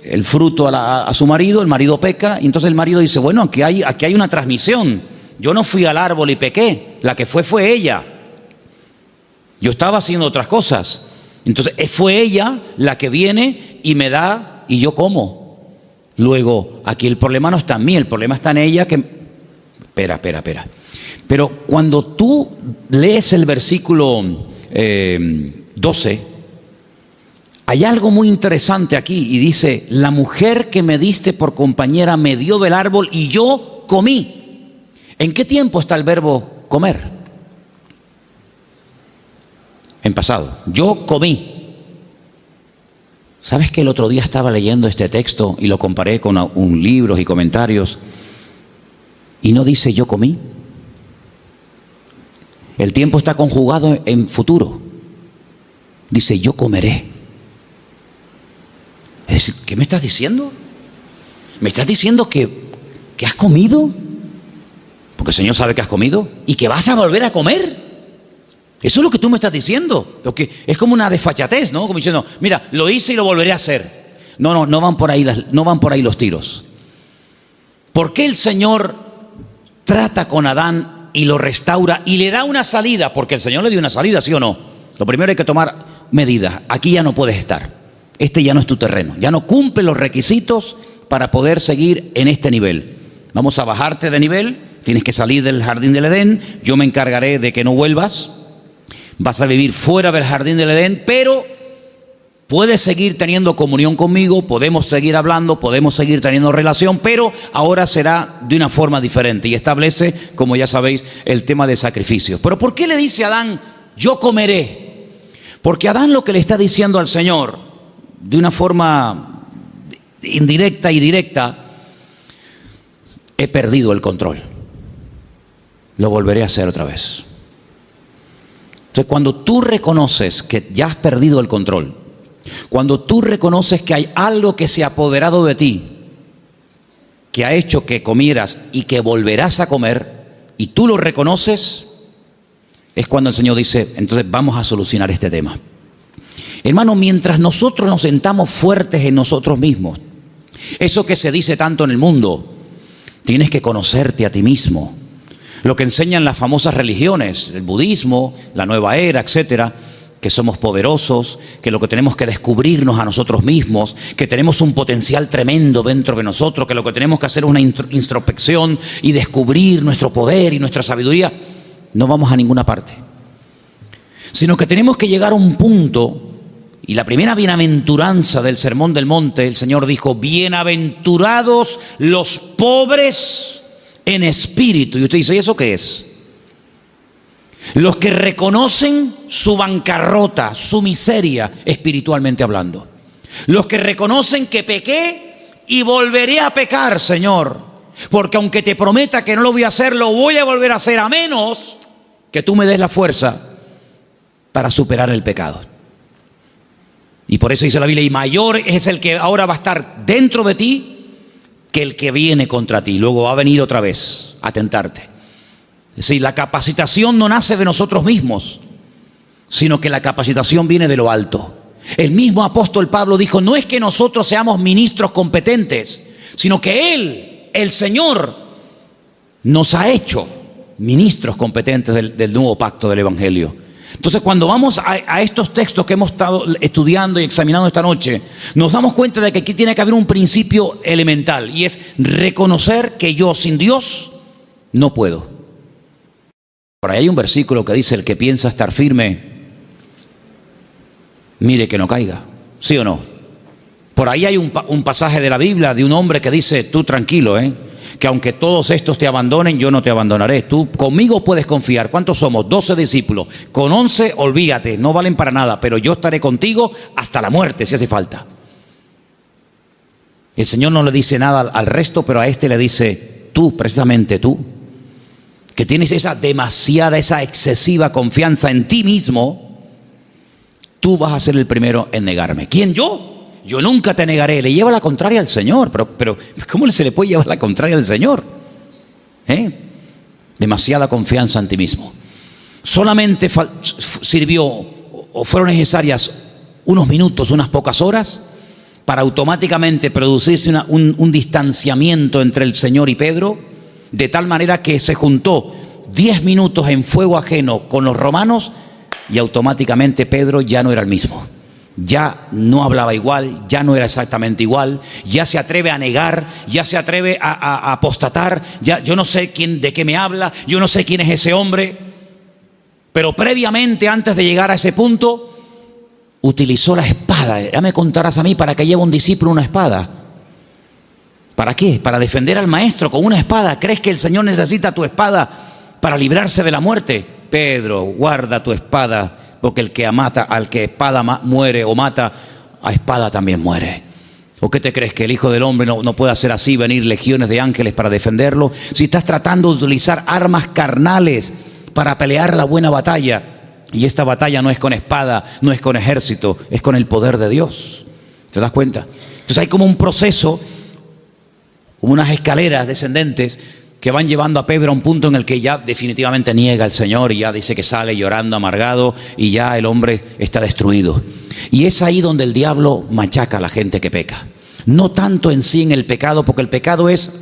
el fruto a su marido, el marido peca, y entonces el marido dice, bueno, aquí hay una transmisión. Yo no fui al árbol y pequé, la que fue ella. Yo estaba haciendo otras cosas. Entonces fue ella la que viene y me da y yo como. Luego, aquí el problema no está en mí, el problema está en ella que... Espera. Pero cuando tú lees el versículo 12, Hay algo muy interesante aquí y dice, la mujer que me diste por compañera me dio del árbol y yo comí. ¿En qué tiempo está el verbo comer? En pasado. Yo comí. ¿Sabes que el otro día estaba leyendo este texto y lo comparé con libros y comentarios y no dice yo comí? El tiempo está conjugado en futuro. Dice yo comeré. Es decir, ¿qué me estás diciendo? ¿Me estás diciendo que has comido? Porque el Señor sabe que has comido y que vas a volver a comer. Eso es lo que tú me estás diciendo. Porque es como una desfachatez, ¿no? Como diciendo, mira, lo hice y lo volveré a hacer. No van por ahí los tiros. ¿Por qué el Señor trata con Adán y lo restaura y le da una salida? Porque el Señor le dio una salida, ¿sí o no? Lo primero hay que tomar medidas. Aquí ya no puedes estar. Este ya no es tu terreno. Ya no cumple los requisitos para poder seguir en este nivel. Vamos a bajarte de nivel. Tienes que salir del jardín del Edén. Yo me encargaré de que no vuelvas. Vas a vivir fuera del jardín del Edén, pero puedes seguir teniendo comunión conmigo, podemos seguir hablando, podemos seguir teniendo relación, pero ahora será de una forma diferente. Y establece, como ya sabéis, el tema de sacrificios. Pero ¿por qué le dice a Adán, yo comeré? Porque Adán lo que le está diciendo al Señor, de una forma indirecta y directa, he perdido el control. Lo volveré a hacer otra vez. Entonces, cuando tú reconoces que ya has perdido el control, cuando tú reconoces que hay algo que se ha apoderado de ti, que ha hecho que comieras y que volverás a comer, y tú lo reconoces, es cuando el Señor dice, entonces vamos a solucionar este tema. Hermano, mientras nosotros nos sentamos fuertes en nosotros mismos, eso que se dice tanto en el mundo, tienes que conocerte a ti mismo. Lo que enseñan las famosas religiones, el budismo, la nueva era, etcétera, que somos poderosos, que lo que tenemos que descubrirnos a nosotros mismos, que tenemos un potencial tremendo dentro de nosotros, que lo que tenemos que hacer es una introspección y descubrir nuestro poder y nuestra sabiduría, no vamos a ninguna parte. Sino que tenemos que llegar a un punto, y la primera bienaventuranza del Sermón del Monte, el Señor dijo, bienaventurados los pobres en espíritu. Y usted dice, ¿y eso qué es? Los que reconocen su bancarrota, su miseria, espiritualmente hablando. Los que reconocen que pequé y volveré a pecar, Señor. Porque aunque te prometa que no lo voy a hacer, lo voy a volver a hacer, a menos que tú me des la fuerza para superar el pecado. Y por eso dice la Biblia, y mayor es el que ahora va a estar dentro de ti que el que viene contra ti. Luego va a venir otra vez a tentarte. Es decir, la capacitación no nace de nosotros mismos, sino que la capacitación viene de lo alto. El mismo apóstol Pablo dijo, no es que nosotros seamos ministros competentes, sino que Él, el Señor, nos ha hecho ministros competentes del nuevo pacto del Evangelio. Entonces, cuando vamos a estos textos que hemos estado estudiando y examinando esta noche, nos damos cuenta de que aquí tiene que haber un principio elemental, y es reconocer que yo sin Dios no puedo. Por ahí hay un versículo que dice, el que piensa estar firme, mire que no caiga. ¿Sí o no? Por ahí hay un pasaje de la Biblia de un hombre que dice, tú tranquilo, que aunque todos estos te abandonen, yo no te abandonaré. Tú conmigo puedes confiar. ¿Cuántos somos? 12 discípulos. Con 11, olvídate, no valen para nada, pero yo estaré contigo hasta la muerte, si hace falta. El Señor no le dice nada al resto, pero a este le dice, tú, precisamente tú, que tienes esa excesiva confianza en ti mismo, tú vas a ser el primero en negarme. ¿Quién, yo? Yo nunca te negaré. Le lleva la contraria al Señor. Pero ¿cómo se le puede llevar la contraria al Señor? Demasiada confianza en ti mismo. Solamente sirvió o fueron necesarias unos minutos, unas pocas horas, para automáticamente producirse un distanciamiento entre el Señor y Pedro, de tal manera que se juntó 10 minutos en fuego ajeno con los romanos y automáticamente Pedro ya no era el mismo. Ya no hablaba igual, ya no era exactamente igual, ya se atreve a negar, ya se atreve a apostatar, ya yo no sé de qué me habla, yo no sé quién es ese hombre. Pero previamente, antes de llegar a ese punto, utilizó la espada. Ya me contarás a mí para qué lleva un discípulo una espada. ¿Para qué? Para defender al maestro con una espada. ¿Crees que el Señor necesita tu espada para librarse de la muerte? Pedro, guarda tu espada, porque el que mata, al que espada muere o mata, a espada también muere. ¿O qué te crees? ¿Que el Hijo del Hombre no puede hacer así, venir legiones de ángeles para defenderlo? Si estás tratando de utilizar armas carnales para pelear la buena batalla, y esta batalla no es con espada, no es con ejército, es con el poder de Dios. ¿Te das cuenta? Entonces hay como un proceso, como unas escaleras descendentes que van llevando a Pedro a un punto en el que ya definitivamente niega al Señor y ya dice que sale llorando, amargado, y ya el hombre está destruido. Y es ahí donde el diablo machaca a la gente que peca. No tanto en sí en el pecado, porque el pecado es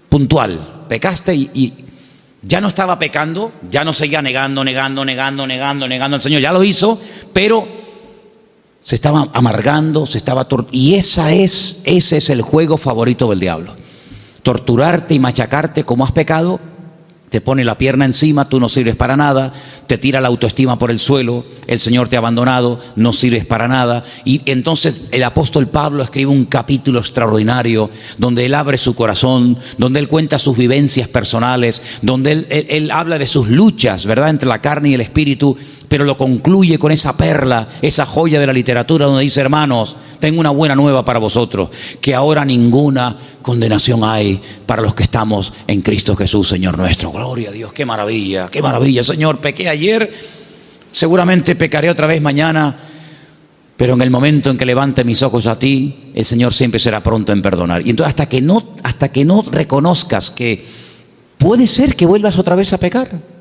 puntual. Pecaste y ya no estaba pecando, ya no seguía negando al Señor. Ya lo hizo, pero se estaba amargando, y ese es el juego favorito del diablo. Torturarte y machacarte como has pecado. Te pone la pierna encima, tú no sirves para nada, te tira la autoestima por el suelo, el Señor te ha abandonado, no sirves para nada. Y entonces el apóstol Pablo escribe un capítulo extraordinario donde él abre su corazón, donde él cuenta sus vivencias personales, donde él habla de sus luchas, ¿verdad?, entre la carne y el espíritu, pero lo concluye con esa perla, esa joya de la literatura donde dice: hermanos, tengo una buena nueva para vosotros, que ahora ninguna condenación hay para los que estamos en Cristo Jesús, Señor nuestro. Gloria a Dios, qué maravilla, Señor. Pequé ayer, seguramente pecaré otra vez mañana, pero en el momento en que levante mis ojos a ti, el Señor siempre será pronto en perdonar. Y entonces hasta que no reconozcas que puede ser que vuelvas otra vez a pecar,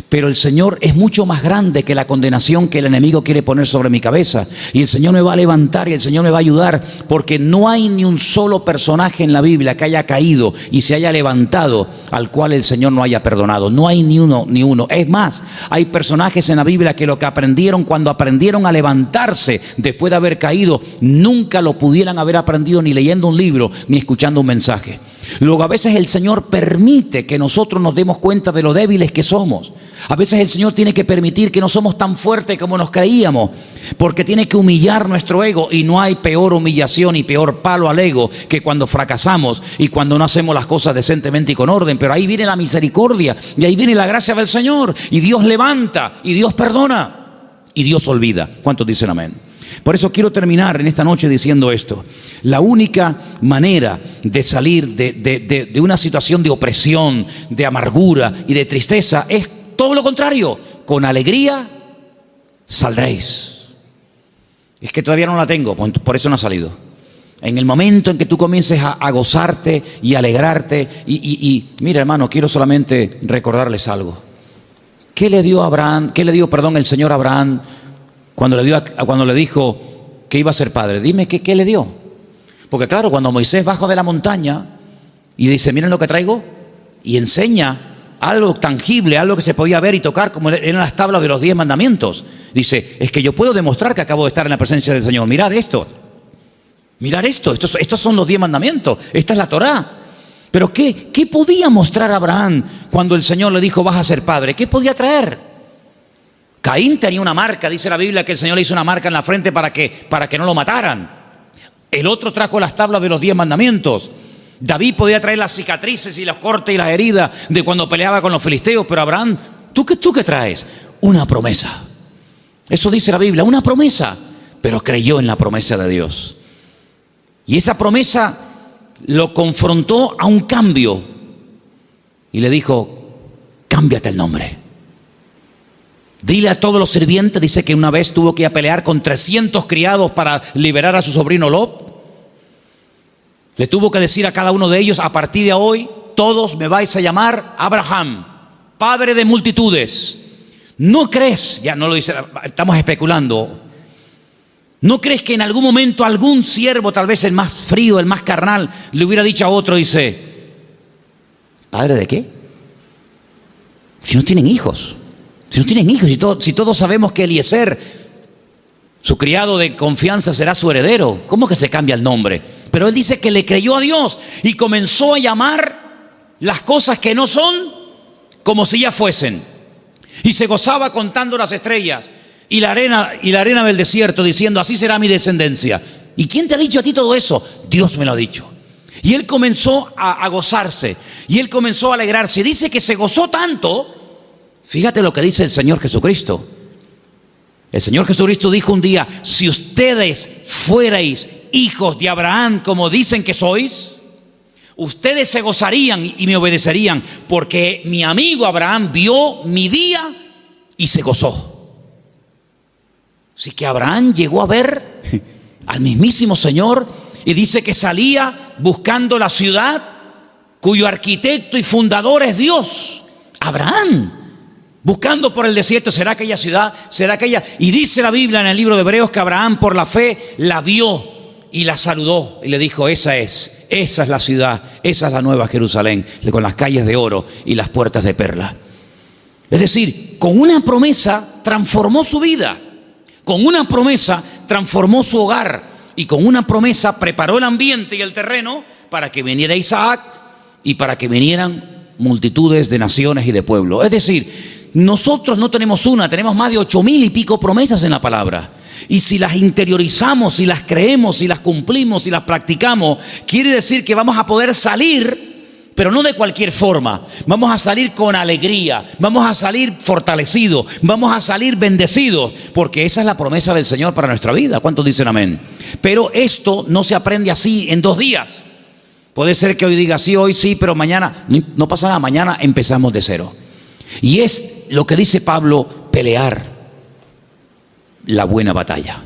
pero el Señor es mucho más grande que la condenación que el enemigo quiere poner sobre mi cabeza, y el Señor me va a levantar y el Señor me va a ayudar, porque no hay ni un solo personaje en la Biblia que haya caído y se haya levantado al cual el Señor no haya perdonado. No hay ni uno. Es más, hay personajes en la Biblia que lo que aprendieron cuando aprendieron a levantarse después de haber caído, nunca lo pudieran haber aprendido ni leyendo un libro ni escuchando un mensaje. Luego a veces el Señor permite que nosotros nos demos cuenta de lo débiles que somos. A veces el Señor tiene que permitir que no somos tan fuertes como nos creíamos, porque tiene que humillar nuestro ego, y no hay peor humillación y peor palo al ego que cuando fracasamos y cuando no hacemos las cosas decentemente y con orden. Pero ahí viene la misericordia y ahí viene la gracia del Señor, y Dios levanta y Dios perdona y Dios olvida. ¿Cuántos dicen amén? Por eso quiero terminar en esta noche diciendo esto: la única manera de salir de una situación de opresión, de amargura y de tristeza es todo lo contrario. Con alegría saldréis. Es que todavía no la tengo, por eso no ha salido. En el momento en que tú comiences a gozarte y alegrarte, y mira, hermano, quiero solamente recordarles algo. ¿Qué le dio el Señor a Abraham cuando le dijo que iba a ser padre? Dime qué le dio. Porque claro, cuando Moisés bajó de la montaña y dice: miren lo que traigo, y enseña algo tangible, algo que se podía ver y tocar, como eran las tablas de los 10 mandamientos. Dice: es que yo puedo demostrar que acabo de estar en la presencia del Señor. Mirad esto. Estos son los 10 mandamientos. Esta es la Torá. Pero ¿qué podía mostrar Abraham cuando el Señor le dijo: vas a ser padre? ¿Qué podía traer? Caín tenía una marca, dice la Biblia que el Señor le hizo una marca en la frente para que no lo mataran. El otro trajo las tablas de los 10 mandamientos. David podía traer las cicatrices y los cortes y las heridas de cuando peleaba con los filisteos, pero Abraham, ¿tú qué traes? Una promesa. Eso dice la Biblia, una promesa, pero creyó en la promesa de Dios. Y esa promesa lo confrontó a un cambio y le dijo: cámbiate el nombre. Dile a todos los sirvientes. Dice que una vez tuvo que ir a pelear con 300 criados para liberar a su sobrino Lot. Le tuvo que decir a cada uno de ellos: a partir de hoy todos me vais a llamar Abraham, padre de multitudes. ¿No crees? Ya no lo dice, estamos especulando. ¿No crees que en algún momento algún siervo, tal vez el más frío, el más carnal, le hubiera dicho a otro, dice: ¿padre de qué? Si no tienen hijos. Si todos sabemos que Eliezer, su criado de confianza, será su heredero, ¿cómo que se cambia el nombre? Pero él dice que le creyó a Dios y comenzó a llamar las cosas que no son como si ya fuesen. Y se gozaba contando las estrellas. y la arena del desierto, diciendo, así será mi descendencia. ¿Y quién te ha dicho a ti todo eso? Dios me lo ha dicho. Y él comenzó a gozarse, y él comenzó a alegrarse. Dice que se gozó tanto, fíjate lo que dice el Señor Jesucristo. El Señor Jesucristo dijo un día, si ustedes fuerais hijos de Abraham como dicen que sois, ustedes se gozarían y me obedecerían, porque mi amigo Abraham vio mi día y se gozó. Así que Abraham llegó a ver al mismísimo Señor, y dice que salía buscando la ciudad cuyo arquitecto y fundador es Dios. Abraham, buscando por el desierto, ¿será aquella ciudad? ¿Será aquella? Y dice la Biblia en el libro de Hebreos que Abraham por la fe la vio y la saludó y le dijo, esa es la ciudad, esa es la nueva Jerusalén, con las calles de oro y las puertas de perla. Es decir, con una promesa transformó su vida, con una promesa transformó su hogar, y con una promesa preparó el ambiente y el terreno para que viniera Isaac y para que vinieran multitudes de naciones y de pueblos. Es decir, nosotros no tenemos una, tenemos más de 8,000 y pico promesas en la palabra. Y si las interiorizamos, si las creemos, si las cumplimos, si las practicamos, quiere decir que vamos a poder salir, pero no de cualquier forma. Vamos a salir con alegría, vamos a salir fortalecidos, vamos a salir bendecidos, porque esa es la promesa del Señor para nuestra vida. ¿Cuántos dicen amén? Pero esto no se aprende así en 2 días. Puede ser que hoy diga sí, hoy sí, pero mañana no pasa nada, mañana empezamos de cero. Y es lo que dice Pablo, pelear la buena batalla.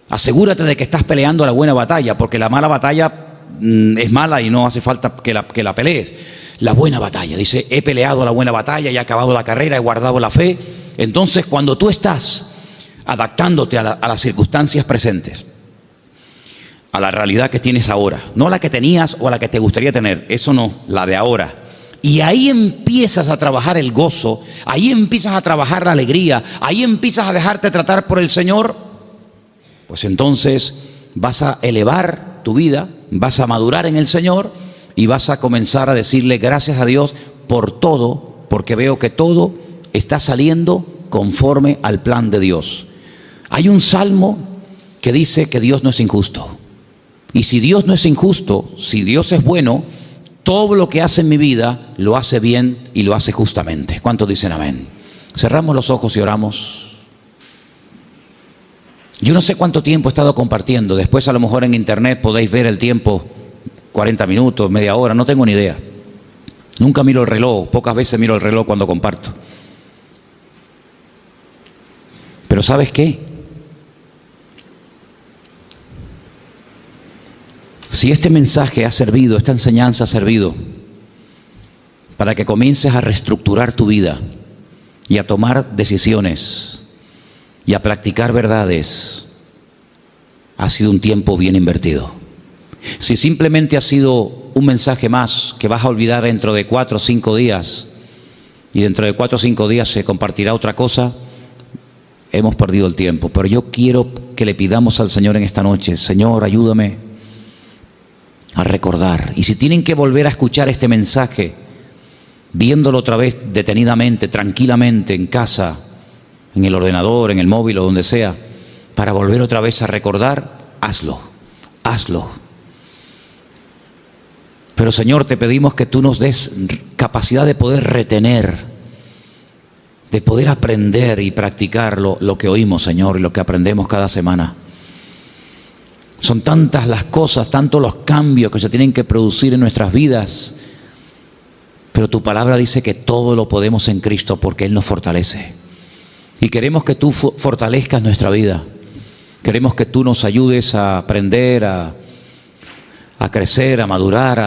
Asegúrate de que estás peleando la buena batalla, porque la mala batalla es mala y no hace falta que la pelees. La buena batalla, dice, he peleado la buena batalla y he acabado la carrera, he guardado la fe. Entonces, cuando tú estás adaptándote a las circunstancias presentes, a la realidad que tienes ahora, no la que tenías o la que te gustaría tener, eso no, la de ahora, y ahí empiezas a trabajar el gozo, ahí empiezas a trabajar la alegría, ahí empiezas a dejarte tratar por el Señor, pues entonces vas a elevar tu vida, vas a madurar en el Señor y vas a comenzar a decirle gracias a Dios por todo, porque veo que todo está saliendo conforme al plan de Dios. Hay un salmo que dice que Dios no es injusto. Y si Dios no es injusto, si Dios es bueno, todo lo que hace en mi vida lo hace bien y lo hace justamente. ¿Cuántos dicen amén? Cerramos los ojos y oramos. Yo no sé cuánto tiempo he estado compartiendo. Después a lo mejor en internet podéis ver el tiempo, 40 minutos, media hora, no tengo ni idea. Nunca miro el reloj, pocas veces miro el reloj cuando comparto. Pero ¿sabes qué? Si este mensaje ha servido, esta enseñanza ha servido para que comiences a reestructurar tu vida y a tomar decisiones y a practicar verdades, ha sido un tiempo bien invertido. Si simplemente ha sido un mensaje más que vas a olvidar dentro de 4 o 5 días y dentro de 4 o 5 días se compartirá otra cosa, hemos perdido el tiempo. Pero yo quiero que le pidamos al Señor en esta noche, Señor, ayúdame a recordar. Y si tienen que volver a escuchar este mensaje, viéndolo otra vez detenidamente, tranquilamente, en casa, en el ordenador, en el móvil o donde sea, para volver otra vez a recordar, hazlo. Pero Señor, te pedimos que tú nos des capacidad de poder retener, de poder aprender y practicar lo que oímos, Señor, y lo que aprendemos cada semana. Son tantas las cosas, tantos los cambios que se tienen que producir en nuestras vidas, pero tu palabra dice que todo lo podemos en Cristo porque Él nos fortalece. Y queremos que tú fortalezcas nuestra vida. Queremos que tú nos ayudes a aprender, a crecer, a madurar,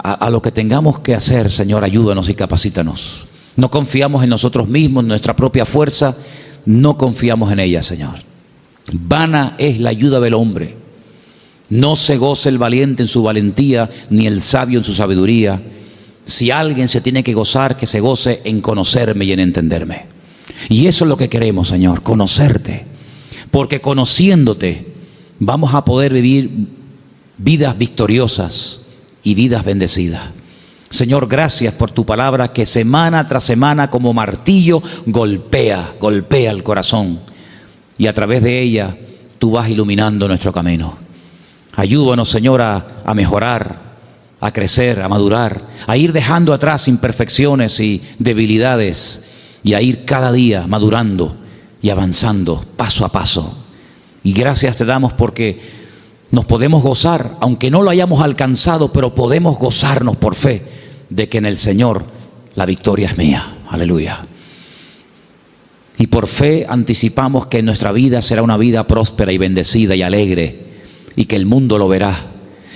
a lo que tengamos que hacer. Señor, ayúdanos y capacítanos. No confiamos en nosotros mismos, en nuestra propia fuerza, no confiamos en ella, Señor. Vana es la ayuda del hombre. No se goce el valiente en su valentía, ni el sabio en su sabiduría. Si alguien se tiene que gozar, que se goce en conocerme y en entenderme. Y eso es lo que queremos, Señor, conocerte. Porque conociéndote vamos a poder vivir vidas victoriosas y vidas bendecidas. Señor, gracias por tu palabra que semana tras semana como martillo golpea el corazón y a través de ella tú vas iluminando nuestro camino. Ayúdanos, Señor, a mejorar, a crecer, a madurar, a ir dejando atrás imperfecciones y debilidades y a ir cada día madurando y avanzando paso a paso. Y gracias te damos porque nos podemos gozar, aunque no lo hayamos alcanzado, pero podemos gozarnos por fe de que en el Señor la victoria es mía. Aleluya. Y por fe anticipamos que nuestra vida será una vida próspera y bendecida y alegre, y que el mundo lo verá,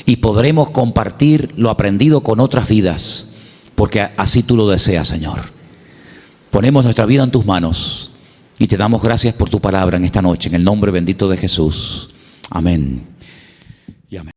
y podremos compartir lo aprendido con otras vidas, porque así tú lo deseas, Señor. Ponemos nuestra vida en tus manos y te damos gracias por tu palabra en esta noche, en el nombre bendito de Jesús. Amén y amén.